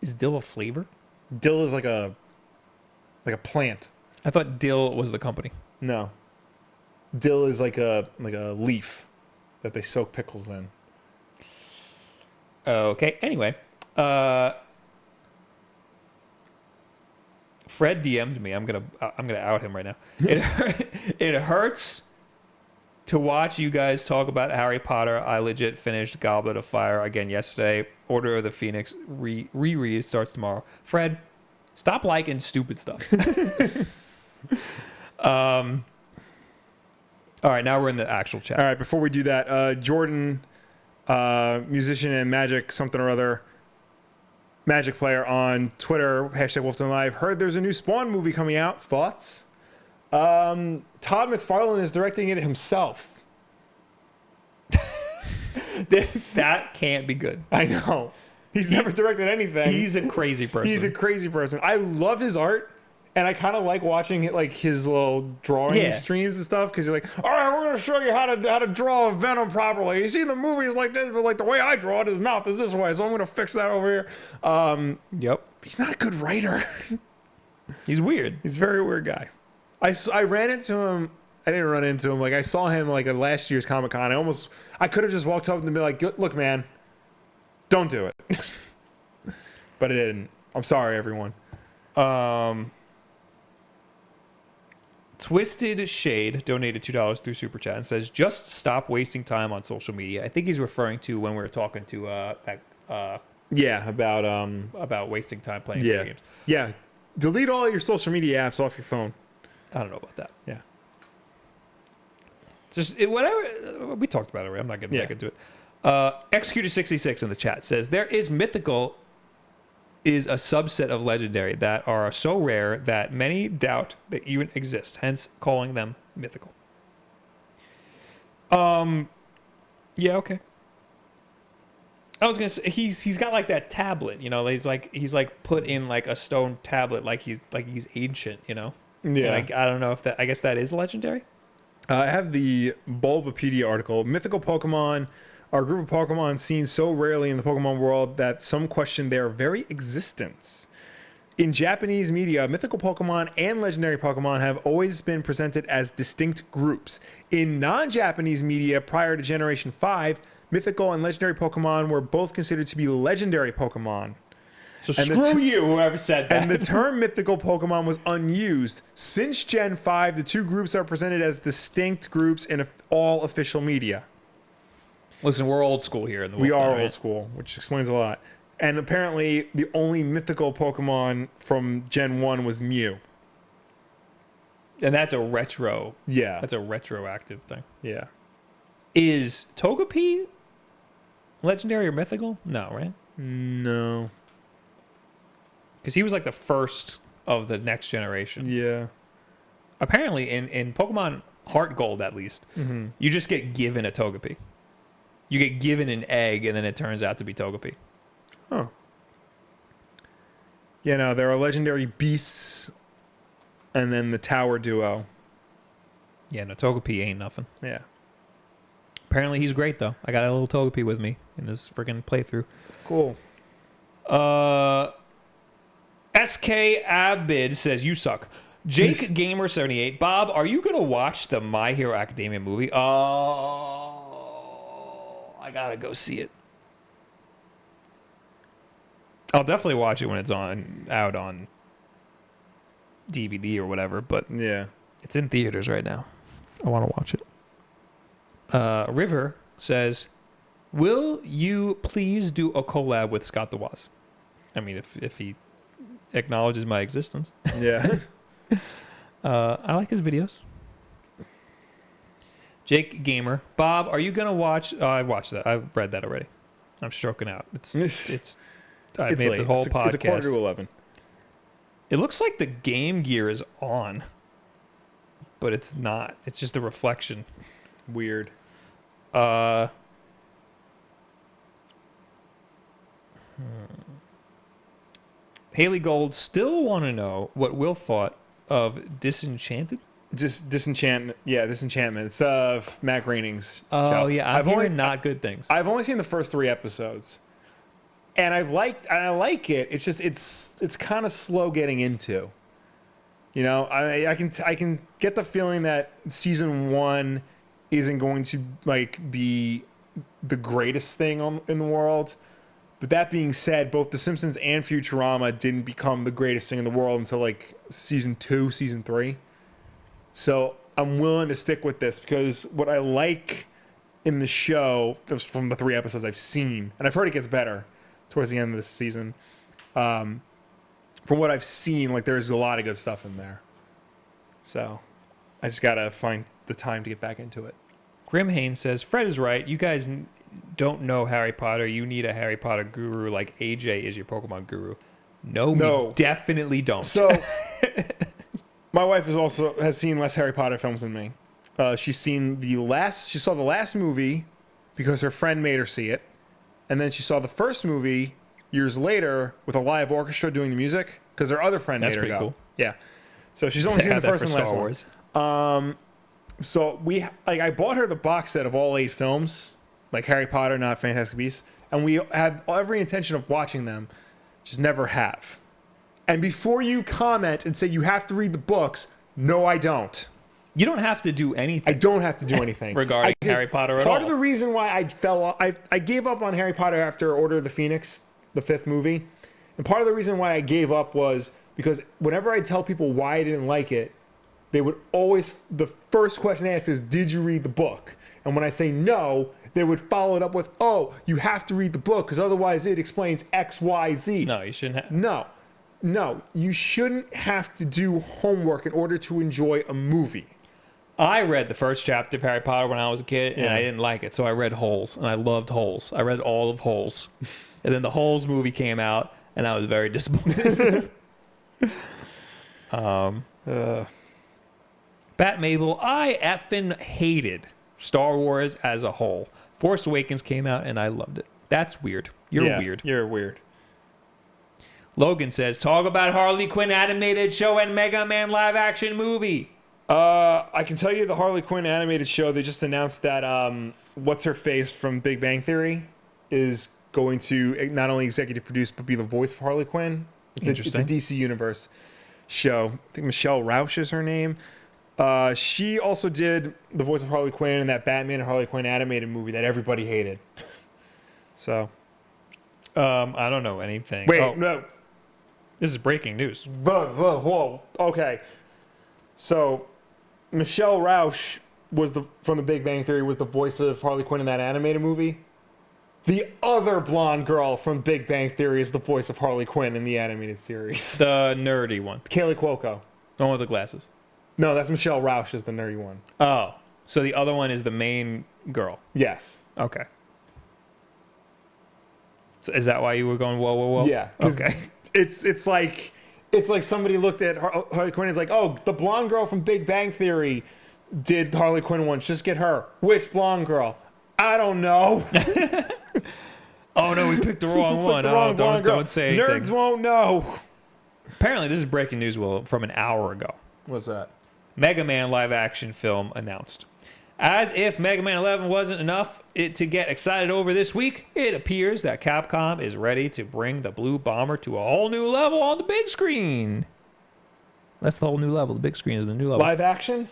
Speaker 1: Is dill a flavor?
Speaker 2: Dill is like a plant.
Speaker 1: I thought dill was the company.
Speaker 2: No. Dill is like a leaf that they soak pickles in.
Speaker 1: Okay. Anyway, Fred DM'd me. I'm gonna out him right now. It hurts to watch you guys talk about Harry Potter. I legit finished Goblet of Fire again yesterday. Order of the Phoenix reread starts tomorrow. Fred, stop liking stupid stuff. All right, now we're in the actual chat.
Speaker 2: All right, before we do that, Jordan, musician and magic something or other, magic player on Twitter, #WolffDenLive, heard there's a new Spawn movie coming out. Thoughts? Todd McFarlane is directing it himself.
Speaker 1: That can't be good.
Speaker 2: I know. He's never directed anything.
Speaker 1: He's a crazy person.
Speaker 2: He's a crazy person. I love his art. And I kind of like watching it, like his little drawing streams and stuff, because you're like, all right, we're gonna show you how to draw a Venom properly. You see the movies like this, but like the way I draw it, his mouth is this way, so I'm gonna fix that over here.
Speaker 1: Yep.
Speaker 2: He's not a good writer.
Speaker 1: He's weird.
Speaker 2: He's a very weird guy. I ran into him. I didn't run into him. Like I saw him like at last year's Comic-Con. I could have just walked up and been like, look, man, don't do it. But I didn't. I'm sorry, everyone.
Speaker 1: Twisted Shade donated $2 through Super Chat and says, just stop wasting time on social media. I think he's referring to when we were talking to about wasting time playing video games.
Speaker 2: Yeah. Delete all your social media apps off your phone.
Speaker 1: I don't know about that.
Speaker 2: Yeah.
Speaker 1: Just whatever. We talked about it already. I'm not getting back into it. Executed66 in the chat says, there is mythical is a subset of legendary that are so rare that many doubt they even exist, hence calling them mythical. Yeah, okay. I was gonna say he's got like that tablet, he's like put in like a stone tablet, like he's ancient,
Speaker 2: Yeah.
Speaker 1: Like I don't know if that. I guess that is legendary.
Speaker 2: I have the Bulbapedia article. Mythical Pokemon are a group of Pokemon seen so rarely in the Pokemon world that some question their very existence. In Japanese media, mythical Pokemon and legendary Pokemon have always been presented as distinct groups. In non-Japanese media prior to Generation 5, mythical and legendary Pokemon were both considered to be legendary Pokemon.
Speaker 1: So screw you, whoever said that.
Speaker 2: And the term mythical Pokemon was unused. Since Gen 5, the two groups are presented as distinct groups in all official media.
Speaker 1: Listen, we're old school here in the Wulff
Speaker 2: We
Speaker 1: Den,
Speaker 2: are
Speaker 1: right?
Speaker 2: old school, which explains a lot. And apparently, the only mythical Pokemon from Gen 1 was Mew.
Speaker 1: And that's a retro.
Speaker 2: Yeah.
Speaker 1: That's a retroactive thing.
Speaker 2: Yeah.
Speaker 1: Is Togepi legendary or mythical? No, right?
Speaker 2: No.
Speaker 1: Because he was like the first of the next generation.
Speaker 2: Yeah.
Speaker 1: Apparently, in Pokemon Heart Gold, at least, you just get given a Togepi. You get given an egg, and then it turns out to be Togepi.
Speaker 2: Huh. Yeah, no, there are legendary beasts, and then the Tower Duo.
Speaker 1: Yeah, no, Togepi ain't nothing.
Speaker 2: Yeah.
Speaker 1: Apparently, he's great, though. I got a little Togepi with me in this freaking playthrough.
Speaker 2: Cool.
Speaker 1: SK Abid says, you suck. Jake Gamer 78, Bob, are you gonna watch the My Hero Academia movie? Oh, I gotta go see it. I'll definitely watch it when it's out on DVD or whatever, but
Speaker 2: Yeah.
Speaker 1: it's in theaters right now. I want to watch it. River says, will you please do a collab with Scott the Woz? I mean, if he acknowledges my existence.
Speaker 2: Yeah.
Speaker 1: I like his videos. Jake Gamer, Bob, are you gonna watch? I watched that. I read that already. I'm stroking out. It's. I made
Speaker 2: late.
Speaker 1: the whole
Speaker 2: It's a
Speaker 1: podcast.
Speaker 2: quarter to 11.
Speaker 1: It looks like the Game Gear is on, but it's not. It's just a reflection.
Speaker 2: Weird.
Speaker 1: Haley Gold still want to know what Will thought of Disenchanted.
Speaker 2: Just Disenchantment. Yeah, Disenchantment. It's Matt Groening's
Speaker 1: Oh
Speaker 2: show.
Speaker 1: yeah, I've only not good things.
Speaker 2: I've only seen the first 3 episodes, and I like it. It's just it's kind of slow getting into. You know, I can get the feeling that season 1 isn't going to like be the greatest thing in the world. But that being said, both The Simpsons and Futurama didn't become the greatest thing in the world until like season 2, season 3. So I'm willing to stick with this because what I like in the show, from the 3 episodes I've seen, and I've heard it gets better towards the end of this season. From what I've seen, like there's a lot of good stuff in there. So I just gotta find the time to get back into it.
Speaker 1: Grim Haynes says, Fred is right. You guys don't know Harry Potter. You need a Harry Potter guru like AJ is your Pokemon guru. No, we definitely don't.
Speaker 2: So my wife has seen less Harry Potter films than me. She saw the last movie because her friend made her see it. And then she saw the first movie years later with a live orchestra doing the music because her other friend made her go.
Speaker 1: That's pretty cool.
Speaker 2: Yeah. So she's only seen the first and last one. So I bought her the box set of all 8 films, like Harry Potter, not Fantastic Beasts, and we have every intention of watching them, just never have. And before you comment and say you have to read the books, no, I don't.
Speaker 1: You don't have to do anything.
Speaker 2: I don't have to do anything
Speaker 1: regarding Harry Potter at all.
Speaker 2: Part of the reason why I gave up on Harry Potter after Order of the Phoenix, the 5th movie, and part of the reason why I gave up was because whenever I tell people why I didn't like it, they would always, the first question they ask is, did you read the book? And when I say no, they would follow it up with, oh, you have to read the book because otherwise it explains X, Y, Z.
Speaker 1: No, you shouldn't have.
Speaker 2: No, you shouldn't have to do homework in order to enjoy a movie.
Speaker 1: I read the first chapter of Harry Potter when I was a kid, and I didn't like it, so I read Holes, and I loved Holes. I read all of Holes. And then the Holes movie came out, and I was very disappointed. Bat Mabel, I effing hated Star Wars as a whole. Force Awakens came out, and I loved it. That's weird. You're weird.
Speaker 2: You're weird.
Speaker 1: Logan says, talk about Harley Quinn animated show and Mega Man live action movie.
Speaker 2: I can tell you the Harley Quinn animated show, they just announced that What's-Her-Face from Big Bang Theory is going to not only executive produce, but be the voice of Harley Quinn.
Speaker 1: Interesting.
Speaker 2: It's a DC Universe show. I think Michelle Rauch is her name. She also did the voice of Harley Quinn in that Batman and Harley Quinn animated movie that everybody hated. So.
Speaker 1: I don't know anything.
Speaker 2: Wait, no.
Speaker 1: This is breaking news.
Speaker 2: Whoa. Okay. So, Michelle Rauch from the Big Bang Theory was the voice of Harley Quinn in that animated movie. The other blonde girl from Big Bang Theory is the voice of Harley Quinn in the animated series.
Speaker 1: The nerdy one.
Speaker 2: Kaylee Cuoco.
Speaker 1: The one with the glasses.
Speaker 2: No, that's Michelle Rauch is the nerdy one.
Speaker 1: Oh. So the other one is the main girl.
Speaker 2: Yes.
Speaker 1: Okay. So is that why you were going, whoa, whoa, whoa?
Speaker 2: Yeah.
Speaker 1: Okay.
Speaker 2: It's like somebody looked at Harley Quinn and is like, oh, the blonde girl from Big Bang Theory did Harley Quinn once. Just get her. Which blonde girl? I don't know.
Speaker 1: Oh, no, we picked the wrong one. Don't say anything.
Speaker 2: Nerds won't know.
Speaker 1: Apparently, this is breaking news, Will, from an hour ago.
Speaker 2: What's that?
Speaker 1: Mega Man live-action film announced. As if Mega Man 11 wasn't enough to get excited over this week, it appears that Capcom is ready to bring the Blue Bomber to a whole new level on the big screen. That's the whole new level. The big screen is the new level.
Speaker 2: Live action?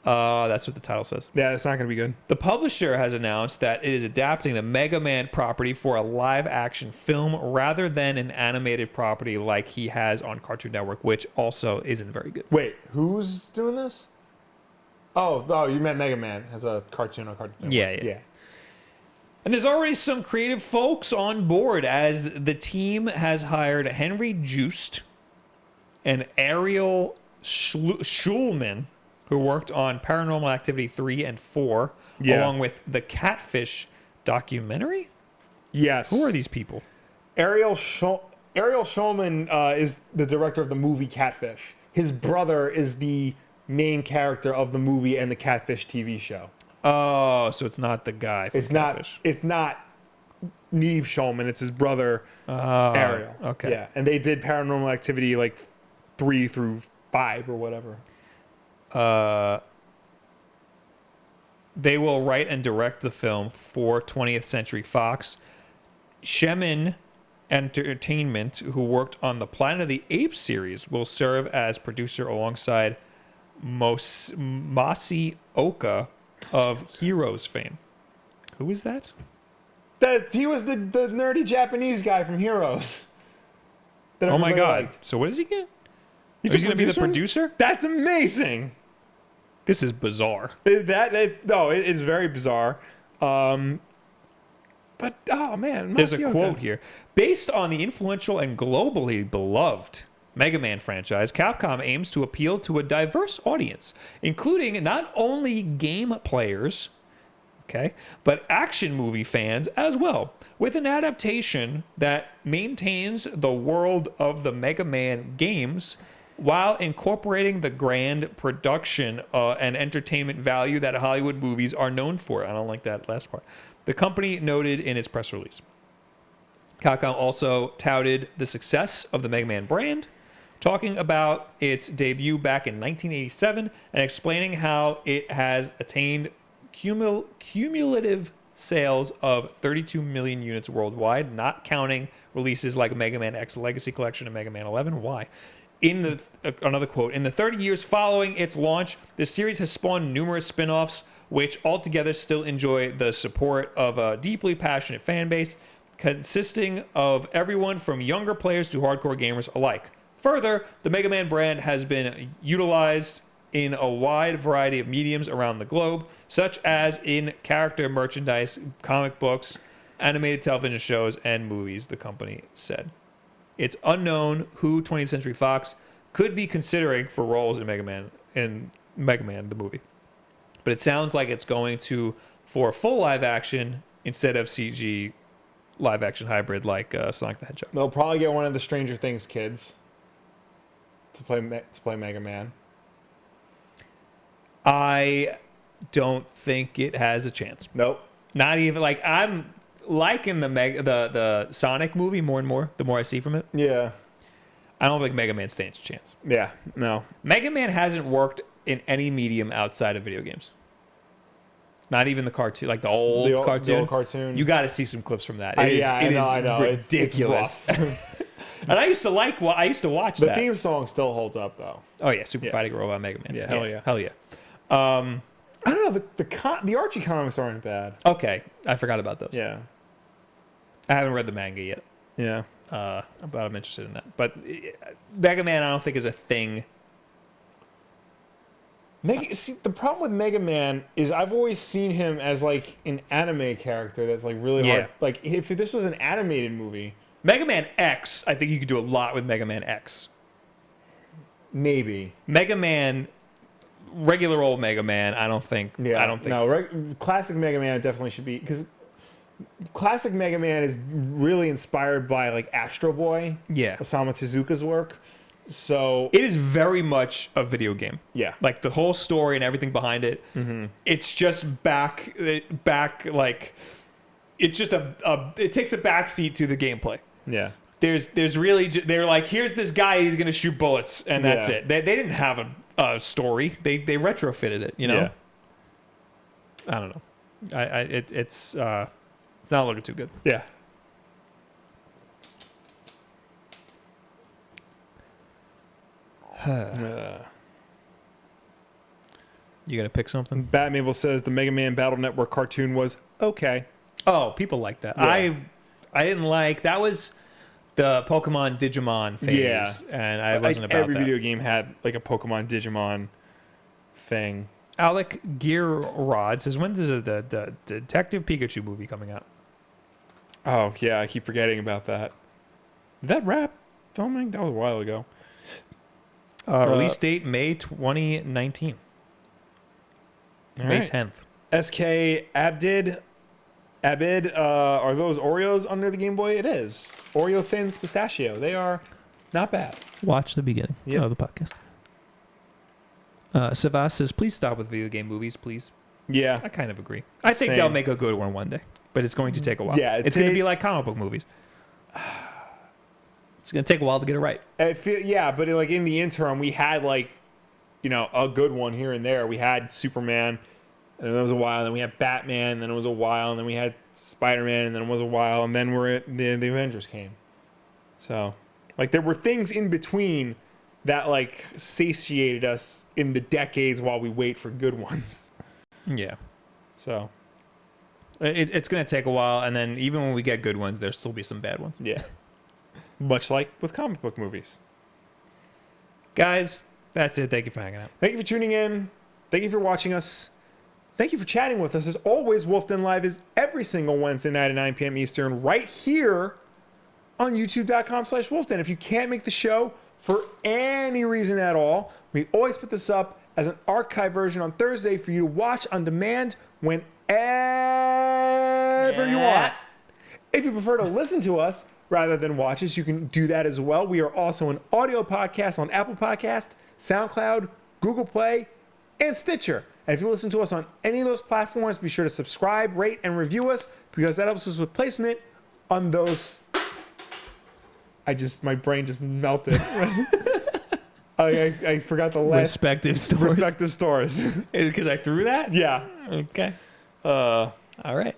Speaker 1: That's what the title says.
Speaker 2: Yeah, it's not going to be good.
Speaker 1: The publisher has announced that it is adapting the Mega Man property for a live-action film rather than an animated property like he has on Cartoon Network, which also isn't very good.
Speaker 2: Wait, who's doing this? Oh, you meant Mega Man as a cartoon on Cartoon Network.
Speaker 1: Yeah. And there's already some creative folks on board, as the team has hired Henry Joost and Ariel Schulman, who worked on Paranormal Activity 3 and 4, along with the Catfish documentary?
Speaker 2: Yes.
Speaker 1: Who are these people?
Speaker 2: Ariel Schulman is the director of the movie Catfish. His brother is the main character of the movie and the Catfish TV show.
Speaker 1: Oh, so it's not the guy from Catfish.
Speaker 2: It's not Neve Schulman. It's his brother, Ariel.
Speaker 1: Okay.
Speaker 2: Yeah, and they did Paranormal Activity like 3 through 5 or whatever.
Speaker 1: They will write and direct the film for 20th Century Fox. Shemin Entertainment, who worked on the Planet of the Apes series, will serve as producer alongside Masi Oka of Heroes fame. Who is that?
Speaker 2: He was the nerdy Japanese guy from Heroes.
Speaker 1: Oh my god.
Speaker 2: Liked.
Speaker 1: So what does he get?
Speaker 2: He's
Speaker 1: going to be the producer?
Speaker 2: That's amazing.
Speaker 1: This is bizarre.
Speaker 2: It is very bizarre. But oh man,
Speaker 1: there's a quote here. Based on the influential and globally beloved Mega Man franchise, Capcom aims to appeal to a diverse audience, including not only game players, but action movie fans as well, with an adaptation that maintains the world of the Mega Man games while incorporating the grand production and entertainment value that Hollywood movies are known for. I don't like that last part. The company noted in its press release. Capcom also touted the success of the Mega Man brand, talking about its debut back in 1987 and explaining how it has attained cumulative sales of 32 million units worldwide, not counting releases like Mega Man X Legacy Collection and Mega Man 11. Why? Another quote, in the 30 years following its launch, the series has spawned numerous spin-offs, which altogether still enjoy the support of a deeply passionate fan base, consisting of everyone from younger players to hardcore gamers alike. Further, the Mega Man brand has been utilized in a wide variety of mediums around the globe, such as in character merchandise, comic books, animated television shows, and movies, the company said. It's unknown who 20th Century Fox could be considering for roles in Mega Man, the movie. But it sounds like it's going for full live action instead of CG live action hybrid like Sonic the Hedgehog.
Speaker 2: They'll probably get one of the Stranger Things kids to play Mega Man.
Speaker 1: I don't think it has a chance.
Speaker 2: Nope.
Speaker 1: Not even I'm liking the Sonic movie more and more the more I see from it.
Speaker 2: Yeah.
Speaker 1: I don't think Mega Man stands a chance.
Speaker 2: Yeah. No.
Speaker 1: Mega Man hasn't worked in any medium outside of video games. Not even the cartoon, like the old cartoon.
Speaker 2: The old cartoon.
Speaker 1: You got to see some clips from that.
Speaker 2: I know.
Speaker 1: Ridiculous.
Speaker 2: It's
Speaker 1: and I used to watch
Speaker 2: the
Speaker 1: that.
Speaker 2: The theme song still holds up though.
Speaker 1: Oh yeah, Super Fighting Robot Mega Man.
Speaker 2: Yeah,
Speaker 1: hell yeah.
Speaker 2: I don't know. The Archie comics aren't bad.
Speaker 1: Okay, I forgot about those.
Speaker 2: Yeah.
Speaker 1: I haven't read the manga yet.
Speaker 2: Yeah.
Speaker 1: But I'm interested in that. But Mega Man, I don't think is a thing
Speaker 2: See, the problem with Mega Man is I've always seen him as like an anime character that's like really hard. Like if this was an animated movie,
Speaker 1: Mega Man X, I think you could do a lot with Mega Man X.
Speaker 2: Maybe
Speaker 1: Mega Man, regular old Mega Man, I don't think.
Speaker 2: Yeah,
Speaker 1: I don't think.
Speaker 2: No, classic Mega Man definitely should be, because classic Mega Man is really inspired by like Astro Boy, Osamu Tezuka's work. So
Speaker 1: it is very much a video game.
Speaker 2: Yeah,
Speaker 1: like the whole story and everything behind it. Mm-hmm. It's just back like it's just it takes a backseat to the gameplay.
Speaker 2: Yeah,
Speaker 1: there's really they're like, here's this guy, he's gonna shoot bullets, and that's it. They didn't have a story. They retrofitted it. You know.
Speaker 2: Yeah.
Speaker 1: I don't know. It's not looking too good.
Speaker 2: Yeah.
Speaker 1: You gonna pick something?
Speaker 2: Batmable says the Mega Man Battle Network cartoon was okay.
Speaker 1: Oh, people like that.
Speaker 2: Yeah.
Speaker 1: I didn't like that. Was the Pokemon Digimon phase, and I wasn't about
Speaker 2: every
Speaker 1: that.
Speaker 2: video game had like a Pokemon Digimon thing.
Speaker 1: Alec Gearrod says, when is the Detective Pikachu movie coming out?
Speaker 2: Oh yeah, I keep forgetting about that. Did that wrap filming? That was a while ago.
Speaker 1: Release date May 2019. May 10th.
Speaker 2: SK Abid, are those Oreos under the Game Boy? It is. Oreo Thins Pistachio. They are not bad.
Speaker 1: Watch the beginning of the podcast. Savas says, please stop with video game movies, please.
Speaker 2: Yeah.
Speaker 1: I kind of agree. I think they'll make a good one day, but it's going to take a while.
Speaker 2: Yeah,
Speaker 1: it's going to be like comic book movies. It's going to take a while to get it right.
Speaker 2: But like in the interim, we had like, a good one here and there. We had Superman, and then it was a while. And then we had Batman, and then it was a while. And then we had Spider-Man, and then it was a while. And then the Avengers came. So, like, there were things in between that like satiated us in the decades while we wait for good ones.
Speaker 1: Yeah.
Speaker 2: So
Speaker 1: it's going to take a while, and then even when we get good ones, there'll still be some bad ones.
Speaker 2: Yeah. Much like with comic book movies.
Speaker 1: Guys, that's it. Thank you for hanging out.
Speaker 2: Thank you for tuning in. Thank you for watching us. Thank you for chatting with us. As always, Wulff Den Live is every single Wednesday night at 9 p.m. Eastern right here on youtube.com/WulffDen. If you can't make the show for any reason at all, we always put this up as an archive version on Thursday for you to watch on demand whenever you want. If you prefer to listen to us rather than watch us, you can do that as well. We are also an audio podcast on Apple Podcast, SoundCloud, Google Play, and Stitcher. And if you listen to us on any of those platforms, be sure to subscribe, rate, and review us, because that helps us with placement on those. My brain just melted. I forgot the last. Respective stores.
Speaker 1: Because I threw that?
Speaker 2: Yeah.
Speaker 1: Okay. All right.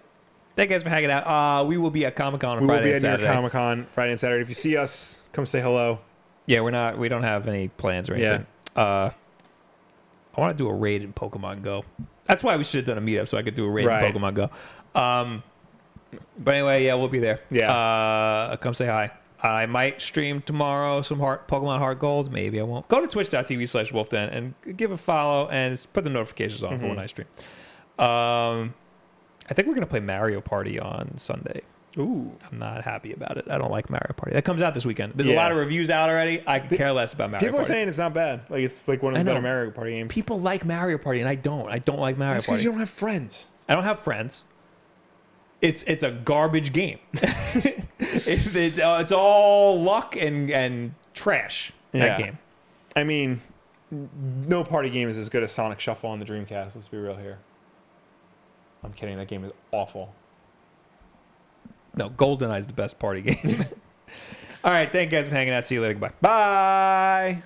Speaker 1: Thank you guys for hanging out. We will be at Comic-Con on Friday and Saturday.
Speaker 2: We will be at Comic-Con Friday and Saturday. If you see us, come say hello.
Speaker 1: Yeah, we don't have any plans or anything. Yeah. I want to do a raid in Pokemon Go. That's why we should have done a meetup, so I could do a raid in Pokemon Go. But anyway, yeah, we'll be there.
Speaker 2: Yeah.
Speaker 1: Come say hi. I might stream tomorrow some Pokemon Heart Gold. Maybe I won't. Go to twitch.tv/WulffDen and give a follow and put the notifications on for when I stream. I think we're going to play Mario Party on Sunday.
Speaker 2: Ooh.
Speaker 1: I'm not happy about it. I don't like Mario Party. That comes out this weekend. There's a lot of reviews out already. I could care less about Mario Party.
Speaker 2: People are saying it's not bad. Like, it's like one of the better Mario Party games.
Speaker 1: People like Mario Party, and I don't. I don't like Mario
Speaker 2: That's
Speaker 1: Party.
Speaker 2: because you don't have friends.
Speaker 1: I don't have friends. It's a garbage game. It's all luck and trash, that game.
Speaker 2: I mean, no party game is as good as Sonic Shuffle on the Dreamcast. Let's be real here. I'm kidding. That game is awful.
Speaker 1: No, GoldenEye is the best party game. All right. Thank you guys for hanging out. See you later. Goodbye.
Speaker 2: Bye.